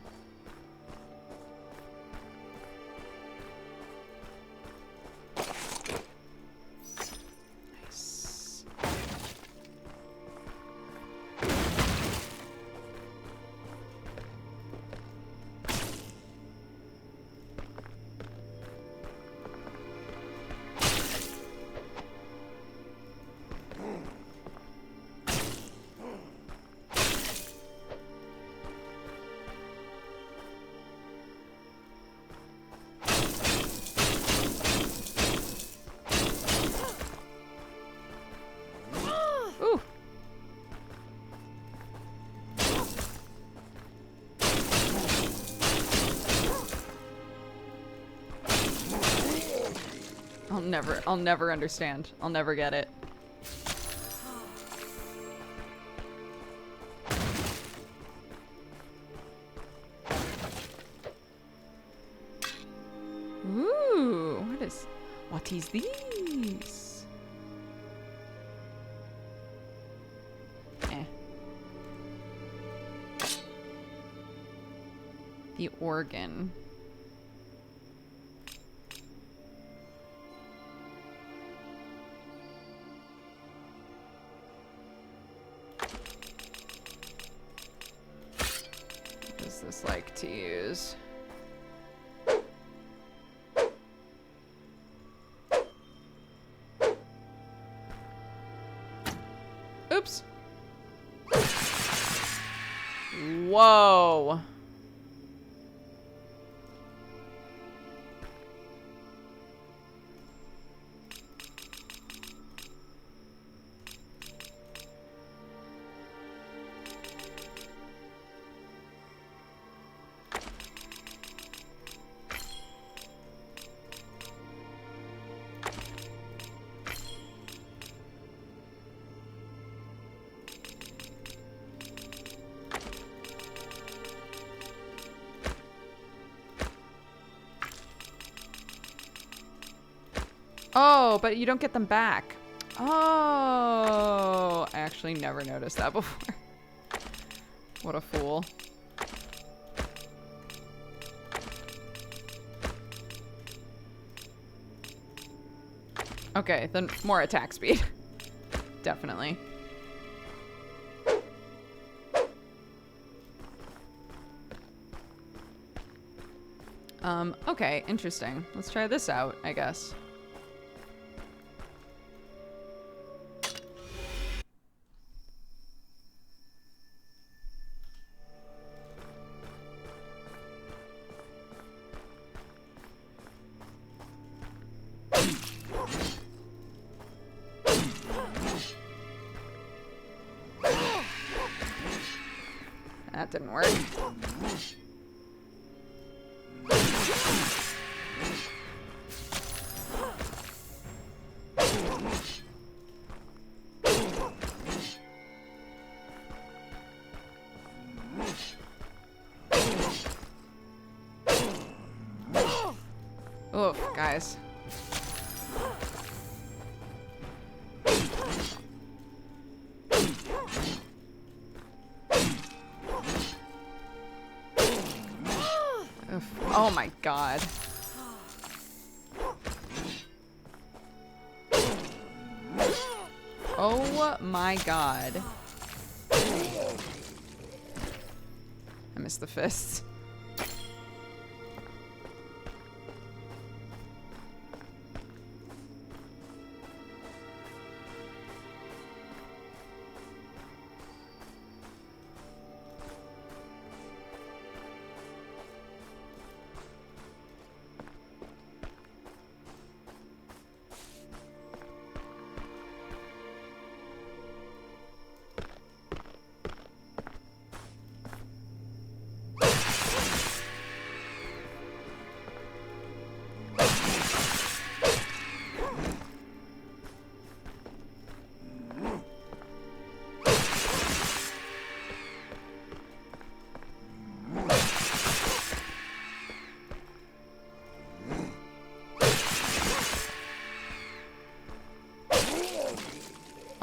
Nice. Ooh. I'll never understand. I'll never get it. Ooh, what is these? Eh. The organ. What does this like to use? Oops. Whoa. Oh, but you don't get them back. Oh, I actually never noticed that before. What a fool. Okay, then more attack speed. Definitely. Okay, interesting. Let's try this out, I guess. That didn't work. Oof, guys. Oof. Oh my god. Oh my god. I missed the fists.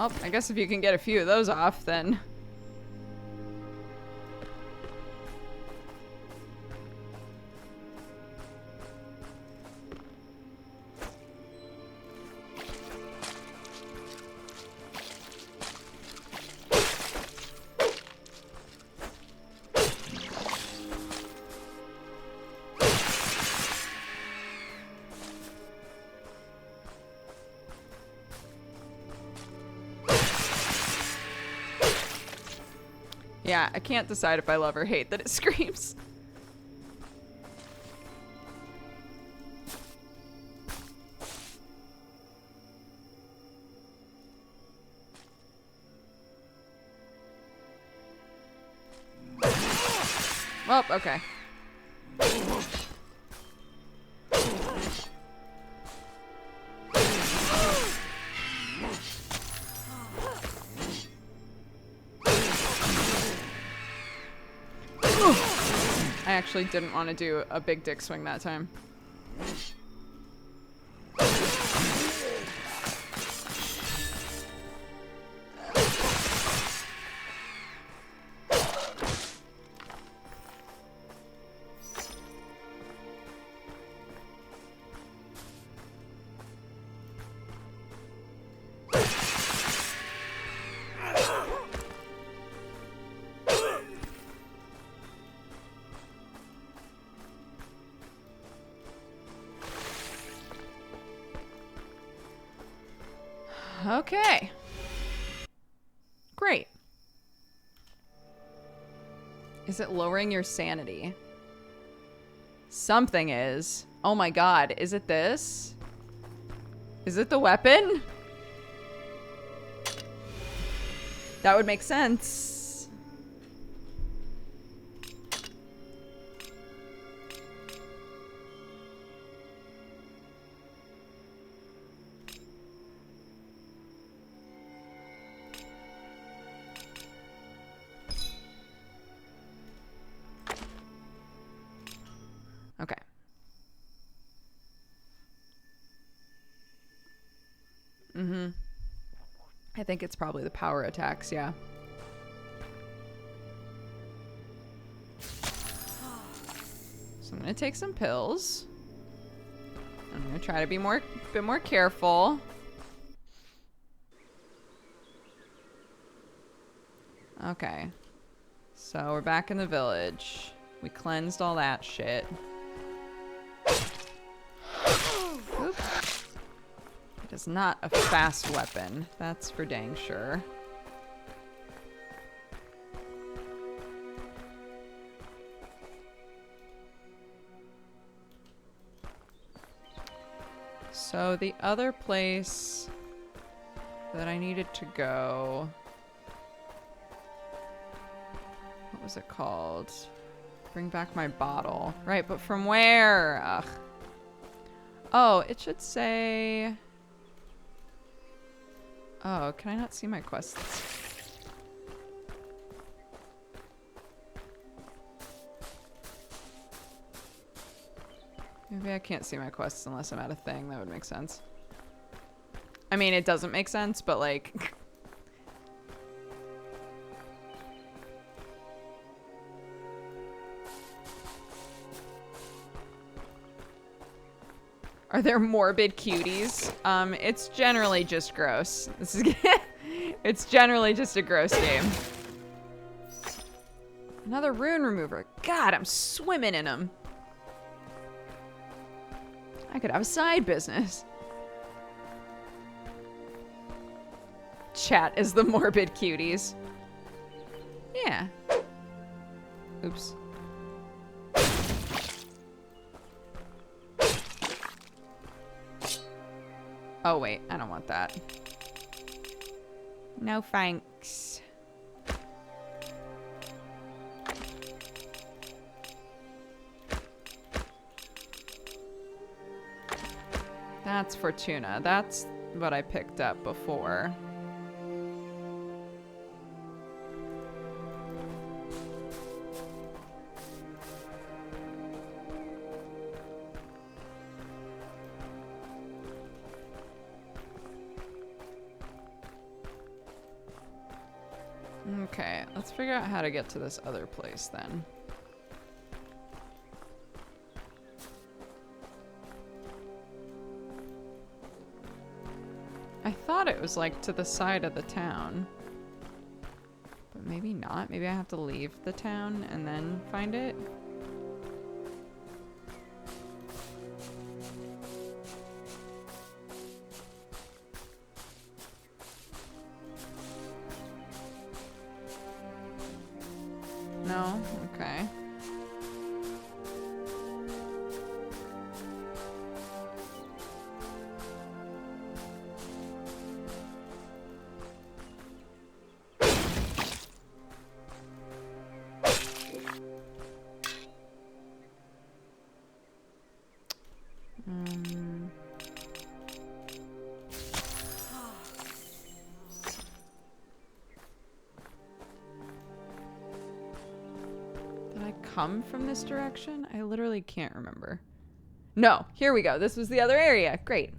Oh, I guess if you can get a few of those off, then... Yeah, I can't decide if I love or hate that it screams. Well, okay. I actually didn't want to do a big dick swing that time. Okay. Great. Is it lowering your sanity? Something is. Oh my god, is it this? Is it the weapon? That would make sense. Okay. Mm-hmm. I think it's probably the power attacks, yeah. So I'm gonna take some pills. I'm gonna try to be a bit more careful. Okay. So we're back in the village. We cleansed all that shit. Oop. It is not a fast weapon. That's for dang sure. So the other place that I needed to go... What was it called? Bring back my bottle. Right, but from where? Ugh. Oh, it should say... Oh, can I not see my quests? Maybe I can't see my quests unless I'm at a thing. That would make sense. I mean, it doesn't make sense, but like... Are there morbid cuties? It's generally just gross. This is it's generally just a gross game. Another rune remover. God, I'm swimming in them. I could have a side business. Chat is the morbid cuties. Yeah. Oops. Oh, wait. I don't want that. No thanks. That's Fortuna. That's what I picked up before. Okay, let's figure out how to get to this other place then. I thought it was like to the side of the town. But maybe not. Maybe I have to leave the town and then find it. No? Okay. Did I come from this direction? I literally can't remember. No, here we go. This was the other area. Great.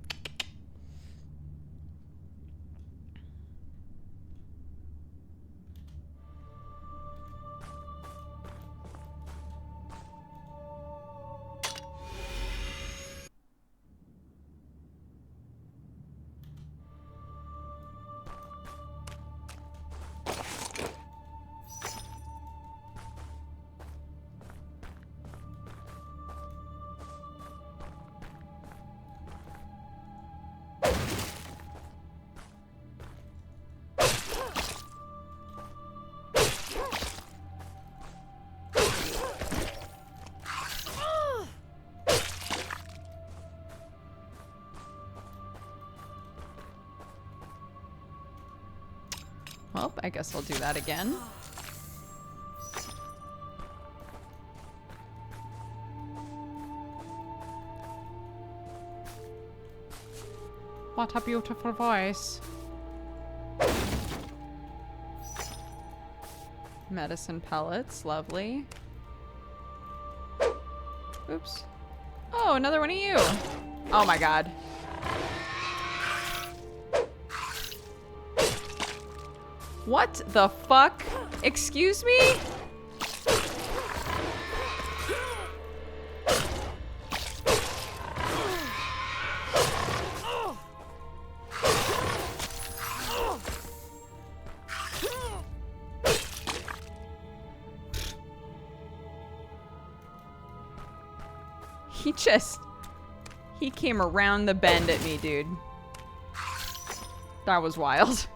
Well, I guess I'll do that again. What a beautiful voice. Medicine pellets, lovely. Oops. Oh, another one of you. Oh my god. What the fuck? Excuse me? He came around the bend at me, dude. That was wild.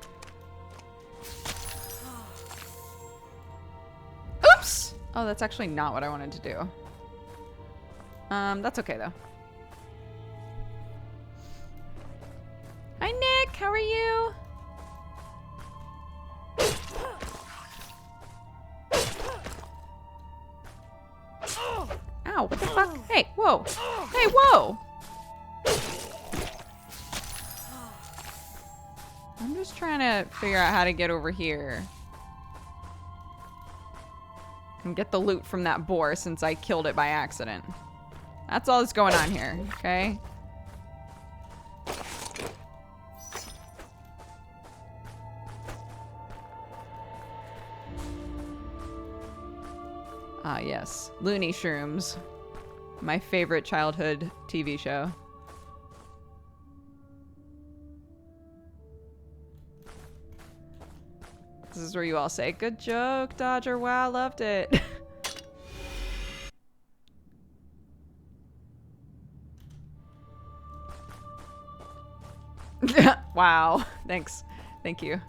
Oops! Oh, that's actually not what I wanted to do. That's okay though. Hi Nick, how are you? Ow, what the fuck? Hey, whoa. Hey, whoa! I'm just trying to figure out how to get over here. And get the loot from that boar since I killed it by accident. That's all that's going on here, okay? Ah, yes. Looney Shrooms. My favorite childhood TV show. This is where you all say, "Good joke, Dodger. Wow, loved it." Wow. Thanks. Thank you.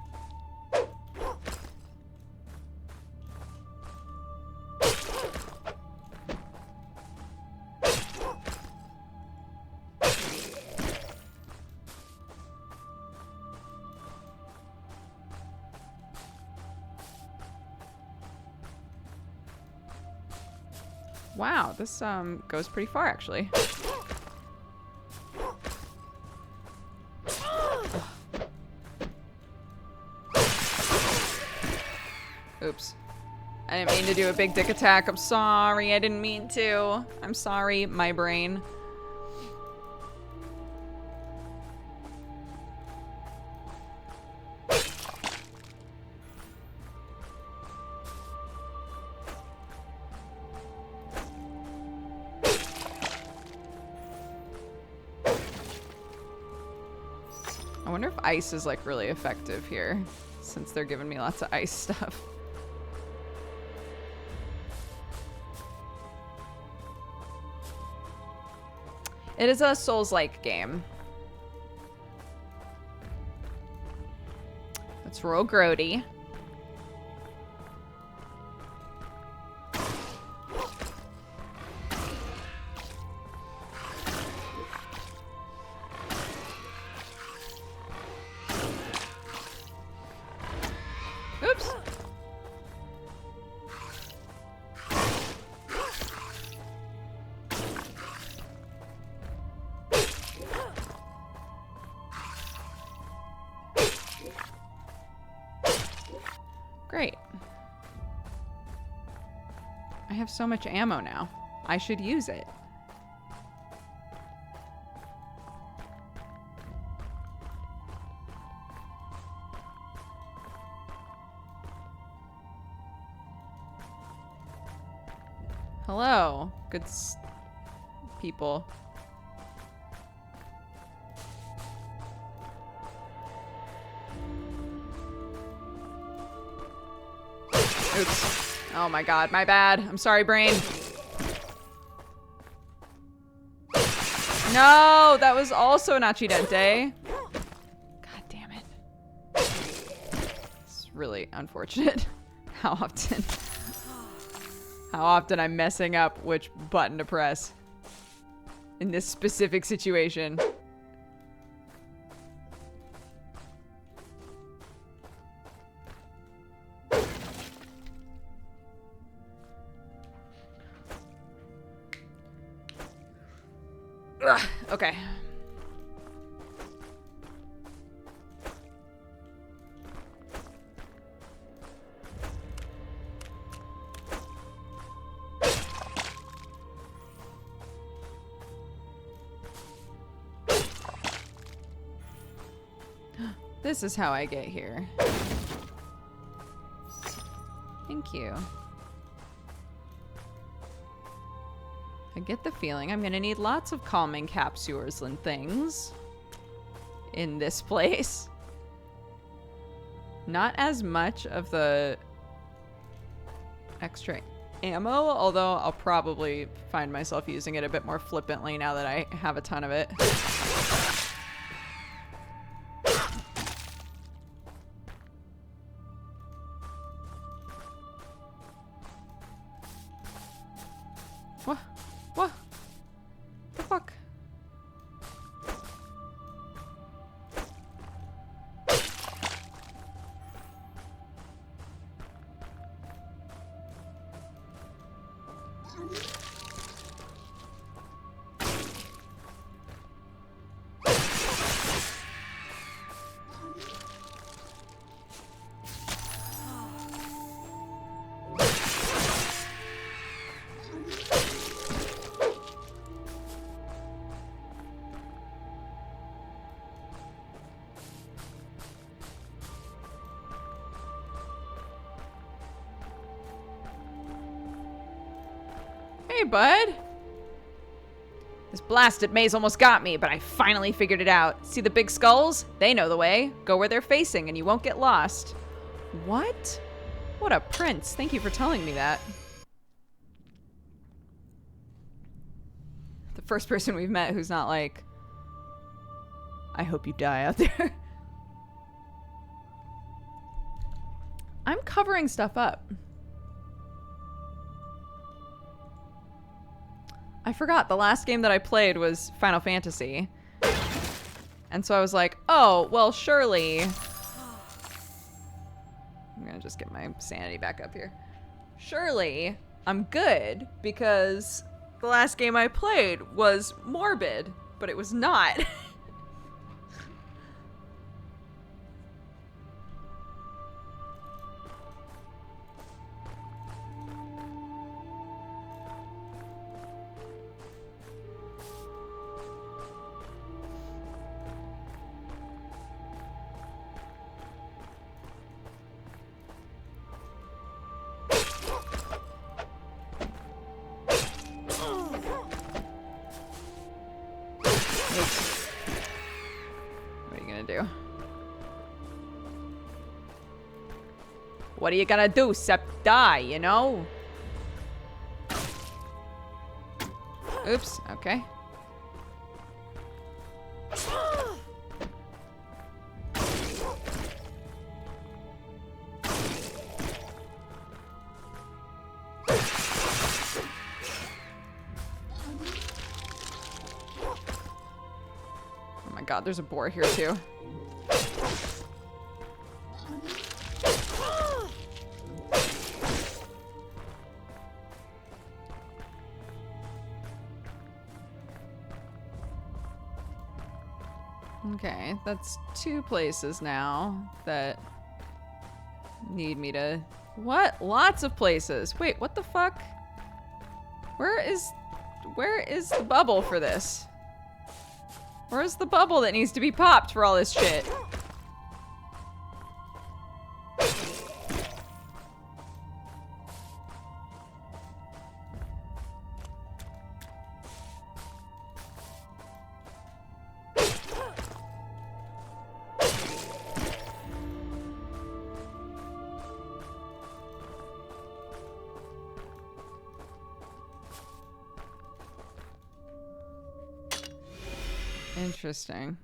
Wow, this goes pretty far actually. Oops. I didn't mean to do a big dick attack. I'm sorry. I didn't mean to. I'm sorry, my brain. I wonder if ice is like really effective here, since they're giving me lots of ice stuff. It is a Souls-like game. Let's roll Grody. Oops. Great. I have so much ammo now. I should use it. Hello, good people. Oops. Oh my god, my bad. I'm sorry, brain. No, that was also an accidente. God damn it. It's really unfortunate. How often I'm messing up which button to press in this specific situation. Ugh, okay. This is how I get here. Thank you. I get the feeling I'm gonna need lots of calming capsules and things in this place. Not as much of the extra ammo, although I'll probably find myself using it a bit more flippantly now that I have a ton of it. What? What? The fuck? Hey, bud. This blasted maze almost got me, but I finally figured it out. See the big skulls? They know the way. Go where they're facing and you won't get lost. What? What a prince. Thank you for telling me that. The first person we've met who's not like, I hope you die out there. I'm covering stuff up. I forgot the last game that I played was Final Fantasy. And so I was like, oh, well, surely. I'm gonna just get my sanity back up here. Surely I'm good because the last game I played was Morbid, but it was not. What are you gonna do, except die, you know? Oops, okay. Oh my god, there's a boar here too. Okay, that's 2 places now that need me to... What? Lots of places. Wait, what the fuck? Where is the bubble for this? Where's the bubble that needs to be popped for all this shit? Interesting.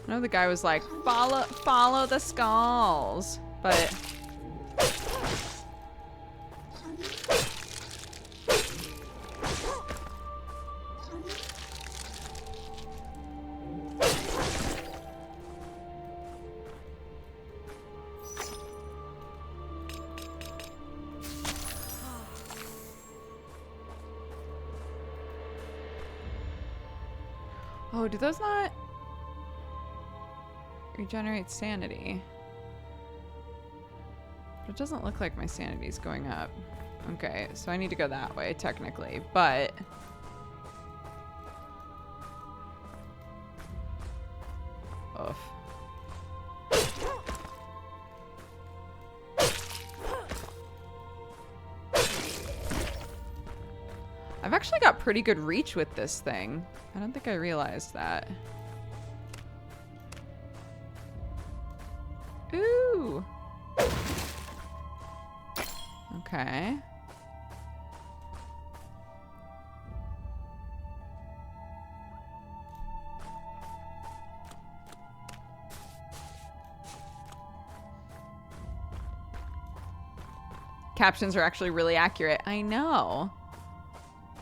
I know the guy was like, follow the skulls, but... Oh, do those not... regenerate sanity? But it doesn't look like my sanity's going up. Okay, so I need to go that way, technically, but... Oof. I've actually got pretty good reach with this thing. I don't think I realized that. Ooh. Okay. Captions are actually really accurate. I know.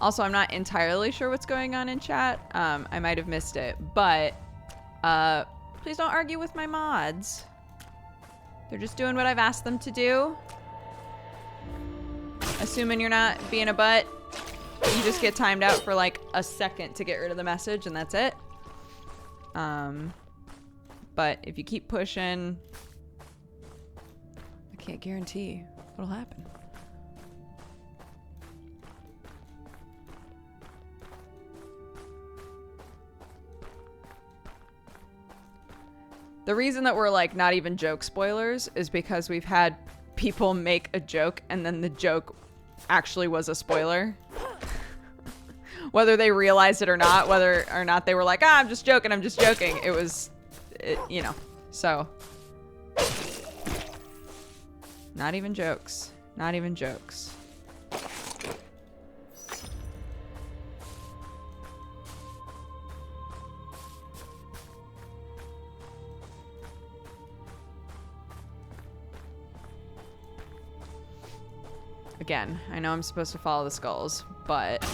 Also, I'm not entirely sure what's going on in chat. I might have missed it, but please don't argue with my mods. They're just doing what I've asked them to do. Assuming you're not being a butt, you just get timed out for like a second to get rid of the message, and that's it. But if you keep pushing, I can't guarantee what'll happen. The reason that we're like not even joke spoilers is because we've had people make a joke and then the joke actually was a spoiler. Whether they realized it or not, whether or not they were like, I'm just joking, it was, you know, so. Not even jokes. Not even jokes. Again, I know I'm supposed to follow the skulls, but...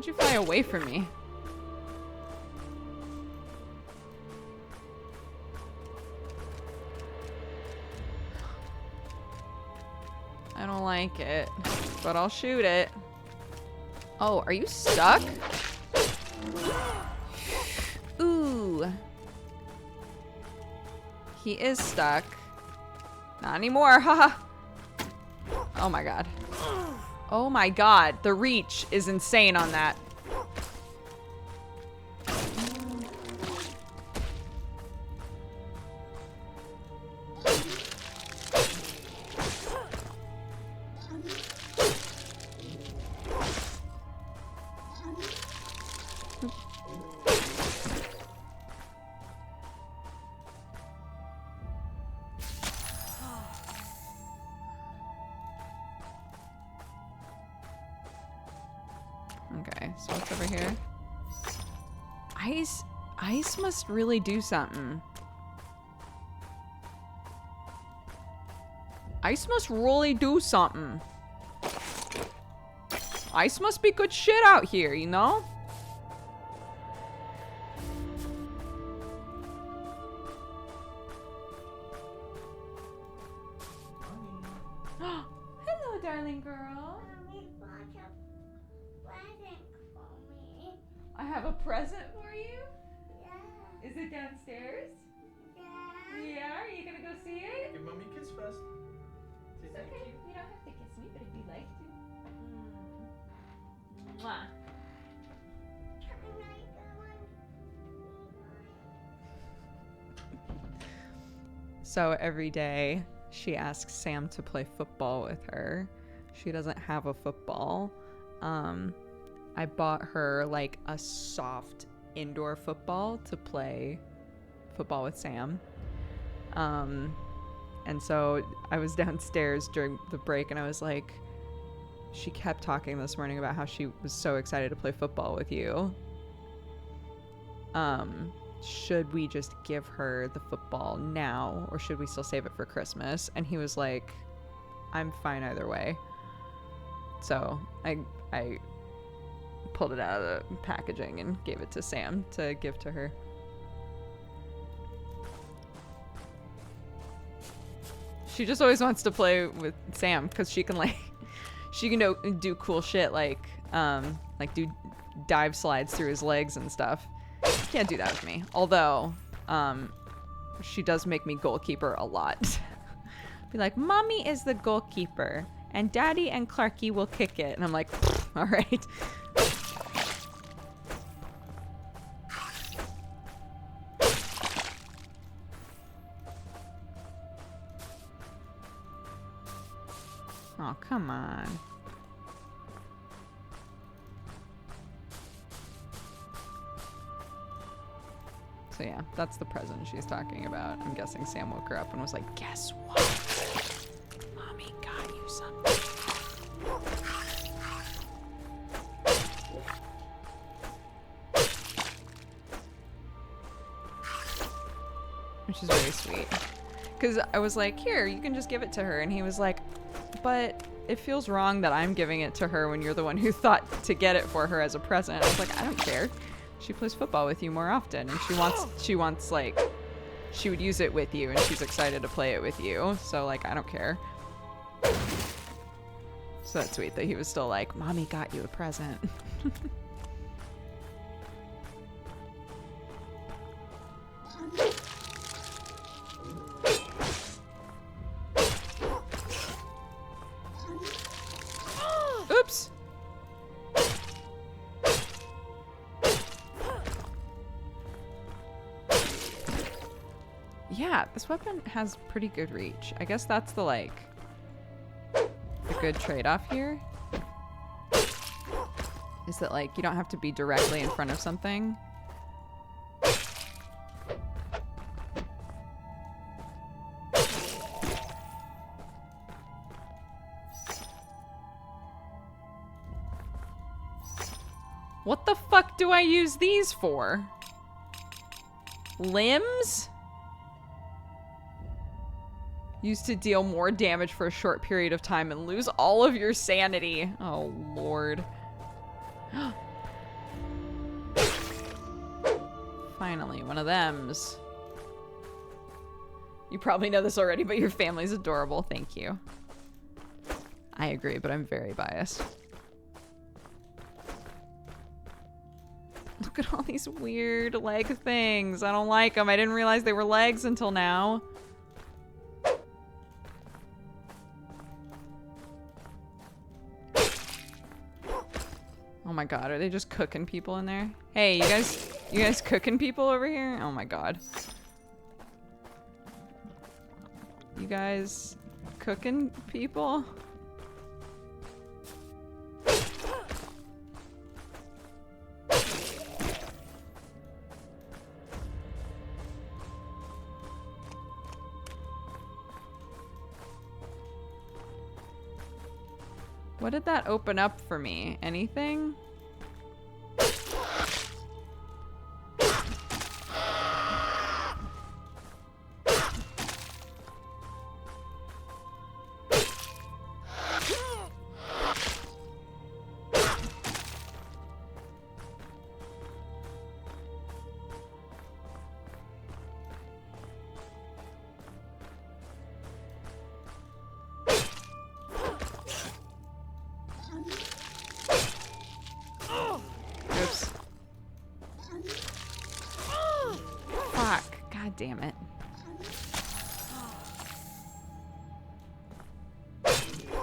Why'd you fly away from me? I don't like it, but I'll shoot it. Oh, are you stuck? Ooh. He is stuck. Not anymore, haha. Oh my god. Oh my god, the reach is insane on that. Okay, so what's over here? Ice must really do something. Ice must really do something. Ice must be good shit out here, you know? Hello, darling girl. Mommy bought a present for me. I have a present for you. Yeah. Is it downstairs? Yeah. Yeah, are you gonna go see it? Give mommy a kiss first. Say thank Okay, you. you don't have to kiss me, but if you'd like to. Mwah. Can I go on? So every day she asks Sam to play football with her. She doesn't have a football. I bought her like a soft indoor football to play football with Sam. And so I was downstairs during the break and I was like, she kept talking this morning about how she was so excited to play football with you. Should we just give her the football now or should we still save it for Christmas? And he was like, I'm fine either way. So I pulled it out of the packaging and gave it to Sam to give to her. She just always wants to play with Sam because she can do cool shit like do dive slides through his legs and stuff. Can't do that with me. Although, she does make me goalkeeper a lot. Be like, Mommy is the goalkeeper, and Daddy and Clarky will kick it. And I'm like, all right. Oh, come on. So yeah, that's the present she's talking about. I'm guessing Sam woke her up and was like, guess what? Mommy got you something. Which is very sweet. Because I was like, here, you can just give it to her. And he was like, but it feels wrong that I'm giving it to her when you're the one who thought to get it for her as a present. I was like, I don't care. She plays football with you more often, and she wants like, she would use it with you, and she's excited to play it with you. So like, I don't care. So that's sweet that he was still like, Mommy got you a present. Oops. Yeah, this weapon has pretty good reach. I guess that's the good trade-off here. Is that like, you don't have to be directly in front of something. What the fuck do I use these for? Limbs? Used to deal more damage for a short period of time and lose all of your sanity. Oh, Lord. Finally, one of them's. You probably know this already, but your family's adorable. Thank you. I agree, but I'm very biased. Look at all these weird leg things. I don't like them. I didn't realize they were legs until now. Oh my god, are they just cooking people in there? Hey, you guys cooking people over here? Oh my god. You guys cooking people? What did that open up for me? Anything? Damn it.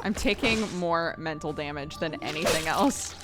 I'm taking more mental damage than anything else.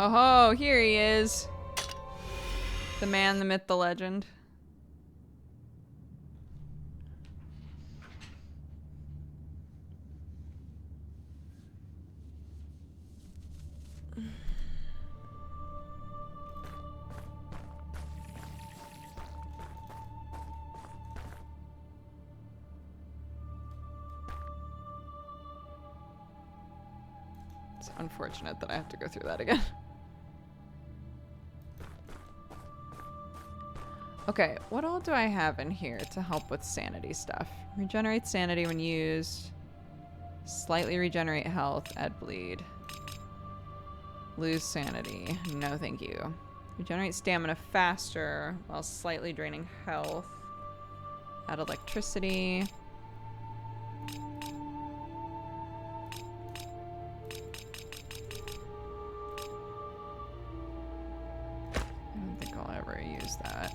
Oh, here he is. The man, the myth, the legend. It's unfortunate that I have to go through that again. Okay, what all do I have in here to help with sanity stuff? Regenerate sanity when used. Slightly regenerate health, add bleed. Lose sanity. No, thank you. Regenerate stamina faster while slightly draining health. Add electricity. I don't think I'll ever use that.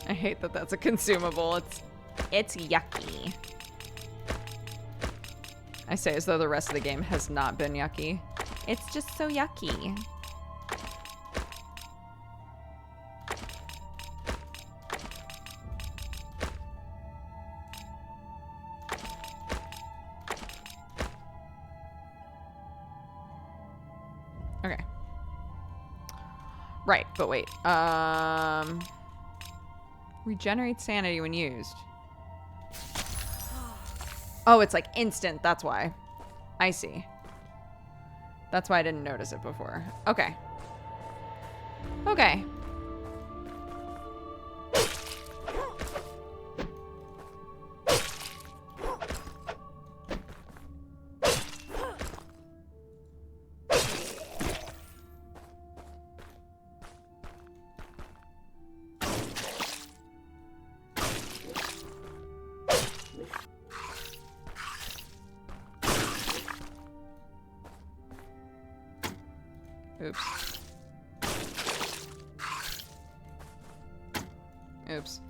I hate that that's a consumable. It's yucky. I say as though the rest of the game has not been yucky. It's just so yucky. Okay. Right, but wait. Regenerate sanity when used. Oh, it's like instant. That's why. I see. That's why I didn't notice it before. Okay. Okay. Oops. Oops.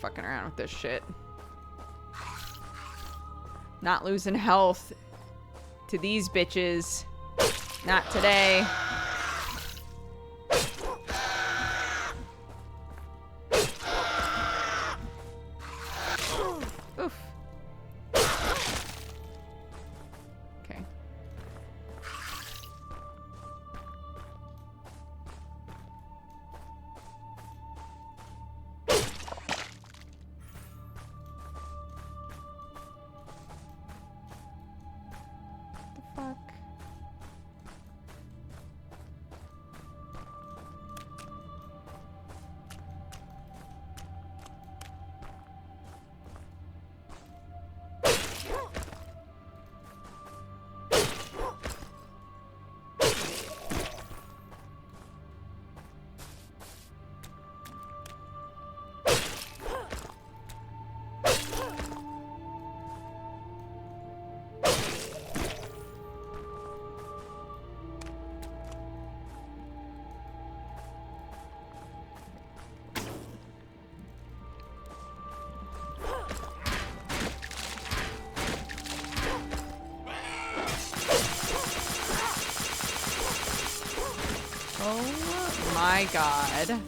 Fucking around with this shit. Not losing health to these bitches. Not today. Oof. Okay. Fuck. Oh my god.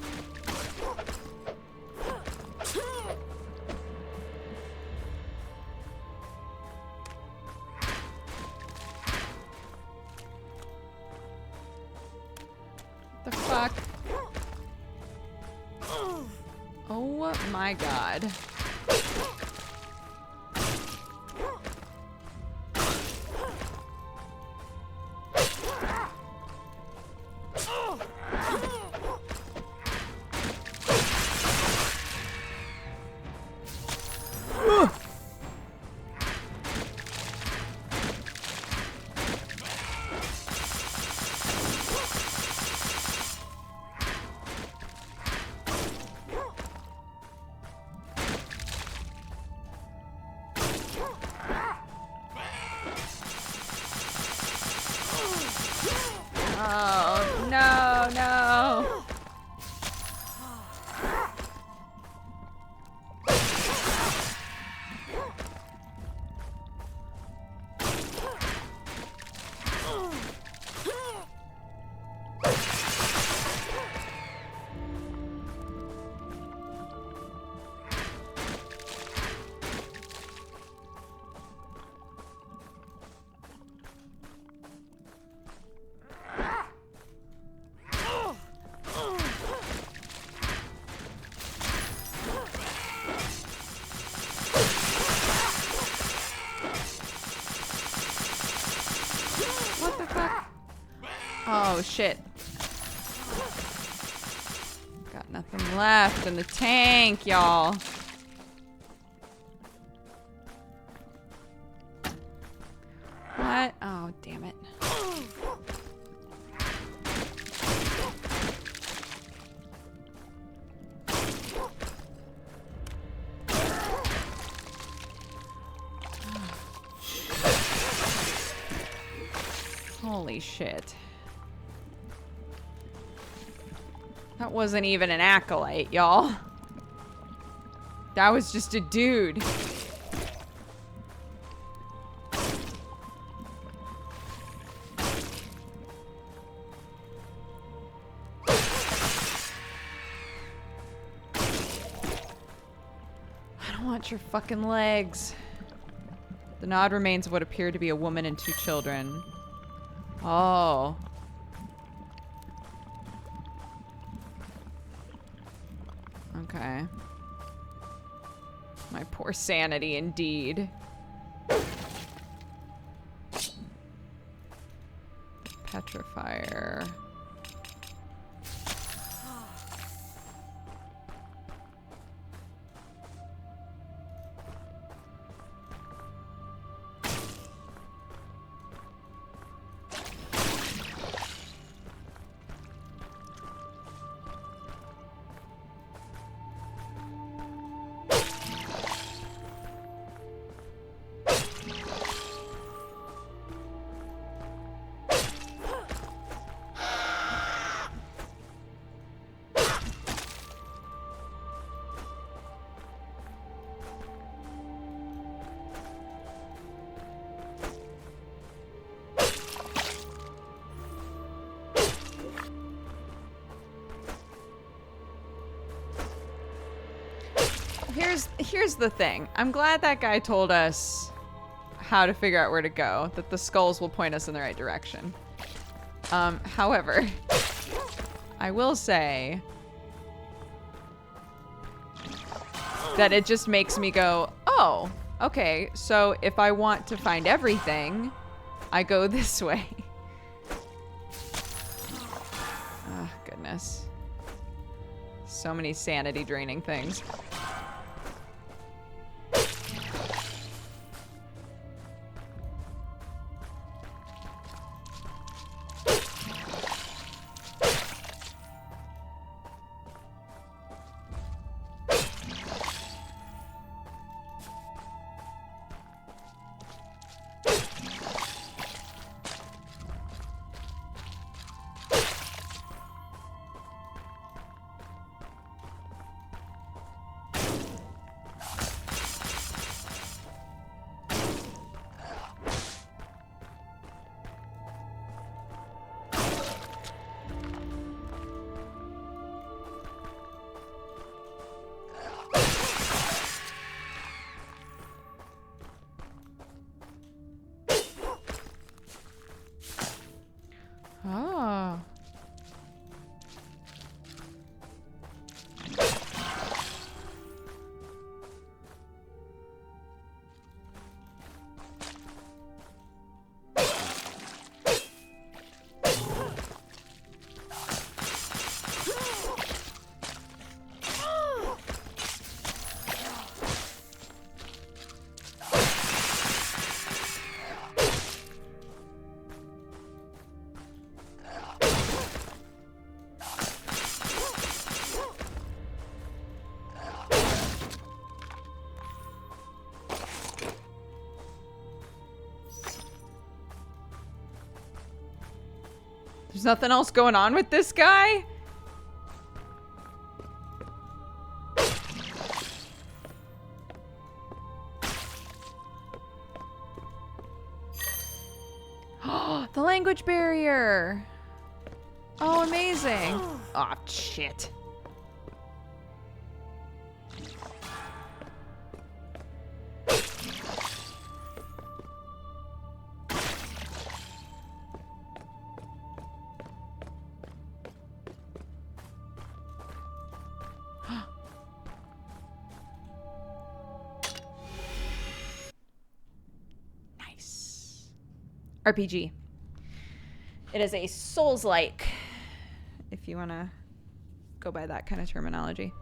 The fuck? Oh my god. Oh, no, no. What the fuck? Oh, shit. Got nothing left in the tank, y'all. What? Oh, damn it. Holy shit. That wasn't even an acolyte, y'all. That was just a dude. I don't want your fucking legs. The nod remains of what appeared to be a woman and 2 children. Oh. Okay. My poor sanity, indeed. Petrifier. Here's the thing. I'm glad that guy told us how to figure out where to go, that the skulls will point us in the right direction. However, I will say that it just makes me go, oh, okay, so if I want to find everything, I go this way. Oh, goodness. So many sanity draining things. Oh. There's nothing else going on with this guy? The language barrier. Oh, amazing. Oh, shit. RPG. It is a Souls-like, if you want to go by that kind of terminology.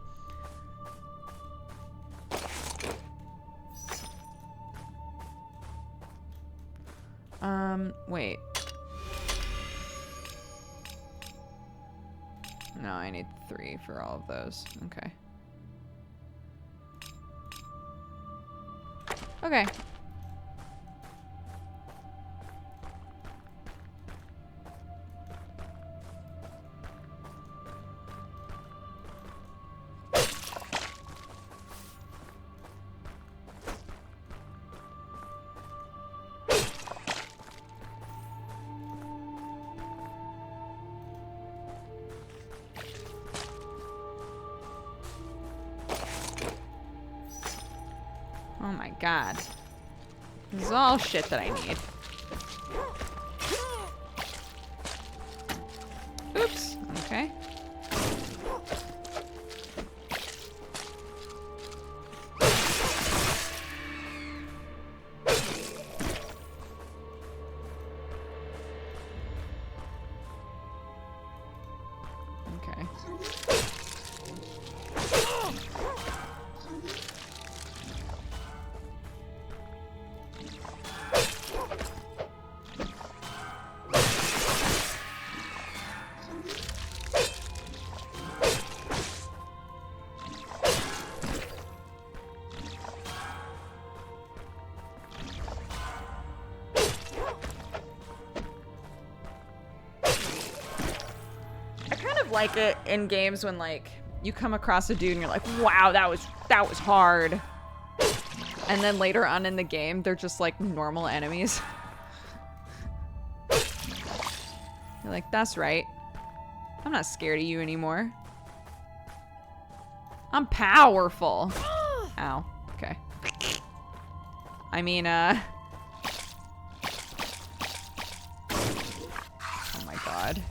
Wait. No, I need 3 for all of those. Okay. Okay. my god. This is all shit that I need. Oops. Okay. Okay. Like it in games when like you come across a dude and you're like, wow, that was hard, and then later on in the game they're just like normal enemies. You're like, that's right, I'm not scared of you anymore, I'm powerful. Ow. Okay. I mean oh my god.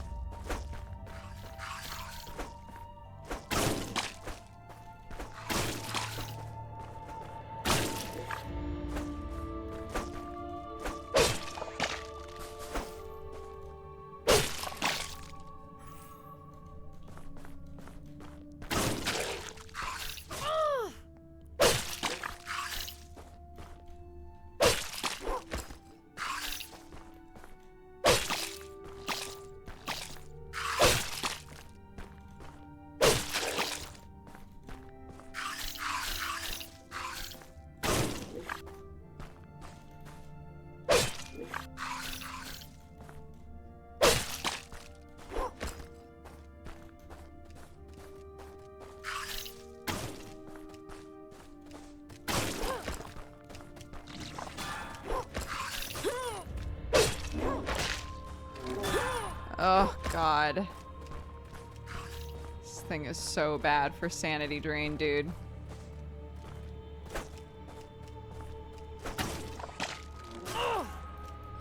Oh, God. This thing is so bad for sanity drain, dude.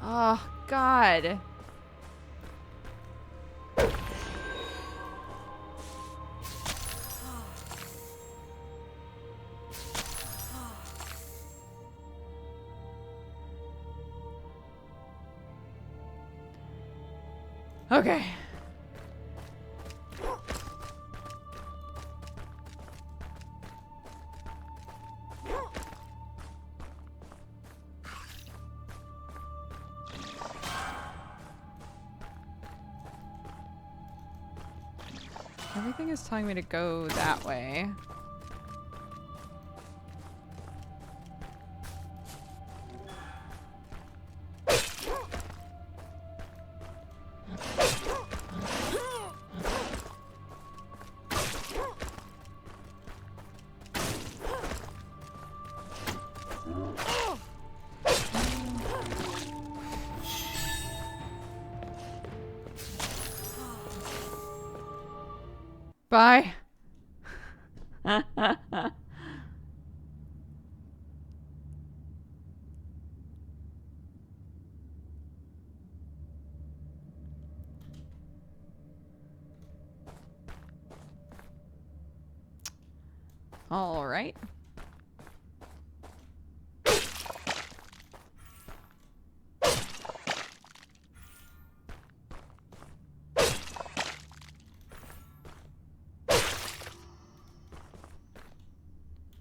Oh, God. Okay. Everything is telling me to go that way. Bye. All right.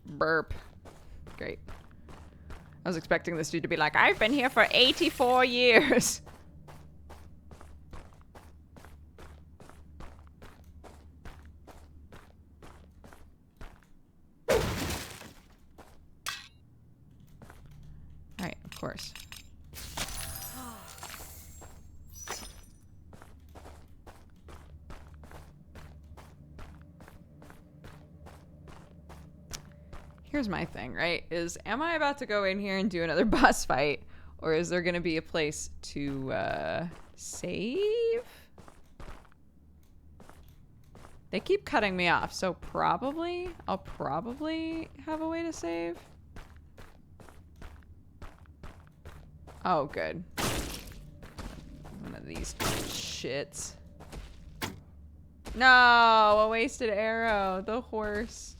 Burp. Great. I was expecting this dude to be like, I've been here for 84 years. Alright, of course. Here's my thing, right? Am I about to go in here and do another boss fight? Or is there going to be a place to save? They keep cutting me off, so I'll probably have a way to save. Oh, good. One of these shits. No, a wasted arrow. The horse.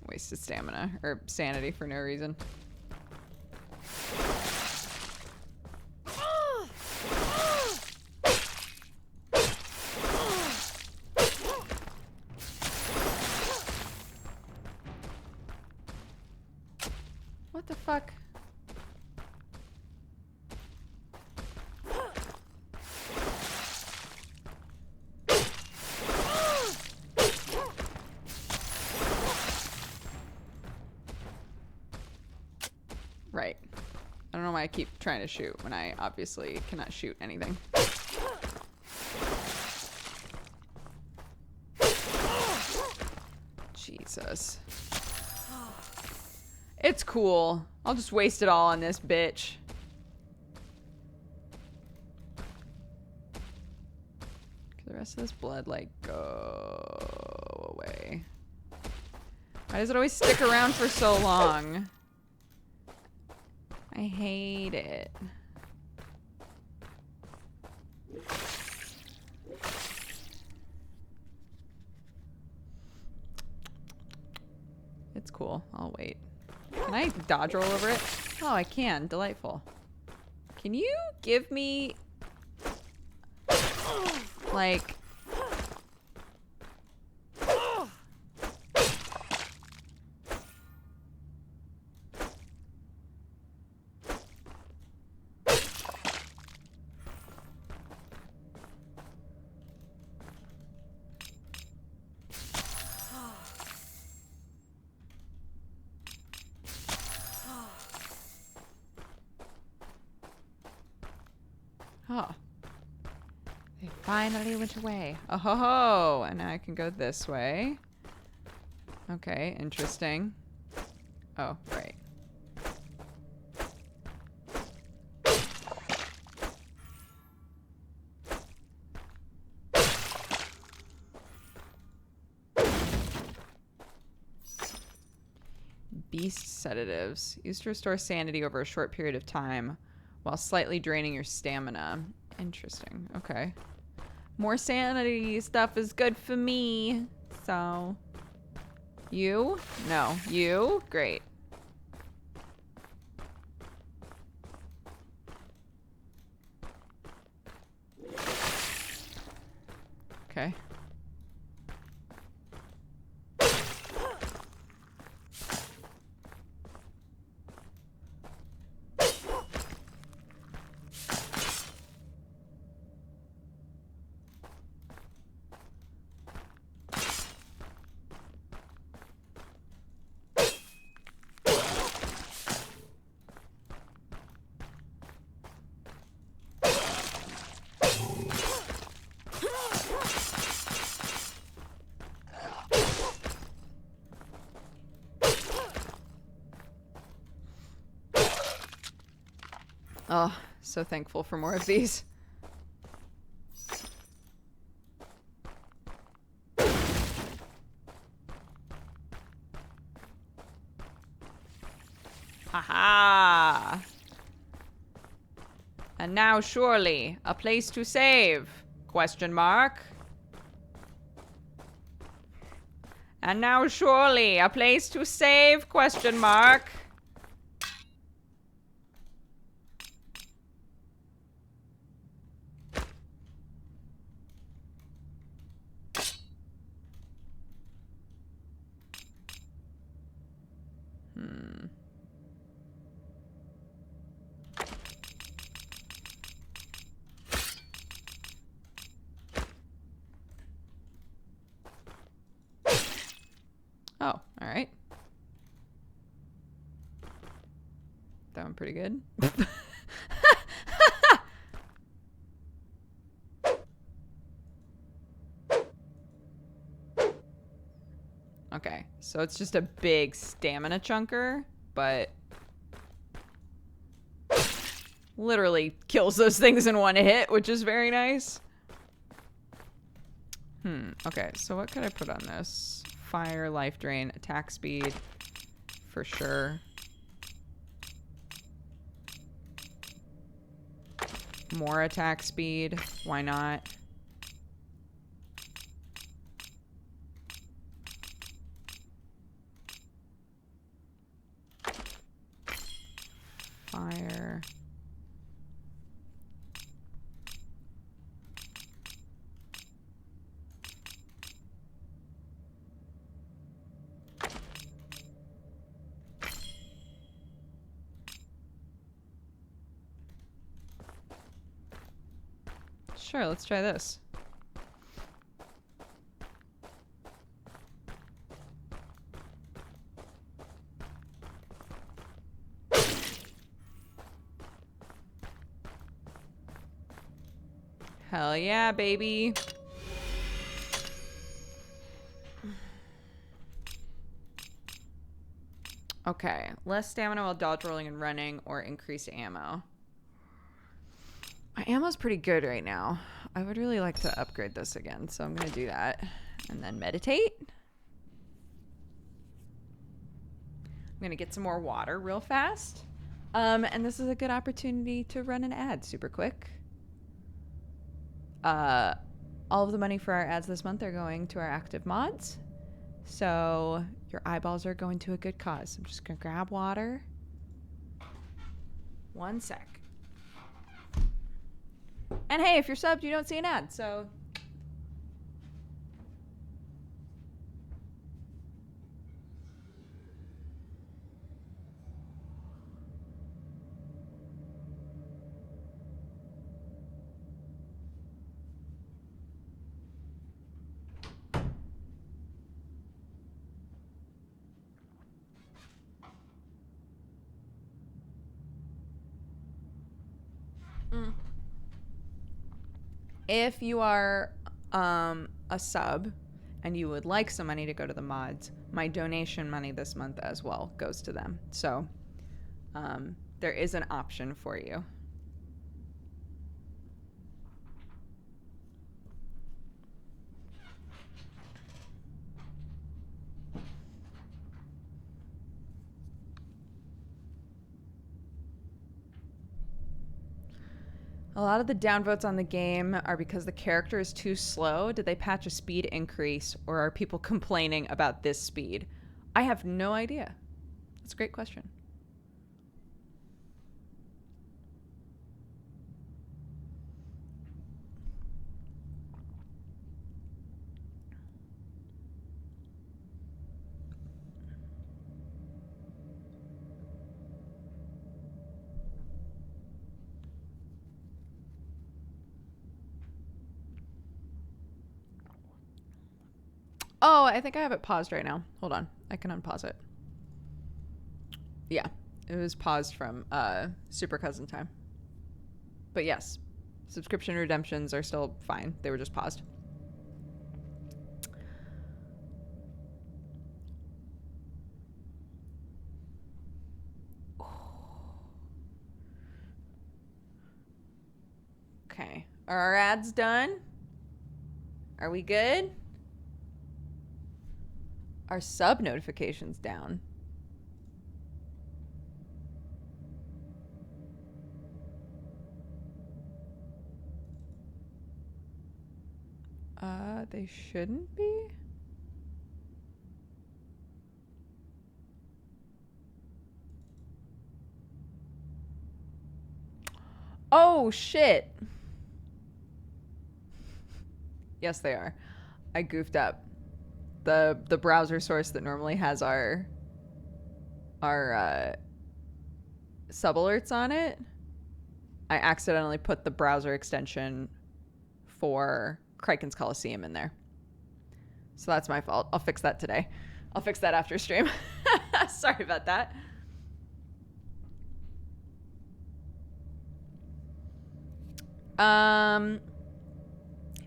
Wasted stamina or sanity for no reason. What the fuck? Right. I don't know why I keep trying to shoot when I obviously cannot shoot anything. Jesus. It's cool. I'll just waste it all on this bitch. Can the rest of this blood, like, go away? Why does it always stick around for so long? I hate it. It's cool. I'll wait. Can I dodge roll over it? Oh, I can. Delightful. Can you give me... like... Oh. They finally went away. Oh ho ho! And now I can go this way. Okay, interesting. Oh, right. Beast sedatives. Used to restore sanity over a short period of time while slightly draining your stamina. Interesting. Okay. More sanity stuff is good for me. So. You? No. You? Great. Okay. Oh, so thankful for more of these. Haha! And now surely a place to save? Question mark. And now surely a place to save? Question mark. Oh, alright. That one pretty good. Okay, so it's just a big stamina chunker, but... literally kills those things in one hit, which is very nice. Okay, so what could I put on this? Fire, life drain, attack speed, for sure. More attack speed, why not? Fire. Sure, let's try this. Hell yeah, baby. Okay, less stamina while dodge rolling and running, or increase ammo. My ammo's pretty good right now. I would really like to upgrade this again, so I'm gonna do that. And then meditate. I'm gonna get some more water real fast. And this is a good opportunity to run an ad super quick. All of the money for our ads this month are going to our active mods. So your eyeballs are going to a good cause. I'm just gonna grab water. 1 sec. And hey, if you're subbed, you don't see an ad, so. If you are a sub and you would like some money to go to the mods, my donation money this month as well goes to them. So there is an option for you. A lot of the downvotes on the game are because the character is too slow. Did they patch a speed increase, or are people complaining about this speed? I have no idea. That's a great question. Oh, I think I have it paused right now. Hold on. I can unpause it. Yeah, it was paused from Super Cousin time. But yes, subscription redemptions are still fine. They were just paused. Okay. Are our ads done? Are we good? Our sub notifications down. They shouldn't be. Oh shit. Yes, they are. I goofed up. The browser source that normally has our sub alerts on it, I accidentally put the browser extension for Kraken's Coliseum in there. So that's my fault. I'll fix that today. I'll fix that after stream. Sorry about that.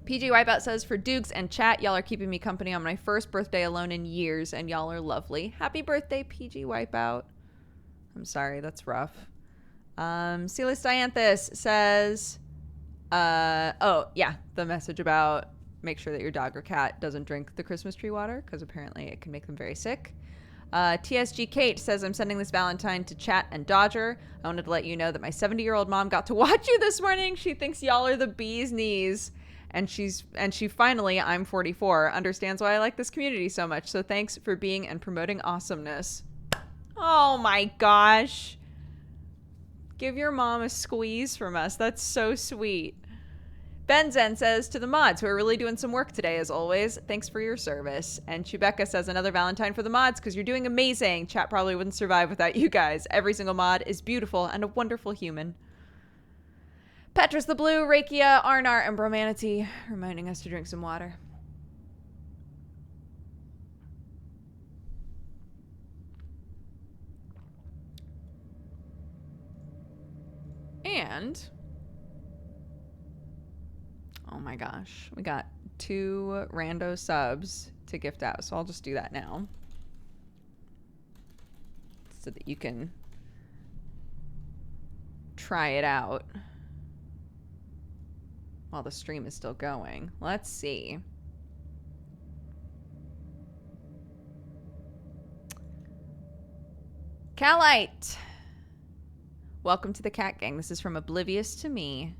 PG Wipeout says, for Dukes and chat, y'all are keeping me company on my first birthday alone in years, and y'all are lovely. Happy birthday, PG Wipeout. I'm sorry, that's rough. Celis Dianthus says, oh, yeah, the message about make sure that your dog or cat doesn't drink the Christmas tree water because apparently it can make them very sick. TSG Kate says, I'm sending this Valentine to Chat and Dodger. I wanted to let you know that my 70-year-old mom got to watch you this morning. She thinks y'all are the bee's knees. And she finally, I'm 44, understands why I like this community so much. So thanks for being and promoting awesomeness. Oh my gosh. Give your mom a squeeze from us. That's so sweet. Benzen says, to the mods who are really doing some work today, as always, thanks for your service. And Chewbecca says, another Valentine for the mods because you're doing amazing. Chat probably wouldn't survive without you guys. Every single mod is beautiful and a wonderful human. Petrus the Blue, Rakia, Arnar, and Bromanity reminding us to drink some water. And oh my gosh, we got 2 rando subs to gift out, so I'll just do that now so that you can try it out while the stream is still going. Let's see. Calite, welcome to the Cat Gang. This is from Oblivious to Me.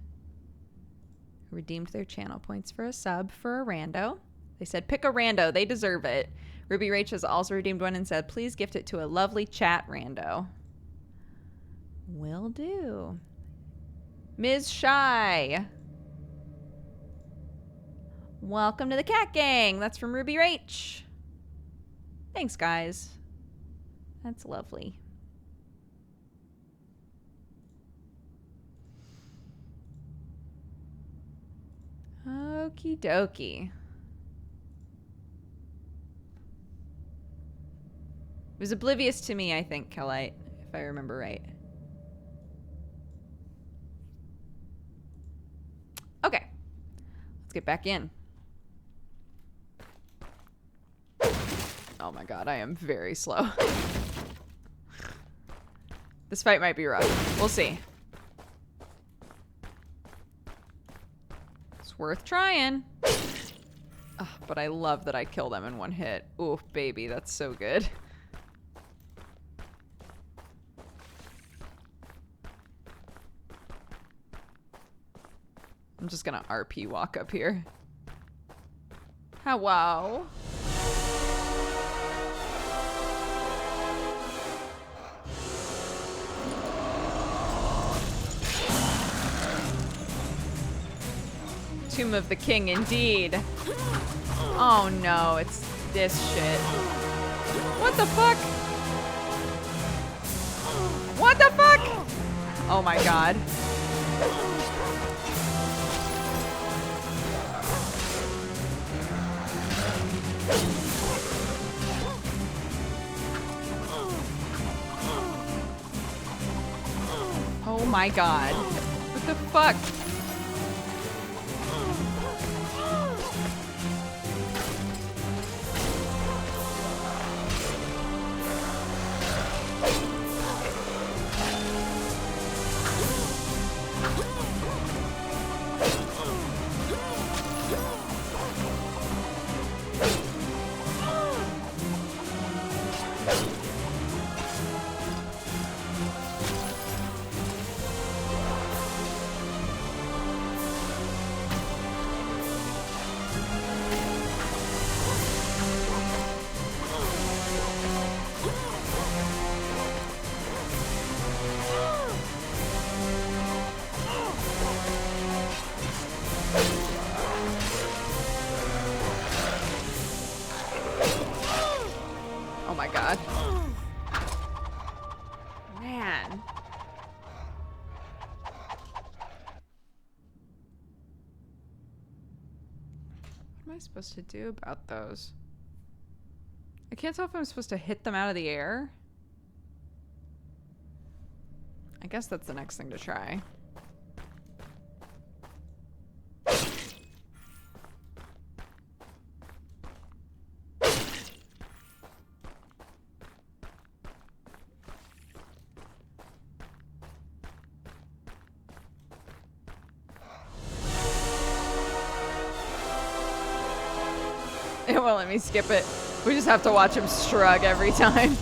Redeemed their channel points for a sub for a rando. They said, pick a rando. They deserve it. Ruby Rach has also redeemed one and said, please gift it to a lovely chat rando. Will do. Ms. Shy, welcome to the Cat Gang. That's from Ruby Rach. Thanks, guys. That's lovely. Okie dokie. It was Oblivious to Me, I think, Kellite, if I remember right. Okay. Let's get back in. Oh my god, I am very slow. This fight might be rough. We'll see. Worth trying. Oh, but I love that I kill them in one hit. Ooh, baby, that's so good. I'm just gonna RP walk up here. Wow. Tomb of the King, indeed. Oh no, it's this shit. What the fuck? What the fuck? Oh my god. Oh my god. What the fuck? Supposed to do about those? I can't tell if I'm supposed to hit them out of the air. I guess that's the next thing to try. It won't let me skip it. We just have to watch him shrug every time.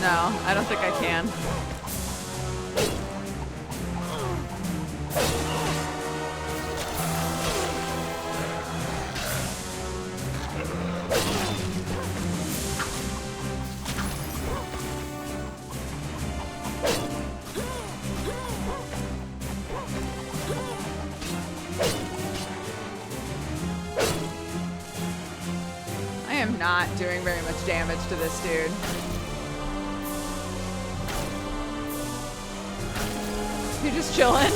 No, I don't think I can. I am not doing very much damage to this dude. You're just chilling.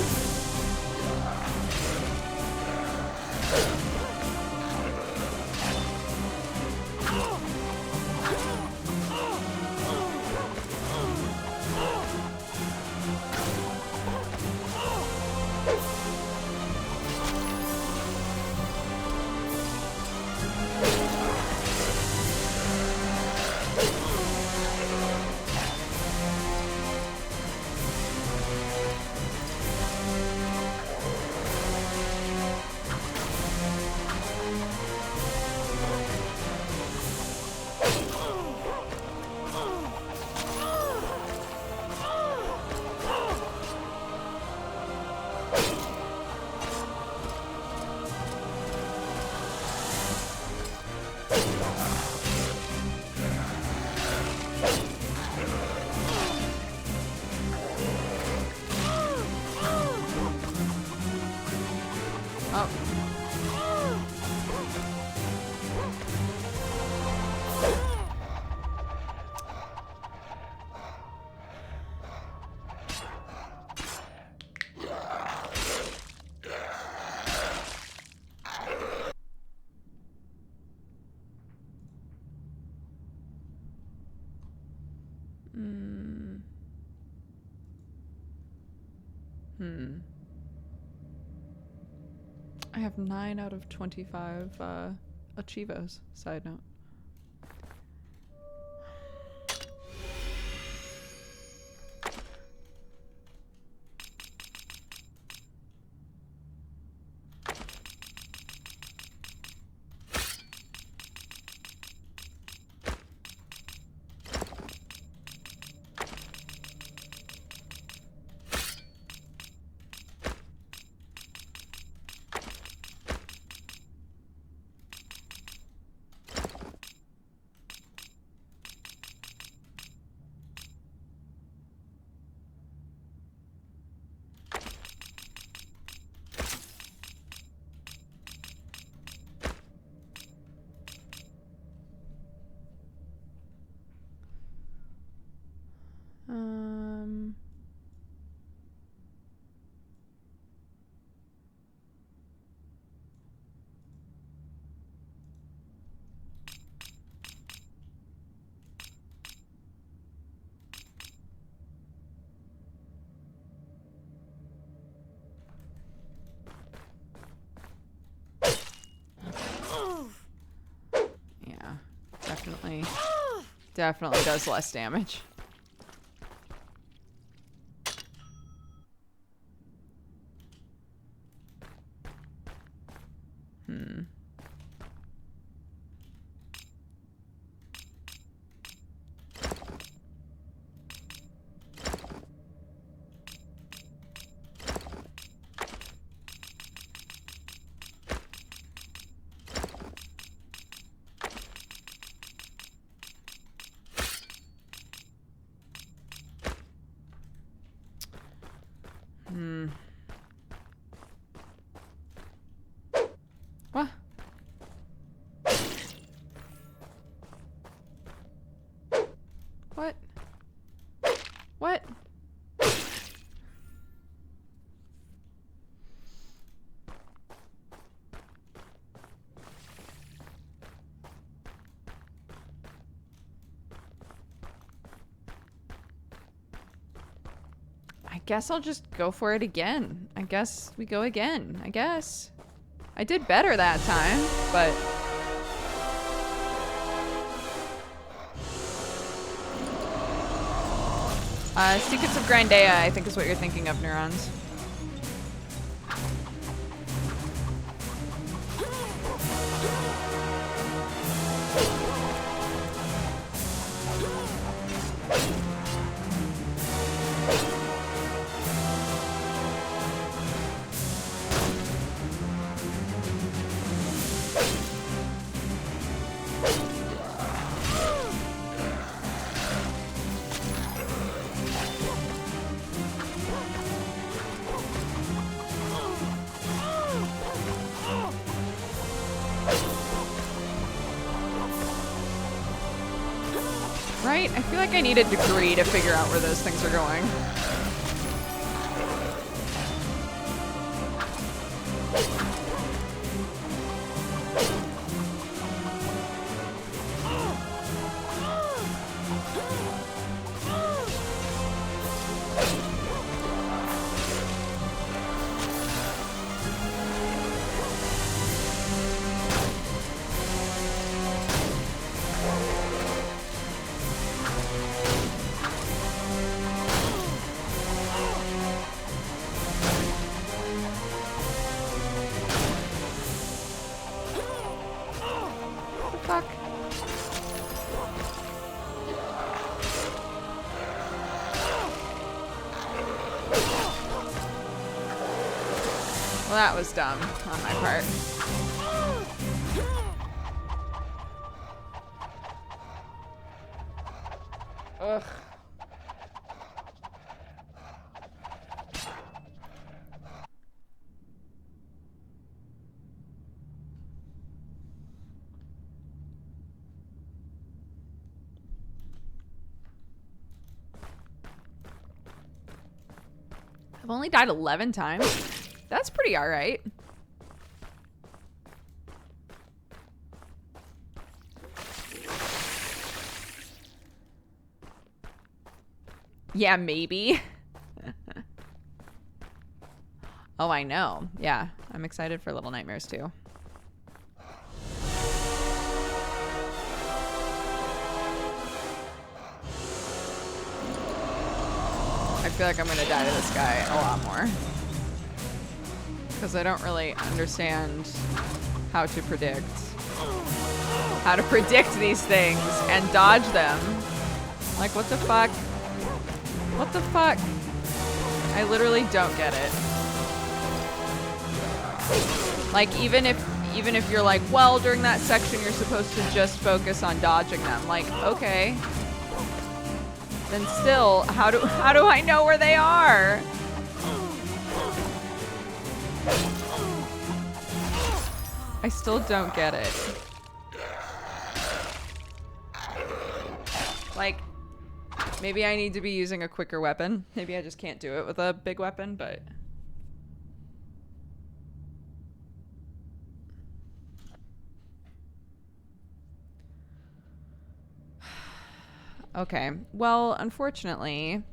I have 9 out of 25 Achievos, side note. Definitely does less damage. What? What? I guess I'll just go for it again. I guess we go again. I guess. I did better that time, but... Secrets of Grandea, I think is what you're thinking of, Neurons. Right? I feel like I need a degree to figure out where those things are going. Well, that was dumb on my part. Ugh. I've only died 11 times. That's pretty alright. Yeah, maybe. Oh, I know. Yeah, I'm excited for Little Nightmares too. I feel like I'm gonna die to this guy a lot more. Because I don't really understand how to predict these things and dodge them. Like, what the fuck? What the fuck? I literally don't get it. Like, even if you're like, well, during that section you're supposed to just focus on dodging them. Like, okay. Then still, how do I know where they are? I still don't get it. Like, maybe I need to be using a quicker weapon. Maybe I just can't do it with a big weapon, but... Okay, well, unfortunately,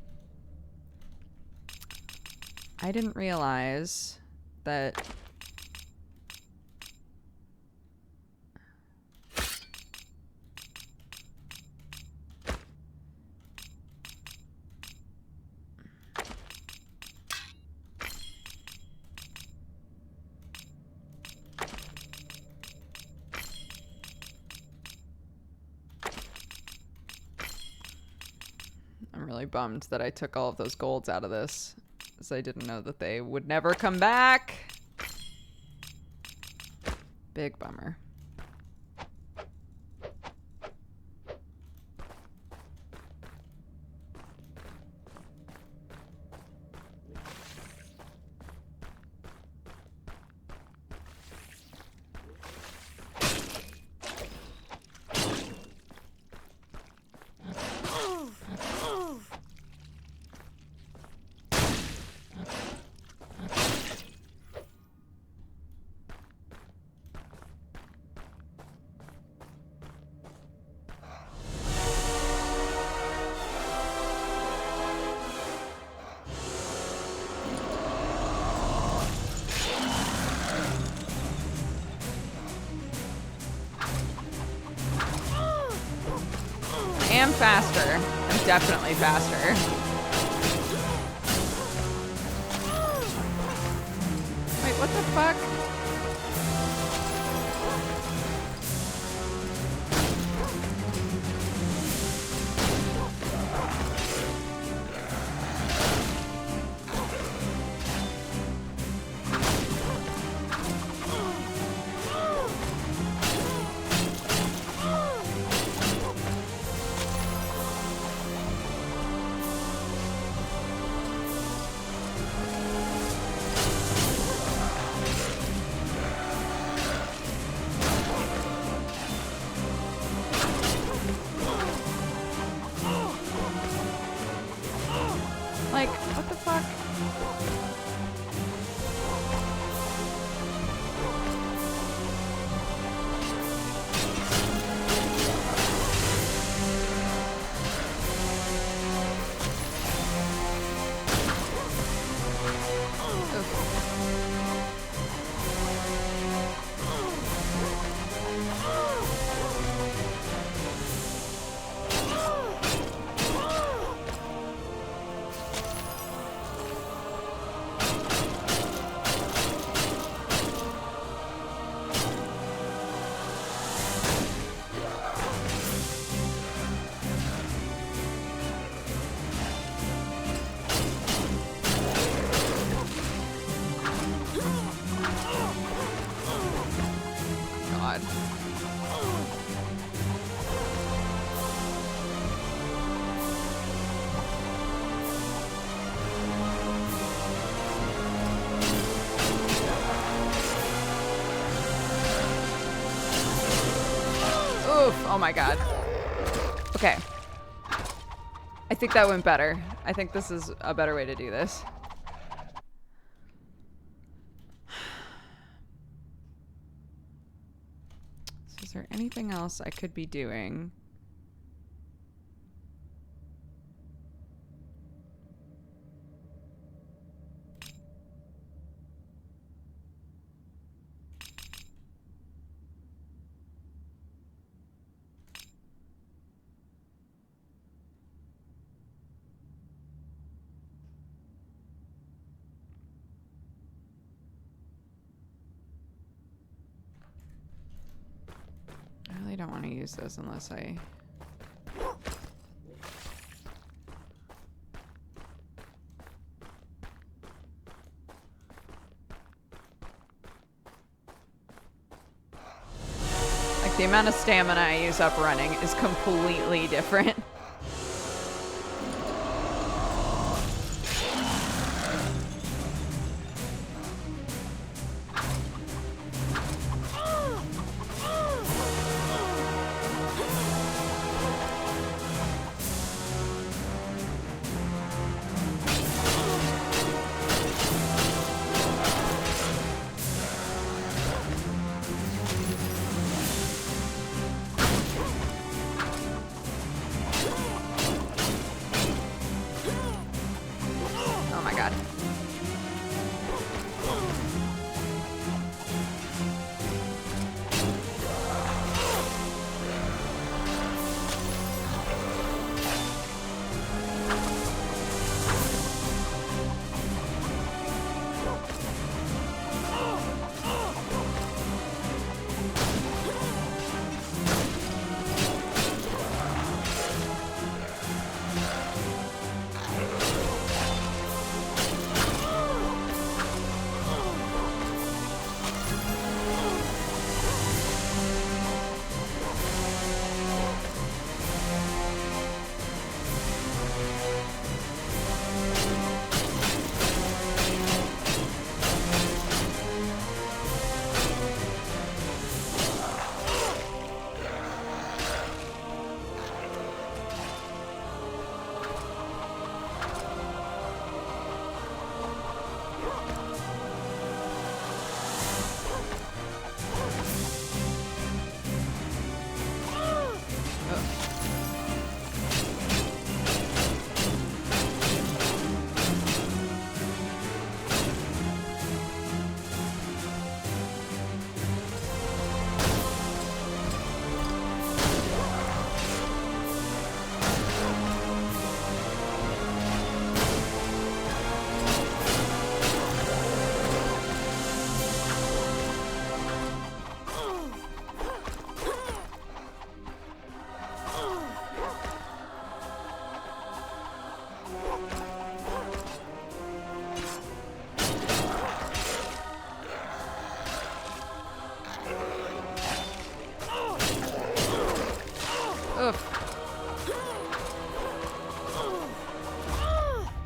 I didn't realize that... I'm really bummed that I took all of those golds out of this, because I didn't know that they would never come back. Big bummer. I am faster. I'm definitely faster. Like, what the fuck? God. Oof. Oh my God. Okay. I think that went better. I think this is a better way to do this. So is there anything else I could be doing? I really don't want to use this unless I... Like, the amount of stamina I use up running is completely different. Oh my God.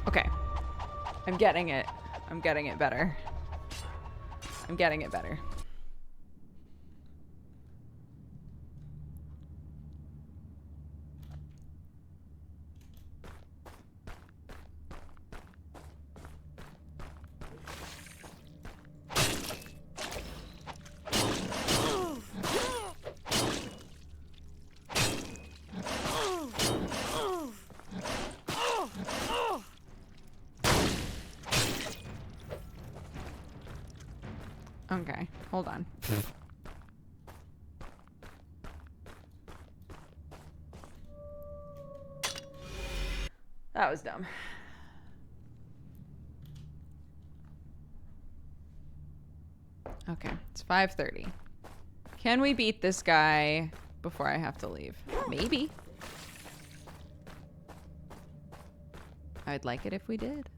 Okay. I'm getting it. I'm getting it better. I'm getting it better. Okay, hold on. That was dumb. Okay, it's 5:30. Can we beat this guy before I have to leave? Maybe. I'd like it if we did.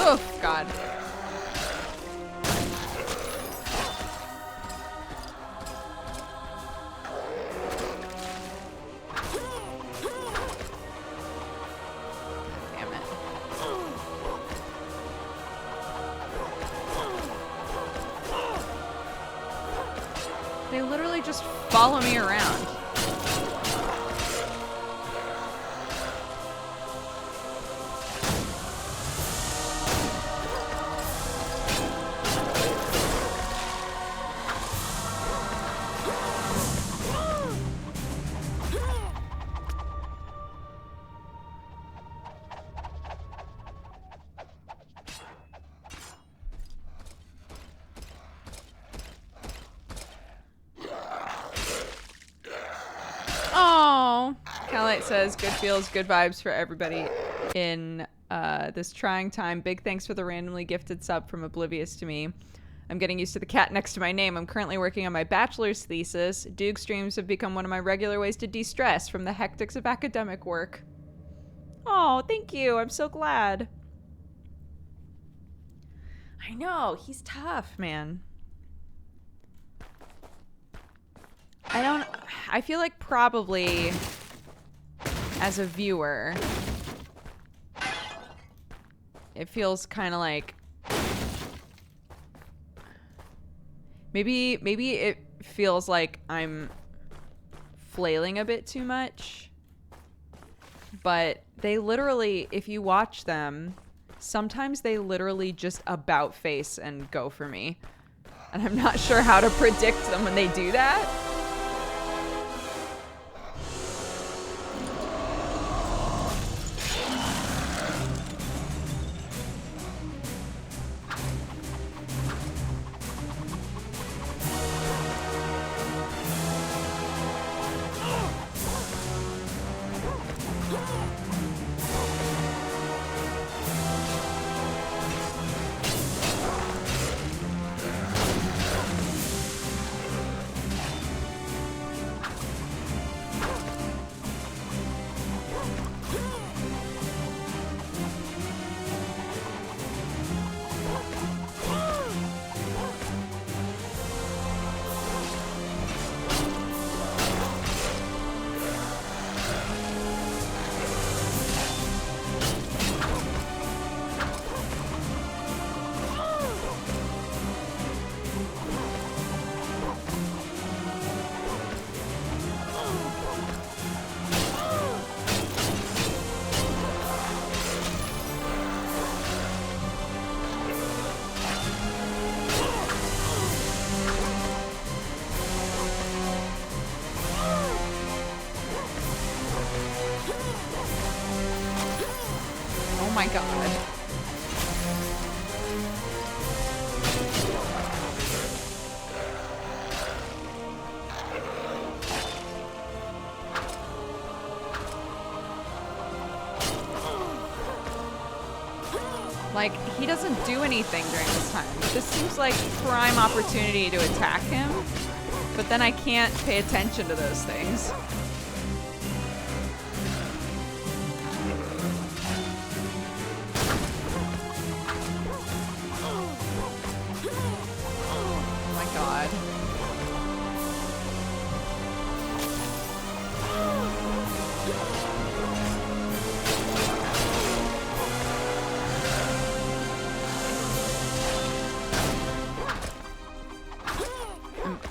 Oh, God. Damn it. They literally just follow me around. Oh, Acolytes says good feels, good vibes for everybody in this trying time. Big thanks for the randomly gifted sub from Oblivious to me. I'm getting used to the cat next to my name. I'm currently working on my bachelor's thesis. Duke streams have become one of my regular ways to de-stress from the hectics of academic work. Oh, thank you. I'm so glad. I know. He's tough, man. I feel like probably as a viewer, it feels kind of like maybe it feels like I'm flailing a bit too much, but they literally, if you watch them, sometimes they literally just about face and go for me, and I'm not sure how to predict them when they do that. my god. Like, he doesn't do anything during this time. This seems like prime opportunity to attack him, but then I can't pay attention to those things. Oh my god.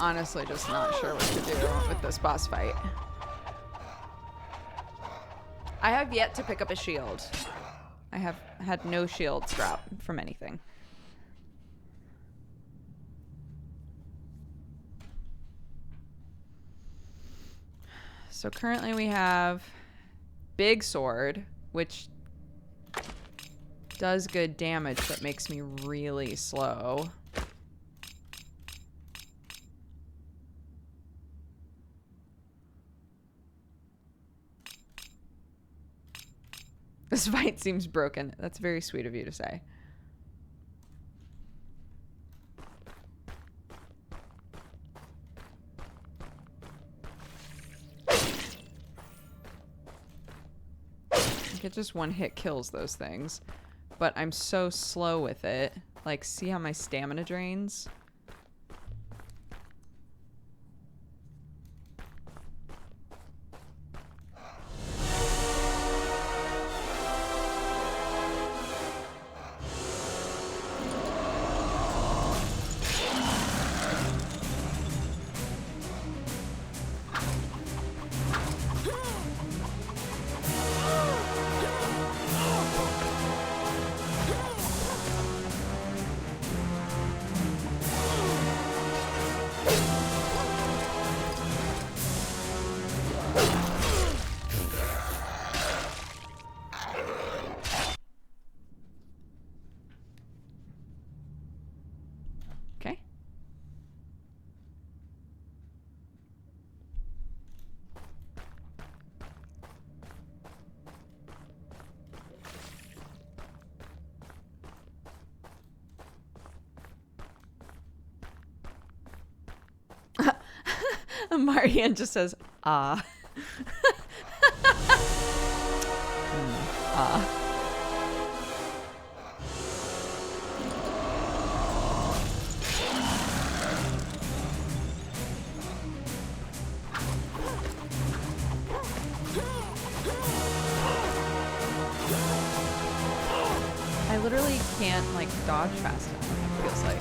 Honestly, just not sure what to do with this boss fight. I have yet to pick up a shield. I have had no shields drop from anything. So currently we have big sword, which does good damage, but makes me really slow. This fight seems broken. That's very sweet of you to say. It just one hit kills those things. But I'm so slow with it. Like, see how my stamina drains? Okay. Marianne just says, ah. Ah. I literally can't, like, dodge fast enough, it feels like.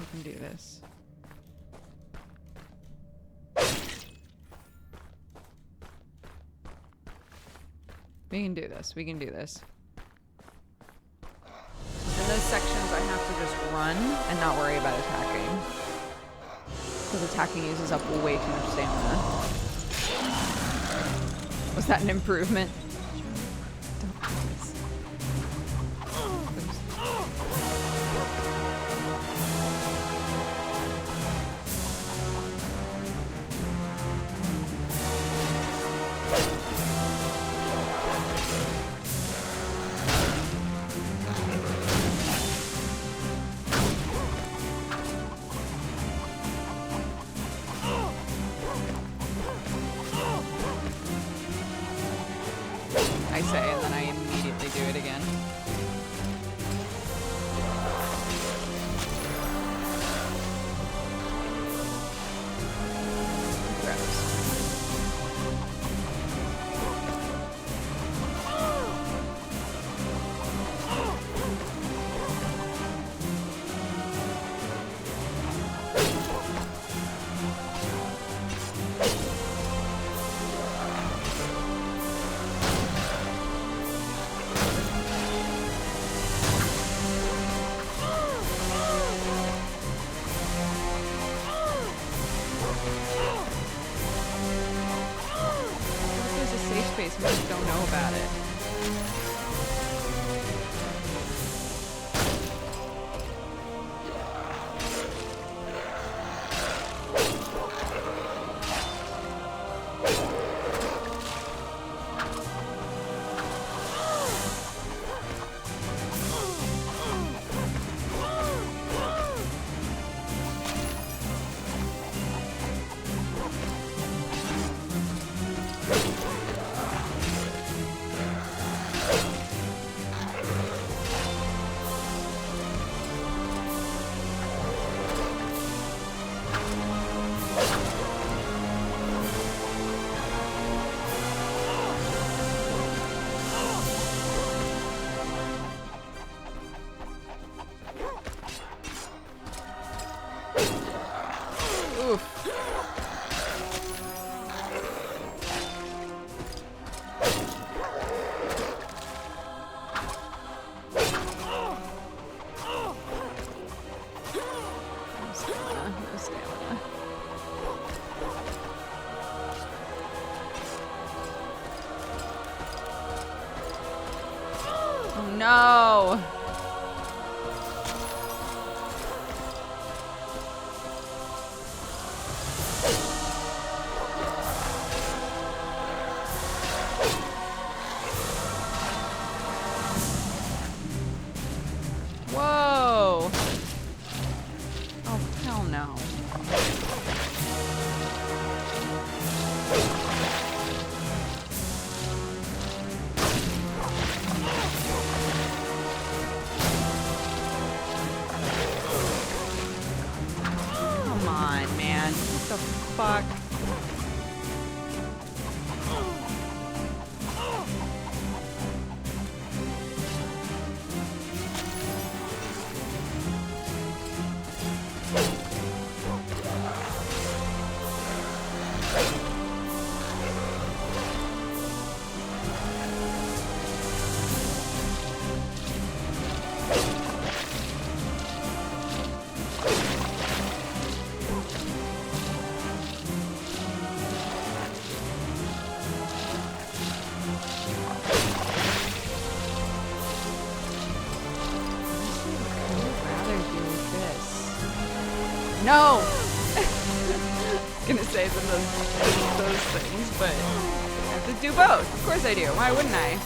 We can do this. We can do this. We can do this. In those sections, I have to just run and not worry about attacking. Because attacking uses up way too much stamina. Was that an improvement? Don't do this. I say, and then I immediately do it again. Gross. There's a safe space, we just don't know about it. Oof. No stamina. Oh no! Whoa! Oh, hell no. Come on, man. What the fuck? No! I was gonna say some of those things, but I have to do both. Of course I do. Why wouldn't I?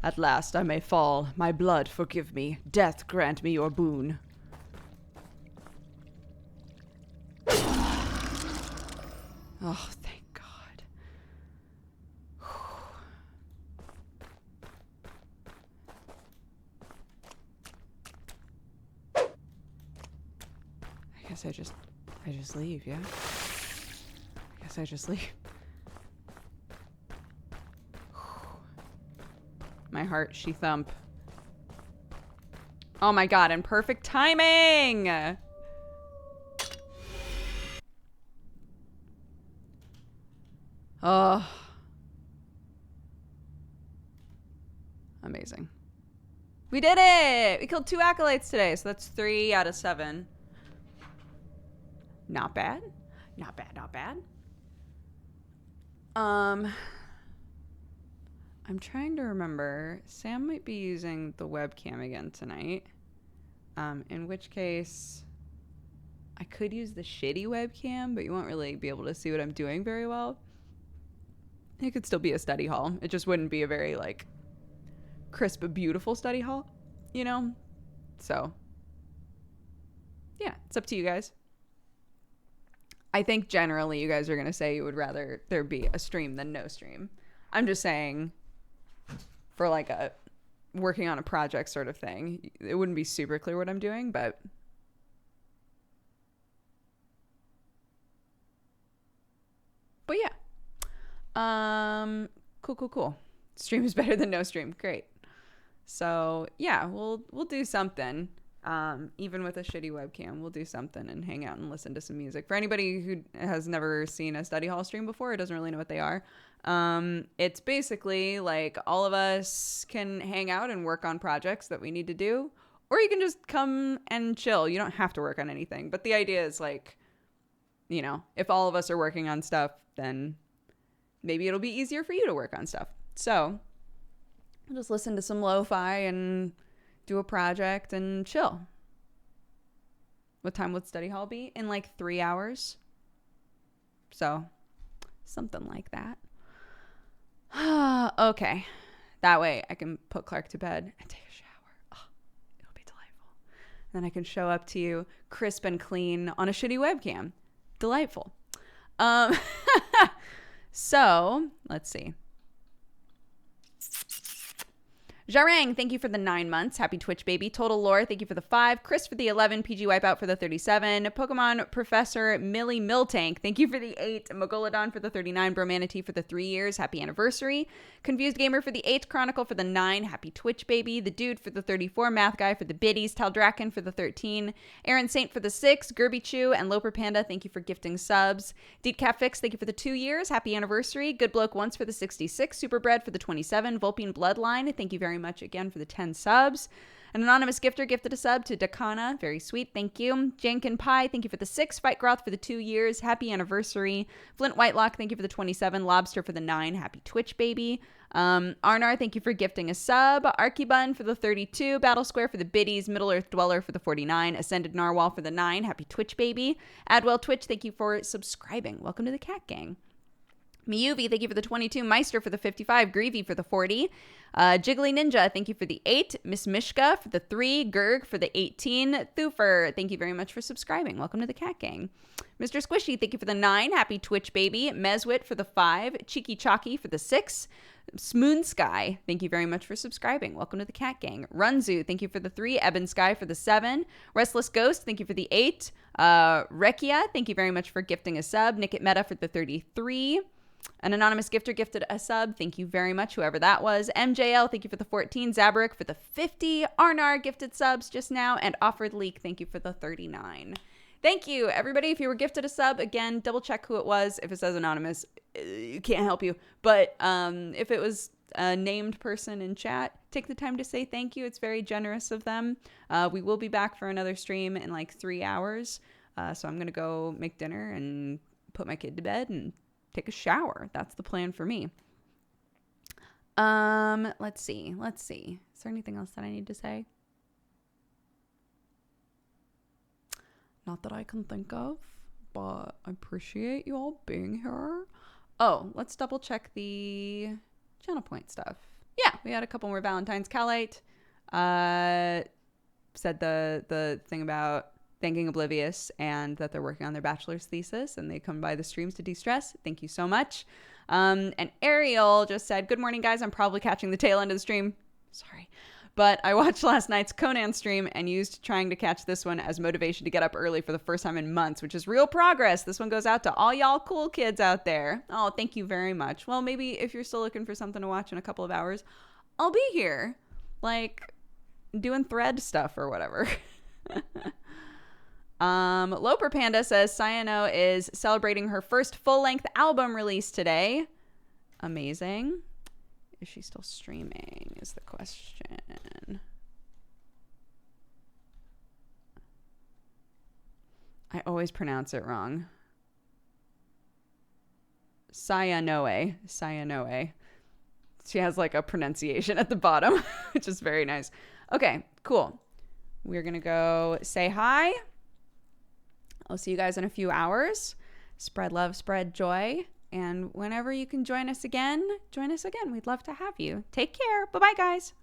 At last I may fall. My blood forgive me. Death grant me your boon. Oh, thank God. I guess I just leave, yeah? I guess I just leave. My heart, she thump. Oh my God, and perfect timing! Oh. Amazing. We did it! We killed 2 acolytes today, so that's 3 out of 7. Not bad. Not bad, not bad. I'm trying to remember. Sam might be using the webcam again tonight. In which case, I could use the shitty webcam, but you won't really be able to see what I'm doing very well. It could still be a study hall. It just wouldn't be a very, like, crisp, beautiful study hall, you know? So, yeah, it's up to you guys. I think generally you guys are going to say you would rather there be a stream than no stream. I'm just saying, for like a working on a project sort of thing, it wouldn't be super clear what I'm doing, but yeah. Cool. Stream is better than no stream. Great. So yeah, we'll do something. Even with a shitty webcam, we'll do something and hang out and listen to some music. For anybody who has never seen a study hall stream before, or doesn't really know what they are, it's basically like all of us can hang out and work on projects that we need to do, or you can just come and chill. You don't have to work on anything, but the idea is like, you know, if all of us are working on stuff, then maybe it'll be easier for you to work on stuff. So we'll just listen to some lo-fi and do a project and chill. What time would study hall be? In like 3 hours. So something like that. Okay. That way I can put Clark to bed and take a shower. Oh, it'll be delightful. Then I can show up to you crisp and clean on a shitty webcam. Delightful. So let's see. Jarang, thank you for the 9 months. Happy Twitch, baby. Total Lore, thank you for the 5. Chris for the 11. PG Wipeout for the 37. Pokemon Professor Millie Miltank, thank you for the 8. Mogolodon for the 39. Bromanity for the 3 years. Happy anniversary. Confused Gamer for the 8. Chronicle for the 9. Happy Twitch, baby. The Dude for the 34. Math Guy for the biddies. Taldraken for the 13. Aaron Saint for the 6. Gerby Chew and Loper Panda, thank you for gifting subs. Deedcat Fix, thank you for the 2 years. Happy anniversary. Good Bloke Once for the 66. Superbred for the 27. Volpine Bloodline, thank you very much again for the 10 subs. An anonymous gifter gifted a sub to Dakana. Very sweet. Thank you. Jankin Pie, thank you for the 6. Fight Groth for the 2 years. Happy anniversary. Flint Whitelock, thank you for the 27. Lobster for the 9. Happy Twitch, baby. Arnar, thank you for gifting a sub. Arkibun for the 32. Battle Square for the biddies. Middle Earth Dweller for the 49. Ascended Narwhal for the 9. Happy Twitch, baby. Adwell Twitch, thank you for subscribing. Welcome to the Cat Gang. Miyuvi, thank you for the 22. Meister for the 55. Greavy for the 40. Jiggly Ninja, thank you for the 8. Miss Mishka for the 3. Gurg for the 18. Thufer, thank you very much for subscribing. Welcome to the Cat Gang. Mr. Squishy, thank you for the 9. Happy Twitch, baby. Mezwit for the 5. Cheeky Chalky for the 6. Smoon Sky, thank you very much for subscribing. Welcome to the Cat Gang. Runzu, thank you for the 3. Eben Sky for the 7. Restless Ghost, thank you for the 8. Rekia, thank you very much for gifting a sub. Nickit Meta for the 33. An anonymous gifter gifted a sub. Thank you very much, whoever that was. MJL, thank you for the 14. Zabarick for the 50. Arnar gifted subs just now. And Offered Leak, thank you for the 39. Thank you, everybody. If you were gifted a sub, again, double check who it was. If it says anonymous, can't help you. But if it was a named person in chat, take the time to say thank you. It's very generous of them. We will be back for another stream in like 3 hours. So I'm going to go make dinner and put my kid to bed and take a shower. That's the plan for me. Let's see. Is there anything else that I need to say? Not that I can think of, but I appreciate you all being here. Oh, let's double check the channel point stuff. yeah, we had a couple more Valentine's. Calite said the thing about thanking Oblivious and that they're working on their bachelor's thesis and they come by the streams to de-stress. Thank you so much. And Ariel just said, good morning, guys. I'm probably catching the tail end of the stream. Sorry. But I watched last night's Conan stream and used trying to catch this one as motivation to get up early for the first time in months, which is real progress. This one goes out to all y'all cool kids out there. Oh, thank you very much. Well, maybe if you're still looking for something to watch in a couple of hours, I'll be here, like doing thread stuff or whatever. Loper Panda says Sayano is celebrating her first full-length album release today. Amazing. Is she still streaming is the question. I always pronounce it wrong. Sayanoe. Sayanoe. She has like a pronunciation at the bottom, which is very nice. Okay, cool. We're going to go say hi. I'll see you guys in a few hours. Spread love, spread joy. And whenever you can join us again, join us again. We'd love to have you. Take care. Bye-bye, guys.